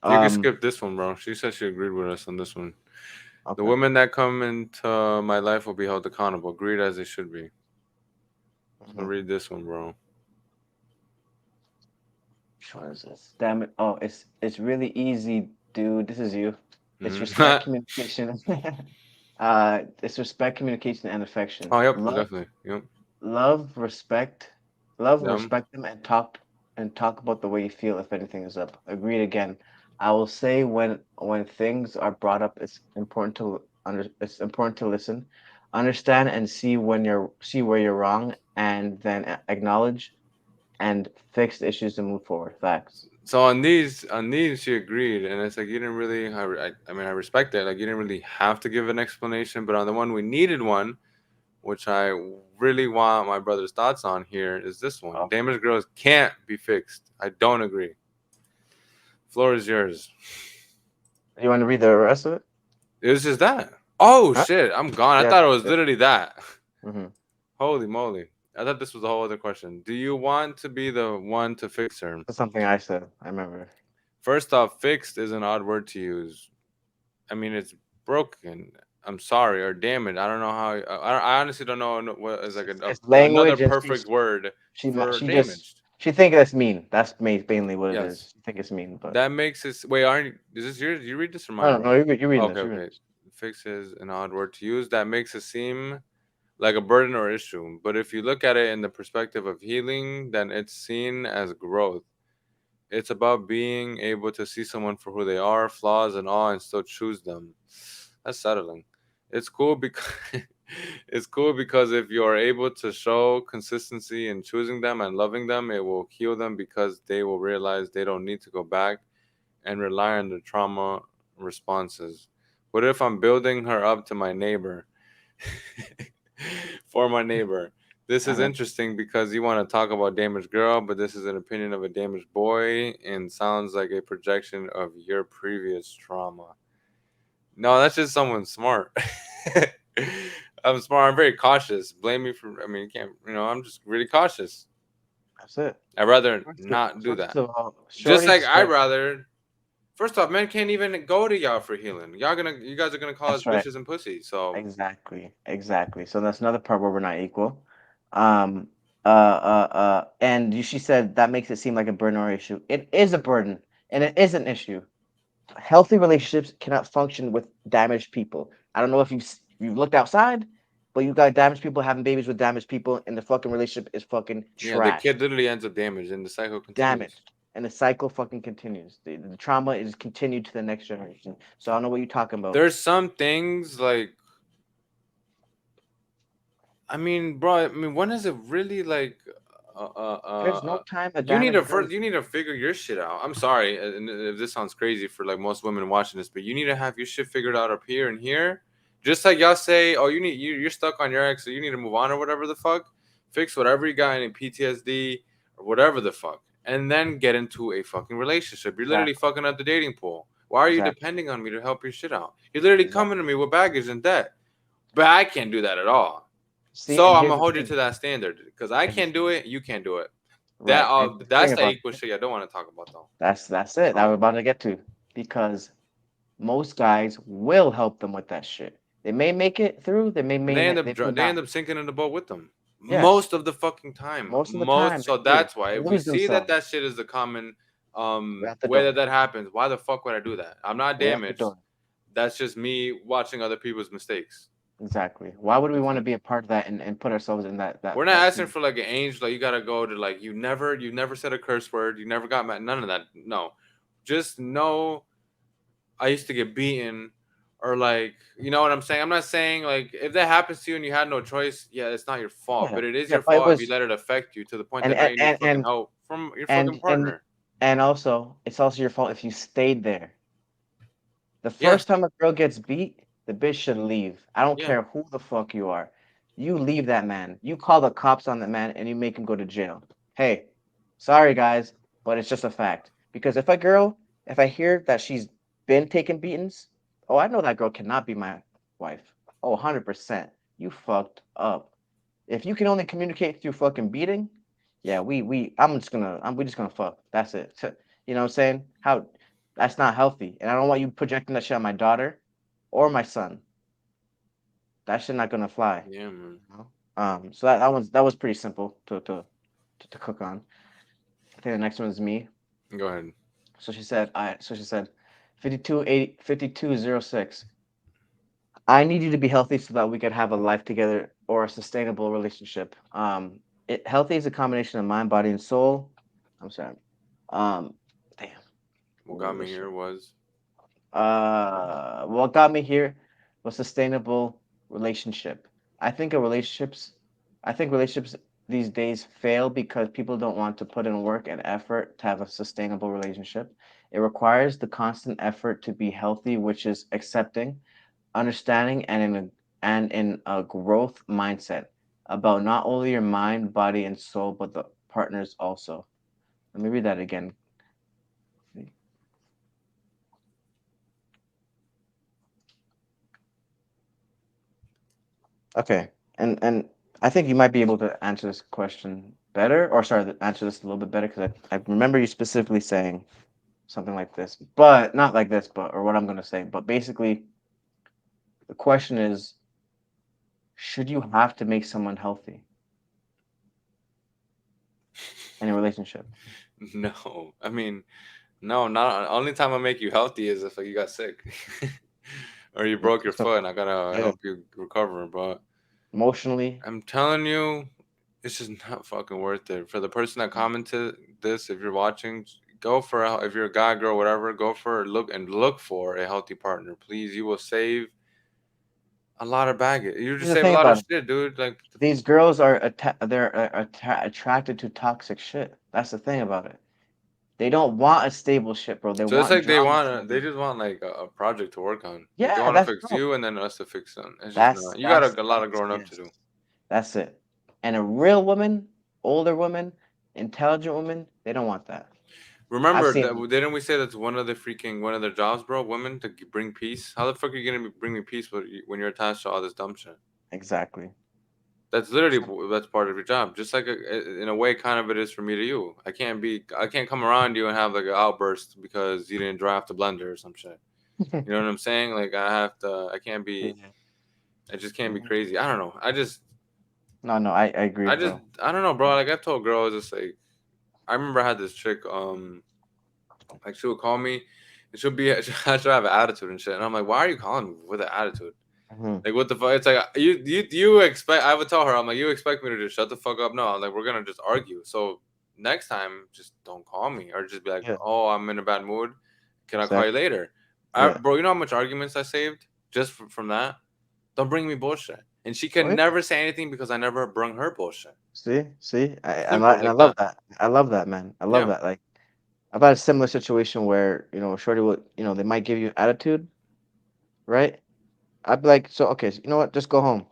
You can Um. skip this one, bro. She said she agreed with us on this one. The Okay. women that come into my life will be held accountable. Agreed as they should be. So Mhm. read this one, bro. Which one is this? Damn it! Oh, it's really easy, dude. This is you. It's Mhm. respect, communication. It's respect, communication, and affection. Oh, yep, Love definitely. Yep. love, respect, love, Them. respect them, and talk about the way you feel if anything is up. Agreed again. I will say when things are brought up, it's important to listen, understand, and see where you're wrong, and then acknowledge and fix the issues to move forward. Facts. So on these, she agreed, and it's like you didn't really. I mean, I respect it. Like you didn't really have to give an explanation, but on the one we needed one, which I really want my brother's thoughts on here, is this one. Oh, Damaged girls can't be fixed. I don't agree. Floor is yours. you want to read the rest of it? It was just that. Oh Huh? shit, I'm gone. I Yeah. thought it was Yeah. literally that. Mm-hmm. Holy moly. I thought this was a whole other question. Do you want to be the one to fix her? That's something I said. I remember. First off, fixed is an odd word to use. I mean, it's broken. I'm sorry, or damaged. I don't know how. I honestly don't know what is like It's another language, and perfect word for she just damaged. she think that's mean. That's mainly what it Yes, is. She think it's mean, but that makes it. Wait, aren't you? Is this yours? You read this or I mine, don't bro? know. You're reading Okay, this. You're reading okay. this. Fix is an odd word to use. That makes it seem like a burden or issue. But if you look at it in the perspective of healing, then it's seen as growth. It's about being able to see someone for who they are, flaws and all, and still choose them. That's settling. It's cool because it's cool because if you're able to show consistency in choosing them and loving them, it will heal them because they will realize they don't need to go back and rely on the trauma responses. What if I'm building her up to my neighbor? For my neighbor. This I is got interesting because you want to talk about damaged girl, but this is an opinion of a damaged boy and sounds like a projection of your previous trauma. No, that's just someone smart. I'm smart. I'm very cautious. Blame me for. I mean, you can't. I'm just really cautious. that's it. I'd rather First of, not do first that. of all, Just Shorty like I'd said, rather. First off, men can't even go to y'all for healing. You guys are gonna call us that's right. bitches and pussy. So Exactly, exactly. So that's another part where we're not equal. And she said that makes it seem like a burden or issue. It is a burden, and it is an issue. Healthy relationships cannot function with damaged people. I don't know if you've looked outside, but you got damaged people having babies with damaged people, and the fucking relationship is fucking yeah, the kid trashed, literally ends up damaged, and the cycle continues. damaged, and the cycle fucking continues. The trauma is continued to the next generation. So I don't know what you're talking about. There's some things like I mean, bro. I mean, when is it really like? Uh, uh, uh, There's no uh, time a you need to damaged girl first. is. You need to figure your shit out. I'm sorry, and if this sounds crazy for like most women watching this, but you need to have your shit figured out up here and here. Just like y'all say, oh, you're stuck on your ex, so you need to move on or whatever the fuck. Fix whatever you got in PTSD or whatever the fuck, and then get into a fucking relationship. You're literally Exactly, fucking up the dating pool. Why are you exactly, depending on me to help your shit out? You're literally exactly. coming to me with baggage and debt, but I can't do that at all. See, So and I'm here's gonna the hold you thing. to that standard because I Here's the can't do thing. it, you can't do it. That Right, and here's the that's thing the about equal it. shit I don't want to talk about though. That's it. I So was about to get to because most guys will help them with that shit. They may make it through. and They may they end not. up sinking in the boat with them Yes, most of the fucking time. most of the time Most they so do. that's why They if we lose see that themselves. that shit is the common We're at the way door. that happens, why the fuck would I do that? I'm not We're at the damaged. door. That's just me watching other people's mistakes. Exactly. Why would we That's want to it. be a part of that and put ourselves in We're not that asking scene? for like an angel. Like you gotta go to like you never said a curse word. You never got mad. None of that. No, just know I used to get beaten, or like you know what I'm saying. I'm not saying like if that happens to you and you had no choice, yeah, it's not your fault. Yeah, But it is yeah. your But it fault if you was let it affect you to the point and that now and you need and fucking and help from your fucking and and, partner. and also it's also your fault if you stayed there. The Yes, first time a girl gets beat, the bitch should leave. I don't yeah, care who the fuck you are. You leave that man. You call the cops on that man and you make him go to jail. Hey, sorry guys, but it's just a fact. Because if I hear that she's been taking beatings, oh, I know that girl cannot be my wife. Oh, 100%. You fucked up. If you can only communicate through fucking beating, yeah, we just gonna fuck. That's it. You know what I'm saying? How that's not healthy. And I don't want you projecting that shit on my daughter or my son. That shit not gonna fly. yeah, man. You know? So that was pretty simple to cook on. I think the next one is me. Go ahead. So she said 5206. I need you to be healthy so that we could have a life together or a sustainable relationship. Healthy is a combination of mind, body, and soul. I'm sorry. Um, damn. What got Ooh, me this here shit. was What got me here was sustainable relationship. I think a relationships, I think relationships these days fail because people don't want to put in work and effort to have a sustainable relationship. It requires the constant effort to be healthy, which is accepting, understanding, and in a growth mindset about not only your mind, body, and soul, but the partners also. Let me read that again. Okay, and I think you might be able to answer this question better, or sorry, answer this a little bit better because I remember you specifically saying something like this, but not like this, but or what I'm gonna say. But basically, the question is, should you have to make someone healthy in a relationship? no. I mean, no. Not only time I make you healthy is if like, you got sick or you broke your So foot and I gotta yeah, help you recover. But emotionally. I'm telling you, it's just not fucking worth it. For the person that commented this, if you're watching, go for if you're a guy, girl, whatever, go for look for a healthy partner, please. You will save a lot of baggage. You Here's just the save a thing lot of about it. shit, dude. Like, These girls are attracted to toxic shit. That's the thing about it. They don't want a stable shit, bro. They so it's want like they drama want, all they day. just want like a project to work on. Like they Yeah, want to that's fix bro. you and then us to fix them. It's just not. You got a lot of growing up to Yes. do. That's it. And a real woman, older woman, intelligent woman, they don't want that. I've Remember seen that them. didn't we say that's one of their jobs, bro? Women to bring peace. How the fuck are you gonna bring me peace when you're attached to all this dumb shit? Exactly. That's literally So, that's part of your job. Just like in a way, kind of it is for me to you. I can't come around you and have like an outburst because you didn't dry off the blender or some shit. You know what I'm saying? Like I can't be. yeah. I just can't be Mhm. crazy. I don't know. No, no, I agree, bro. I don't know, bro. Like I've told girls, just like I remember I had this chick. Like she would call me, and she'll have an attitude and shit. And I'm like, why are you calling me with an attitude? Hmm. Like what the fuck? It's like you expect. I would tell her, I'm like, you expect me to just shut the fuck up? No, I'm like we're gonna just argue. So next time, just don't call me or just be like, Yeah, oh, I'm in a bad mood. Can I call you exactly. later? Yeah. Bro, you know how much arguments I saved just from that? Don't bring me bullshit. And she Oh can yeah. never say anything because I never brung her bullshit. See, Simple I like love that. that. I love that, man. I love Yeah. that. Like I've had a similar situation where Shorty will, they might give you attitude, right? I'd be like, so okay, so you know what? Just go home.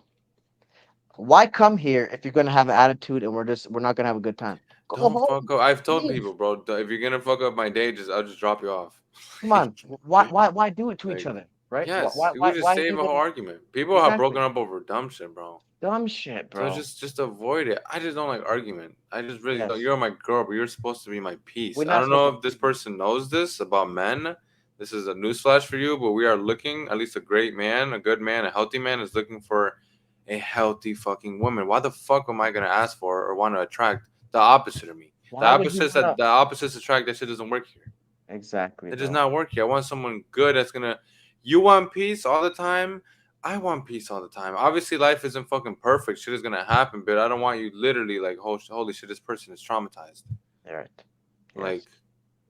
Why come here if you're gonna have an attitude and we're not gonna have a good time? Go Don't home. fuck up. I've told Leave. people, bro, if you're gonna fuck up my day, just I'll just drop you off. Come on. Why do it to each Like, other, right? yes, it would just Why save a whole even argument. People have broken exactly up over dumb shit, bro. dumb shit, So bro? just avoid it. I just don't like argument. I just really don't. Yes, You're my girl, but you're supposed to be my peace. we're I not don't supposed know to if this argue. person knows this about men. This is a newsflash for you, but we are looking. At least a great man, a good man, a healthy man is looking for a healthy fucking woman. Why the fuck am I gonna ask for or want to attract the opposite of me? Why would you wanna? The opposites attract. That shit doesn't work here. Exactly, It does bro. not work here. I want someone good that's gonna. You want peace all the time. I want peace all the time. Obviously, life isn't fucking perfect. Shit is gonna happen, but I don't want you literally like, holy shit, this person is traumatized. You're right. Like,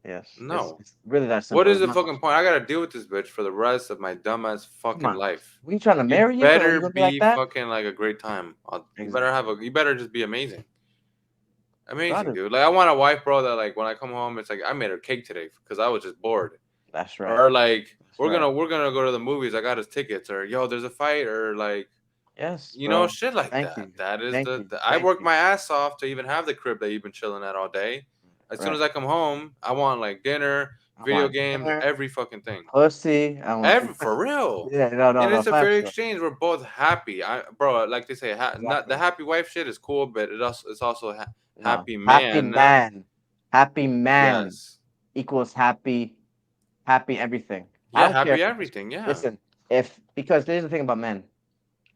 Yes, yes. no. It's really that What simple. is It's the not. fucking point? I gotta deal with this bitch for the rest of my dumbass Come fucking on. life. We trying to You marry you? You better gonna be like be that? fucking like a great time. You better Exactly. you better just be amazing. Got Amazing, it. dude. Like I want a wife, bro, that like when I come home, it's like I made her cake today because I was just bored. That's right. Or like That's right. we're gonna go to the movies. I got us tickets. Or yo, there's a fight. Or like Yes, bro. shit like Thank that. you. That is Thank you. I Thank work you. my ass off to even have the crib that you've been chilling at all day. As soon Right. as I come home, I want like dinner, I video want games, dinner, every fucking thing. pussy. I want. Every for real. Yeah. No. No. And No. it's a fair Facts, bro. exchange. We're both happy. Bro, like they say, not the Exactly. happy wife shit is cool, but it's also No. happy Happy man. man. Happy man Yes. equals happy everything. I Yeah, don't care happy if the person. everything. Yeah. Listen, if because there's the thing about men.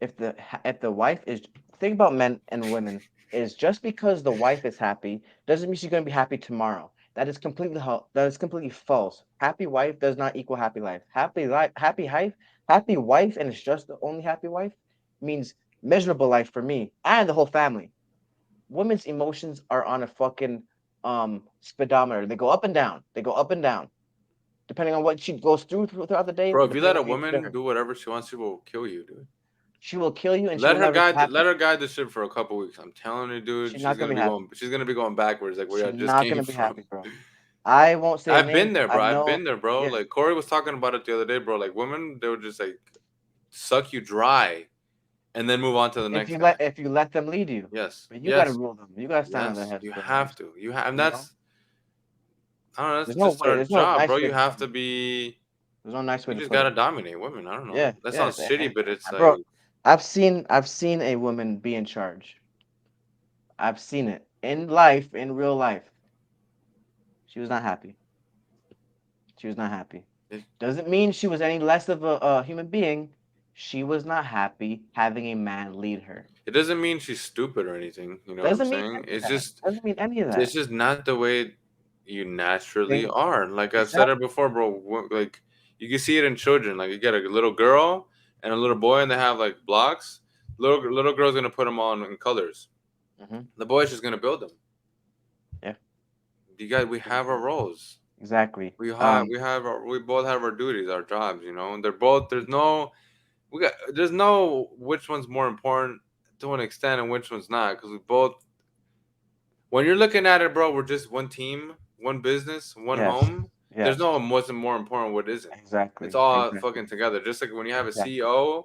If the wife is think about men and women is just because the wife is happy doesn't mean she's going to be happy tomorrow. That is completely false. Happy wife does not equal happy life. Happy wife, and it's just the only happy wife means miserable life for me and the whole family. Women's emotions are on a fucking speedometer. They go up and down. They go up and down depending on what she goes throughout the day, Bro, if you depending let on a what you feed woman her. do whatever she wants, she will kill you, dude. She will kill you, and she will never be Let happy. her guide the ship for a couple weeks. I'm telling you, dude, She's not gonna be happy. she's gonna be going backwards, like where She's I just not came gonna be from. happy, bro. I won't say a I've name, been but there, I bro. I've been know. there, bro. Yeah. Like Corey was talking about it the other day, bro. Like women, they would just like suck you dry and then move on to the next guy. If you let them lead you, Yes, but you gotta yes, rule them. You gotta stand on their yes. heads You for them. have to. You have, and You know, that's I don't know. That's there's no just way. our There's no job, nice bro. way You to put have it. to be. There's no nice way You to just put gotta it. dominate women. I don't know. Yeah, That yeah, sounds shitty, but it's bro. like I've seen a woman be in charge. I've seen it in life, in real life. She was not happy. She was not happy. it, Doesn't mean she was any less of a human being. She was not happy having a man lead her. it doesn't mean she's stupid or anything. You know what I'm Doesn't mean saying? any of that. Doesn't mean any of It's that. just not the way you naturally Think are. Like I've said it exactly. before, bro. Like you can see it in children. Like you get a little girl and a little boy, and they have like blocks. Little girl's gonna put them on in colors. Hmm. The boy's just gonna build them. Yeah, You guys, we have our roles. exactly. We both have our duties, our jobs. You know, and they're both. There's no which one's more important to an extent and which one's not because we both. When you're looking at it, bro, we're just one team, one business, one Yes, home. There's yes, no what's more important, what isn't. It's exactly, all exactly, fucking together. Just like when you have a exactly, CEO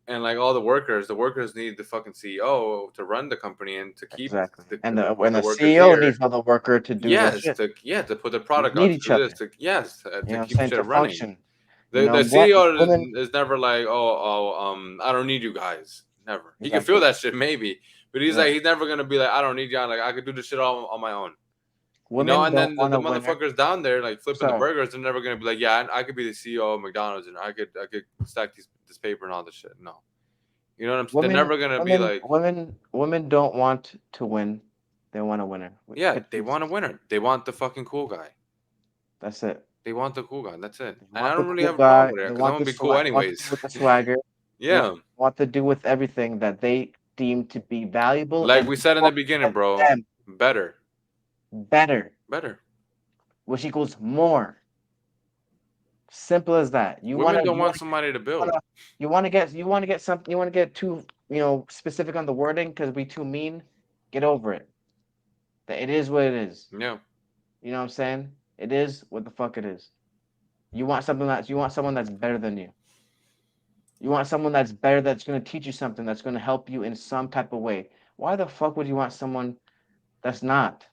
and like all the workers need the fucking CEO to run the company and to keep exactly. the And the, when the the workers CEO here. needs another worker to do the Yes, shit, to put the we product need out, to each do this, other. to You know what I'm keep saying? shit To running. function. You The know the what? CEO Women, is never like, I don't need you guys. Never. He can feel exactly. that shit maybe, but Yeah, he's never gonna be like, I don't need you. Like I could do this shit all on my own. You know, women and don't then want the a winner. motherfuckers down there like flipping the Sorry, burgers, they're never gonna be like, yeah, I could be the CEO of McDonald's and I could stack this paper and all this shit. No, you know what I'm saying? They're never gonna be like, women don't want to win. They want a winner. yeah, Put they these. want a winner. They want the fucking cool guy. That's it. They want the cool guy. That's it. They And I want the don't really cool have a problem guy. with it They because I'm want gonna the be cool swag. Want to do anyways. with the swagger. Yeah, Want to do with everything that they deem to be valuable like and we said in the important beginning, to bro. them. Better, Better, better. which equals more. Simple as that. Women don't want somebody to build. Wanna, you want to get something. You want to get too specific on the wording because we too mean. Get over it. That it is what it is. Yeah, You know what I'm saying? It is what the fuck it is. You want someone that's better than you. You want someone that's better that's going to teach you something that's going to help you in some type of way. Why the fuck would you want someone that's not?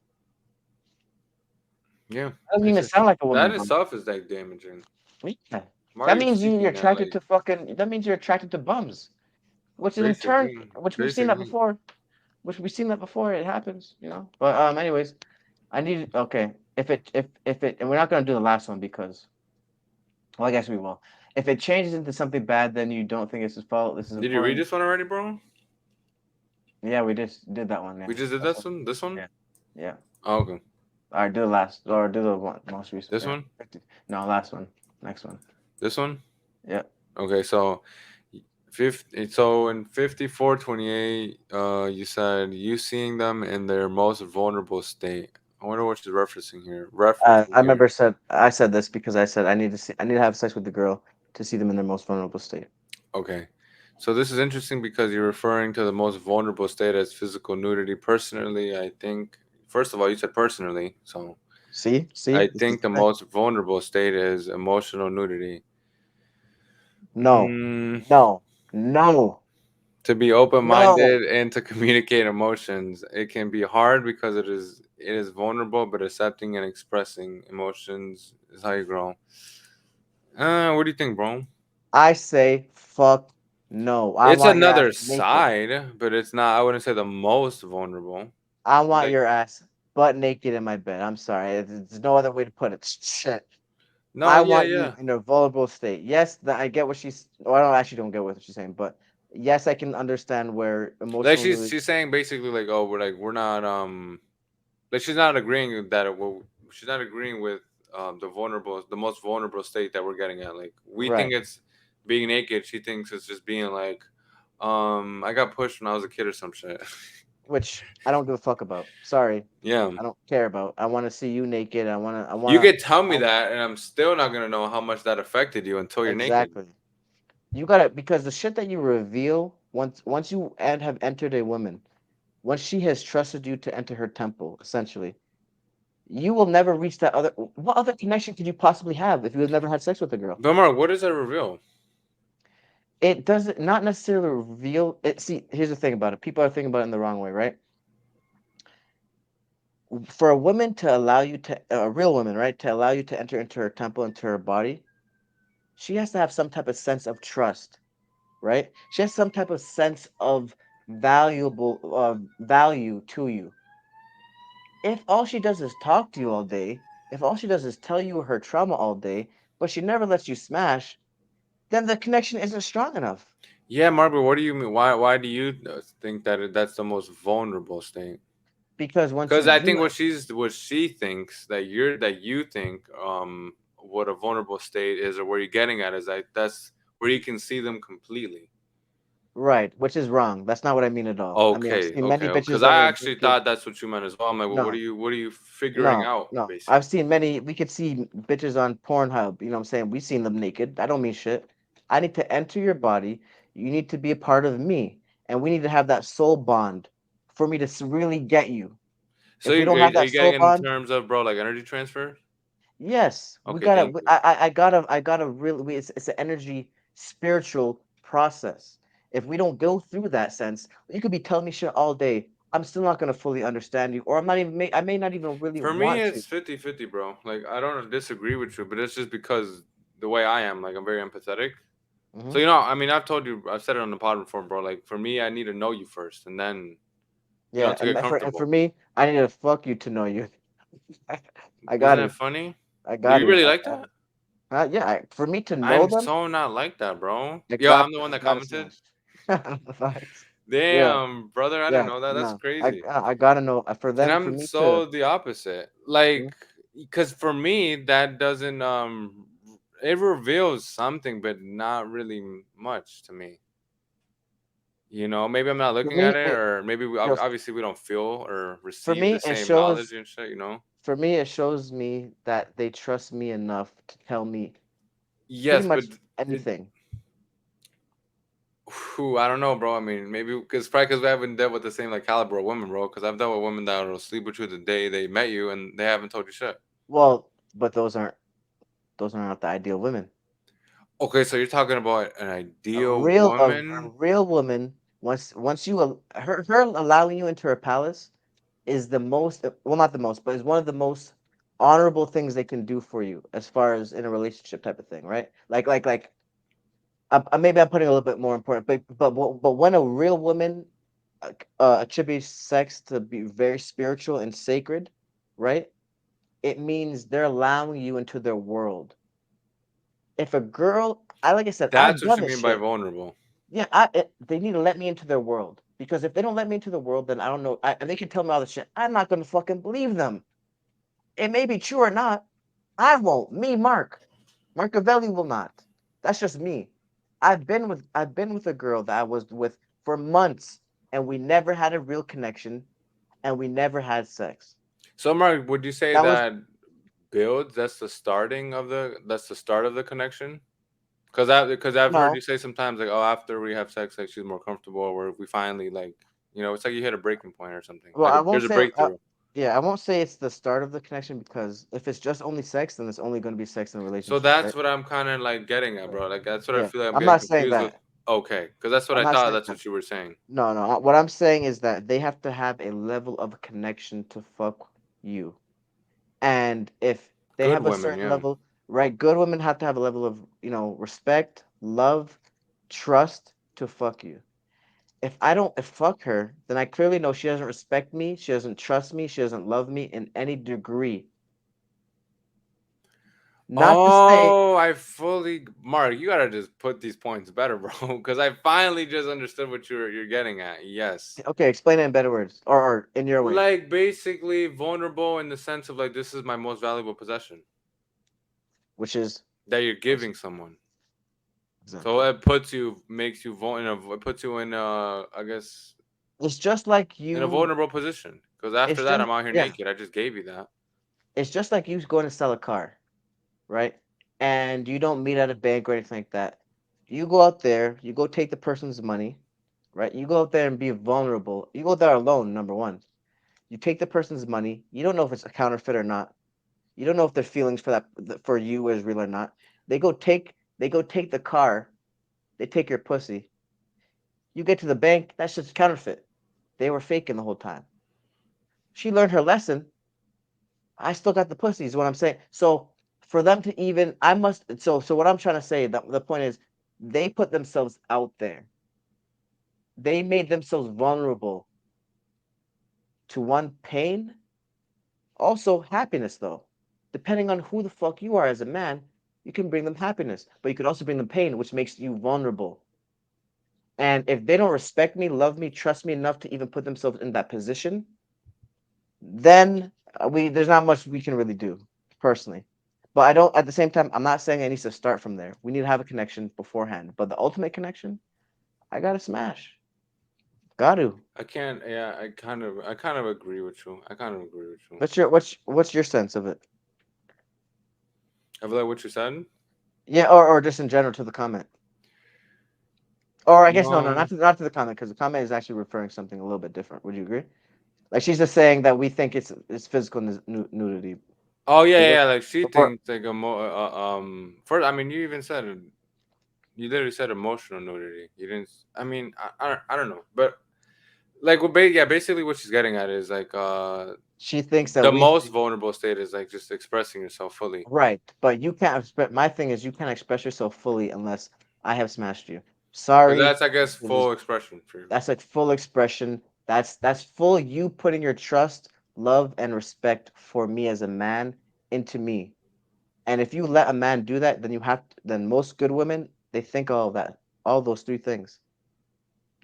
yeah. Doesn't It's even just sound like a woman, that bro. itself is like damaging. Yeah. Why are That you means you're seeking that? attracted Like to fucking. That means you're attracted to bums, which in turn, basically, which we've seen that basically. before. Which we've seen that before. It happens. But anyways, I need okay. If it, and we're not gonna do the last one because, well, I guess we will. If it changes into something bad, then you don't think it's his fault. This is Did you read important. this one already, bro? Yeah, we just did that one. We Yeah, just did that's this one. one. This one. Yeah, yeah. Oh, okay. All right, do the last or do the one most recent. This Yeah, one. 50. No, last one. Next one. This one. Yeah. Okay, so 50, so in 54:28, you said you seeing them in their most vulnerable state. I wonder what she's I referencing here. remember I said this because I need to have sex with the girl to see them in their most vulnerable state. Okay. So this is interesting because you're referring to the most vulnerable state as physical nudity. Personally, I think first of all, you said personally, so See, I this is think the the thing. most vulnerable state is emotional nudity. No, Mm, no, no, to be no. open-minded and to communicate emotions, it can be hard because it is vulnerable, but accepting and expressing emotions is how you grow. What do you think, bro? I say fuck no. I It's want your ass another naked. side, but it's not. I wouldn't say the most vulnerable. I want Like, your ass butt naked in my bed. I'm sorry. There's no other way to put it. Shit. no, I yeah, want you yeah. in a vulnerable state. Yes, I get what she's. Well, I don't actually don't get what she's saying, but yes, I can understand where Like emotional she's nudity. she's saying basically like, oh, we're not like she's not agreeing with that she's not agreeing with the most vulnerable state that we're getting at. Like we think Right. it's being naked. She thinks it's just being like, I got pushed when I was a kid or some shit. Which I don't give a fuck about. Sorry, Yeah, I don't care about. I want to see you naked. I you wanna. could tell me I, that, and I'm still not gonna know how much that affected you until you're naked. exactly. You gotta because the shit that you reveal once you have entered a woman, once she has trusted you to enter her temple, essentially, you will never reach that other. What other connection could you possibly have if you have never had sex with a girl? But Mark, what does that reveal? It doesn't not necessarily reveal it. See, here's the thing about it. People are thinking about it in the wrong way, right? For a woman to allow you to a real woman, right, to allow you to enter into her temple, into her body, she has to have some type of sense of trust, right? She has some type of sense of value to you. If all she does is talk to you all day, if all she does is tell you her trauma all day, but she never lets you smash, then the connection isn't strong enough. Yeah, Margaret, what do you mean? Why do you think that that's the most vulnerable state? Because once Because you I think do it, what she thinks that you think what a vulnerable state is or where you're getting at is that that's where you can see them completely. Right, which is wrong. That's not what I mean at all. I mean, I've Okay, seen many okay. Because bitches that I are actually naked. thought that's what you meant as well. I'm like, well, No, what are you figuring no, out, no. basically? I've seen many. We could see bitches on Pornhub. You know what I'm saying? We've seen them naked. I don't mean shit. I need to enter your body. You need to be a part of me, and we need to have that soul bond for me to really get you. So If we don't have are that you soul getting in bond, terms of, bro, like energy transfer? yes, we Okay, gotta. thank you. I gotta really. It's an energy, spiritual process. If we don't go through that sense, you could be telling me shit all day. I'm still not gonna fully understand you, or I'm not even. I may not even really For me, want to. it's 50-50, bro. Like, I don't disagree with you, but it's just because the way I am, like, I'm very empathetic. Hmm. So, you know, I mean, I've told you, I've said it on the pod before, bro. Like, for me, I need to know you first, and then, Yeah, to and get for comfortable. me, I need to fuck you to know you. I got Isn't it to. funny? I Do got you to. really like that? Yeah, for me to know I'm them, so not like that, bro. I Yo, got I'm the one I that got to commented. smash. Facts. Yeah, Damn, brother, I didn't yeah. know that. That's No, I crazy. I gotta know for And them for I'm me to. so the opposite. Mhm. Like, because for me, that doesn't it reveals something, but not really much to me. Maybe I'm not For looking at me, it, or maybe yo, obviously we don't feel or for receive me the it same knowledge shows and shit. for me it shows me that they trust me enough to tell me pretty Yes, but much it, anything. I don't know, bro. I mean, maybe because probably because we haven't dealt with the same like caliber of women, bro. Because I've dealt with women that will sleep with you the day they met you, and they haven't told you shit. Well, but those are not the ideal women. Okay, so you're talking about an A ideal real a woman. real woman, once her allowing you into her palace is the most, well, not the most, but is one of the most honorable things they can do for you as far as in a relationship type of thing, right? Like maybe I'm putting a little bit more important, but when a real woman attributes sex to be very spiritual and sacred, right? It means they're allowing you into their world. If a girl, I like I said, I've That's what done you this mean by shit. vulnerable. Yeah, they need to let me into their world because if they don't let me into the world, then I don't know. And they can tell me all the shit. I'm not gonna fucking believe them. It may be true or not. I won't. Me, Mark. Marcavelli will not. That's just me. I've been with a girl that I was with for months, and we never had a real connection, and we never had sex. So, Mark, would you say That was that builds? That's the start of the connection. Because I've heard you no. say sometimes like, oh, after we have sex, like she's more comfortable, or if we finally like, it's like you hit a breaking point or something. Well, Like I won't there's a say. breakthrough. Yeah, I won't say it's the start of the connection because if it's just only sex, then it's only going to be sex in a So relationship, that's right? what I'm kind of like getting at, Yeah. bro. Like that's what I Yeah. feel like I'm I'm getting not saying confused with. that. Okay, because that's what I'm I not thought. saying That's that. what you were saying. No, no. What I'm saying is that they have to have a level of connection to fuck you. And if they Good have a women, certain yeah. level, right? Good women have to have a level of, respect, love, trust to fuck you. If I don't fuck her, then I clearly know she doesn't respect me, she doesn't trust me, she doesn't love me in any degree. Not to say, Oh, I fully, Mark. You gotta just put these points better, bro. Because I finally just understood what you're getting at. Yes. okay, explain it in better words or in your way, Like basically vulnerable in the sense of like this is my most valuable possession which is that you're pussy. giving someone. So Exactly. it makes you vulnerable. It puts you in, I guess, It's just like in a you, vulnerable position. Because after it's that, just, I'm out here yeah, naked. I just gave you that. it's just like you going to sell a car, right? And you don't meet at a bank or anything like that. You go out there, you go take the person's money, right? You go out there and be vulnerable. You go there alone, number one. You take the person's money. You don't know if it's a counterfeit or not. You don't know if their feelings for you is real or not. They go take the car. They take your pussy. You get to the bank. That's just counterfeit. They were faking the whole time. She learned her lesson. I still got the pussy. Is what I'm saying. So for them to even, I must. So what I'm trying to say. The point is, they put themselves out there. They made themselves vulnerable to one pain, also happiness though. Depending on who the fuck you are as a man, you can bring them happiness, but you could also bring them pain, which makes you vulnerable. And if they don't respect me, love me, trust me enough to even put themselves in that position, then we there's not much we can really do personally. But I don't. At the same time, I'm not saying it needs to start from there. We need to have a connection beforehand. But the ultimate connection, I gotta smash. Got to. I can't. Yeah, I kind of agree with you. I kind of agree with you. What's your sense of it? I feel like what you said. Yeah, or just in general to the comment. Or I guess no, Um. not to the comment because the comment is actually referring to something a little bit different. Would you agree? Like she's just saying that we think it's physical nudity. Oh yeah, But yeah. we're, Yeah, like she but we're thinks like First, I mean, you even said it. You literally said emotional nudity. You didn't. I mean, I don't know, but like, yeah, basically what she's getting at is like she thinks that the we most think vulnerable state is like just expressing yourself fully. right, but you can't express. My thing is you can't express yourself fully unless I have smashed you. Sorry, That's, I guess, it is full expression for you. that's like full expression. That's full you putting your trust, love, and respect for me as a man into me. And if you let a man do that, then then most good women they think all that, all those three things.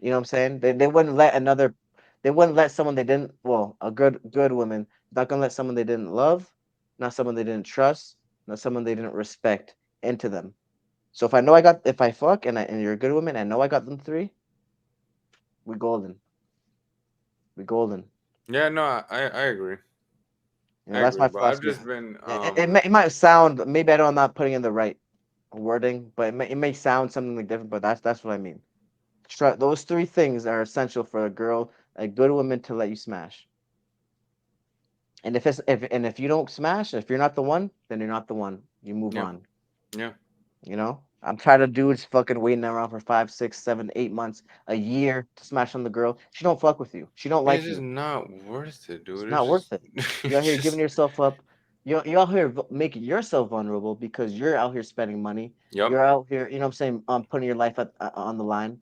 You know what I'm saying? They wouldn't let they wouldn't let someone they didn't well a good woman not gonna let someone they didn't love, not someone they didn't trust, not someone they didn't respect into them. So if I fuck and you're a good woman and know I got them three, we golden, we golden. Yeah, no, I agree. You know I that's agree, my but I've philosophy. just been It might sound maybe I'm not putting in the right wording, but it may sound something like different, but that's what I mean. Those three things are essential for a girl, a good woman to let you smash. And if you don't smash, if you're not the one, then you're not the one. You move yeah, on. yeah. You know? I'm tired of dudes fucking waiting around for 5, 6, 7, 8 months, a year to smash on the girl. She don't fuck with you. She don't It's like just you. not worth it, It's dude. It's not just, worth it. You out it's here giving just. yourself up. You out here making yourself vulnerable because you're out here spending money. Yep. You're out here, you know what I'm saying, putting your life on the line.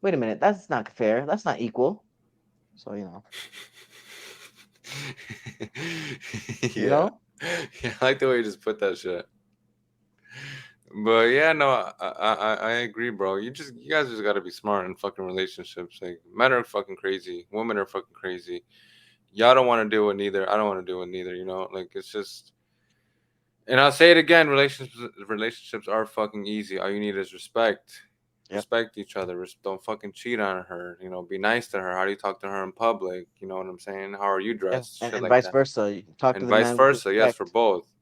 Wait a minute, that's not fair. That's not equal. So, you Yeah, know? yeah. I like the way you just put that shit. But yeah, no, I agree, bro. You guys just gotta be smart in fucking relationships. Like, men are fucking crazy, women are fucking crazy. Y'all don't want to deal with neither. I don't want to deal with neither. You know, like it's just. And I'll say it again: relationships are fucking easy. All you need is respect. Yep. Respect each other. Don't fucking cheat on her. You know, be nice to her. How do you talk to her in public? You know what I'm saying? How are you Yeah. dressed? Shit And like vice that. versa. You talk to And the vice man with versa. Yes, for respect, both.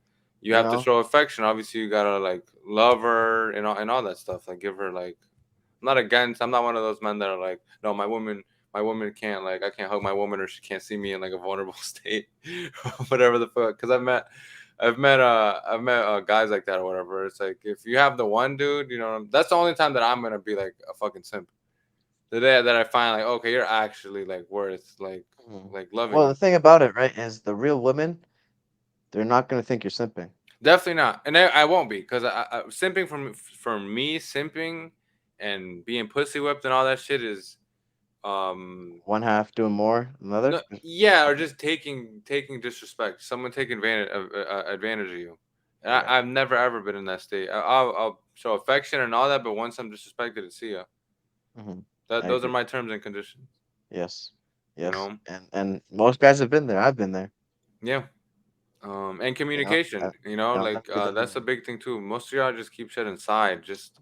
You you have to know? show affection. Obviously, you gotta like love her and all that stuff. Like give her like. I'm not against. I'm not one of those men that are like, no, my woman can't like, I can't hug my woman or she can't see me in like a vulnerable state, whatever the fuck. Because I've met guys like that or whatever. It's like if you have the one dude, you know, that's the only time that I'm gonna be like a fucking simp. The day that I find like, okay, you're actually like worth Mhm. like loving Well, me. the thing about it, right, is the real women, they're not gonna think you're simping. Definitely not, and I won't be because simping for me, simping and being pussy whipped and all that shit is um One half doing more than the other. no, yeah, or just taking disrespect, someone taking advantage of you. And Yeah. I've never ever been in that state. I'll show affection and all that, but once I'm disrespected, to see ya. Hmm. That I those are agree. my terms and conditions. Yes. You Yes. know, And most guys have been there. I've been there. yeah. And You know. communication. You know, That's like a good thing to that's a do. big thing too. Most of y'all just keep shit inside. Just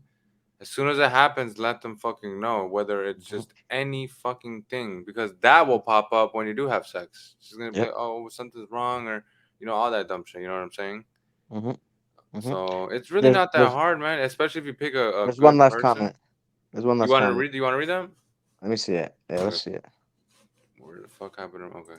as soon as it happens, let them fucking know. Whether it's Hmm. just any fucking thing, because that will pop up when you do have sex. She's gonna be Yep. like, oh, something's wrong, or all that dumb shit. You know what I'm saying? Hmm. Hmm. So it's really There's not that there's hard, man. Especially if you pick a there's one good last person. comment. There's one last comment. You want to read them? Let me see it. Yeah, let's Okay. see it. Where the fuck happened? Okay.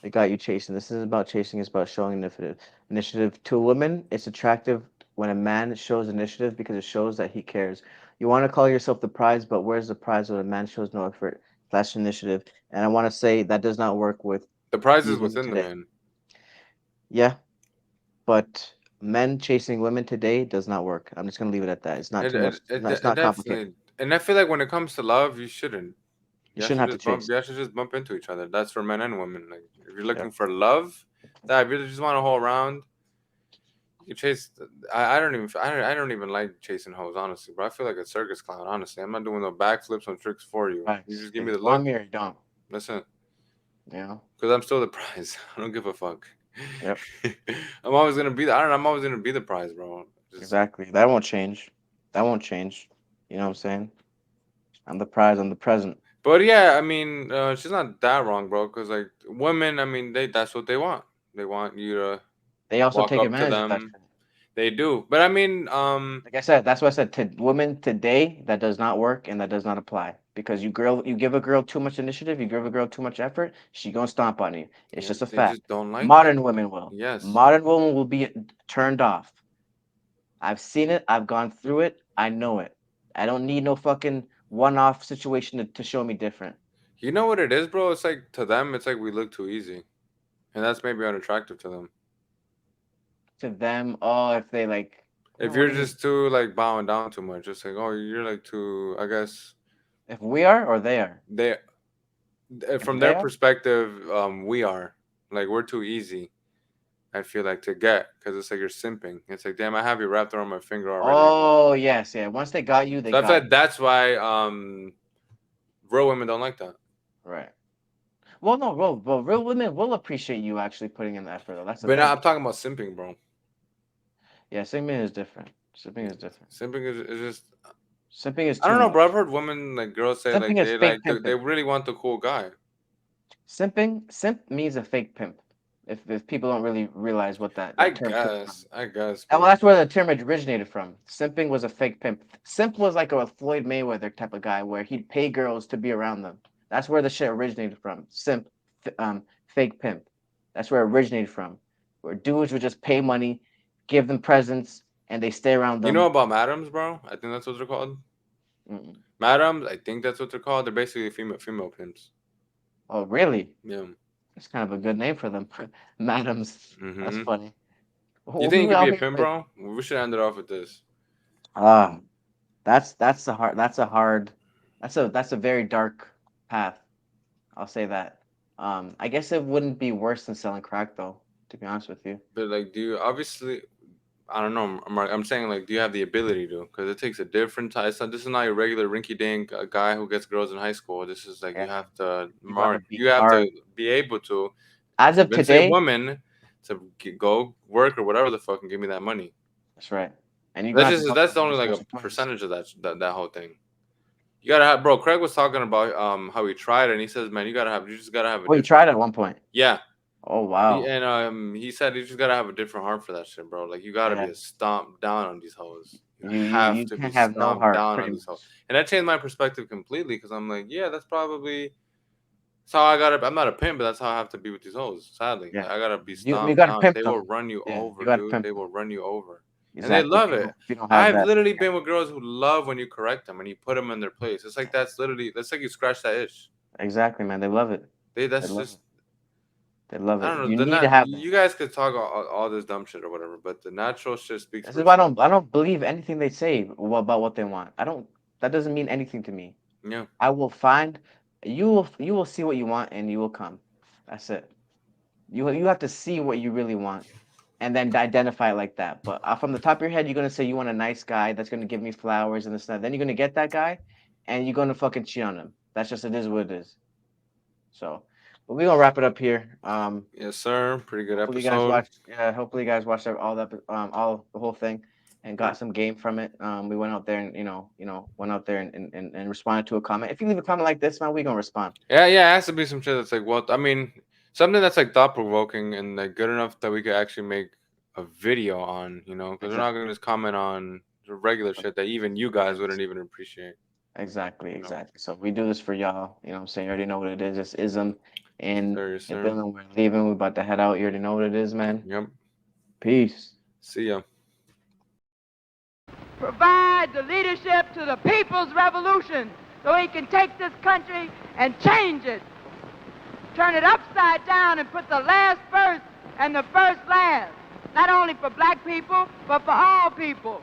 It got you chasing. This isn't about chasing. It's about showing initiative. Initiative to a woman, it's attractive when a man shows initiative because it shows that he cares. You want to call yourself the prize, but where's the prize when a man shows no effort, flash initiative? And I want to say that does not work with The prize is these women within the today. man. Yeah, but men chasing women today does not work. I'm just gonna leave it at that. It's not too much. No, it's It not complicated. definitely. And I feel like when it comes to love, you shouldn't. You shouldn't have to chase. You should just bump into each other. That's for men and women. Like if you're Yeah. looking for love, that if you just want to hold around, you chase. I don't even like chasing hoes, honestly. But I feel like a circus clown. Honestly, I'm not doing no backflips on tricks for you. You Thanks. just give Yeah, me the you want look. me or you don't. Listen, You know. because I'm still the prize. I don't give a fuck. Yep. I'm always gonna be. I don't know. I'm always gonna be the prize, bro. Just, Exactly. That won't change. That won't change. You know what I'm saying? I'm the prize. I'm the present. but yeah, I mean, she's not that wrong, bro. Because like women, I mean, that's what they want. They want you to They also walk take up to advantage of that them. shit. They do, but I mean, Like I said, that's why I said to women today that does not work and that does not apply because you give a girl too much initiative, you give a girl too much effort, she gonna stomp on you. It's yeah, just a they fact. just don't like that. Modern women will. Yes. Modern women will be turned off. I've seen it. I've gone through it. I know it. I don't need no fucking one-off situation to show me different. You know what it is, bro? It's like to them, it's like we look too easy, and that's maybe unattractive to them. To them, oh, if they like, If what you're do you mean? just too like bowing down too much, it's like, oh, you're like too. I guess If we are or they are? they, If from they their are? perspective, we are like we're too easy. I feel like to get because it's like you're simping. It's like, damn, I have you wrapped around my finger already. Oh, yes, yeah. Once they got you, they So I feel got like you. that's why real women don't like that. Right. Well, no, well, real women will appreciate you actually putting in the effort, though. That's the But now thing. I'm talking about simping, bro. Yeah, simping is different. Simping is different. Simping is just Simping is I too don't know, bro. I've much. heard women like girls say Simping like is they fake like they pimping. really want the cool guy. Simp means a fake pimp. If people don't really realize what I that term comes from. guess, I guess, And well, bro. that's where the term originated from. Simping was a fake pimp. Simp was like a Floyd Mayweather type of guy where he'd pay girls to be around them. That's where the shit originated from. Simp, fake pimp. That's where it originated from. Where dudes would just pay money, give them presents, and they stay around You know them. about madams, bro? I think that's what they're called. Mm-mm. Madams, I think that's what they're called. They're basically female pimps. Oh, really? Yeah. That's kind of a good name for them. Madams. That's Mm-hmm. funny. You Who think you you could be out a here pimp, with? bro? We should end it off with this. Ah, that's a very dark path. I'll say that. I guess it wouldn't be worse than selling crack though, to be honest with you. But like, do you obviously? I don't know. I'm saying like, do you have the ability to? Because it takes a different type. This is not your regular rinky-dink guy who gets girls in high school. This is like you Yeah. have to, You gotta Mark. be You have to hard. be able to As of convince a today, woman to go work or whatever the fuck and give me that money. that's right. And you gonna have to go through That's only those like a consequences. percentage of that whole thing. You gotta have, bro. Craig was talking about how he tried it, and he says, man, you just gotta have a Oh, you different. tried at one point. Yeah, Oh wow. and he said you just gotta have a different heart for that shit, bro. Like you gotta be Yeah. a stomp down on these hoes. You have You to be can't have no stomped heart, down on pretty these hoes, much. and that changed my perspective completely because I'm like, yeah, that's how I gotta. I'm not a pimp, but that's how I have to be with these hoes. Sadly, Yeah. like, I gotta be You stomped gotta down. pimp They will them. run you Yeah, you over, gotta dude. pimp They them. will run you over, and they Exactly. love it. If you don't have I've that, literally yeah. been with girls who love when you correct them and you put them in their place. It's like that's like you scratch that itch. Exactly, man. They love it. They That's love just it. They love I it. don't know. You The need to not have that. you guys could talk all this dumb shit or whatever, but the natural shit speaks This for is why itself. I don't believe anything they say about what they want. I don't. That doesn't mean anything to me. Yeah. I will find. You will see what you want and you will come. That's it. You have to see what you really want and then identify it like that. But from the top of your head, you're gonna say you want a nice guy that's gonna give me flowers and this and that. Then you're gonna get that guy, and you're gonna fucking cheat on him. That's just it is what it is. So, but we're gonna wrap it up here. Yes, sir. Pretty good Hopefully you guys episode. watched. Yeah, hopefully you guys watched all the whole thing, and got some game from it. We went out there and went out there and responded to a comment. If you leave a comment like this, man, we gonna respond. Yeah, yeah. It has to be some shit that's like, well, I mean, something that's like thought provoking and like good enough that we could actually make a video on, because we're not Exactly. gonna just comment on the regular shit that even you guys wouldn't even appreciate. Exactly, You know, exactly. So we do this for y'all. You know what I'm saying? You already know what it is. It's ism in sir, yes, the sir. building. We're leaving. We're about to head out. You already know what it is, man. Yep. Peace. See ya. Provide the leadership to the people's revolution so he can take this country and change it. Turn it upside down and put the last first and the first last. Not only for black people, but for all people.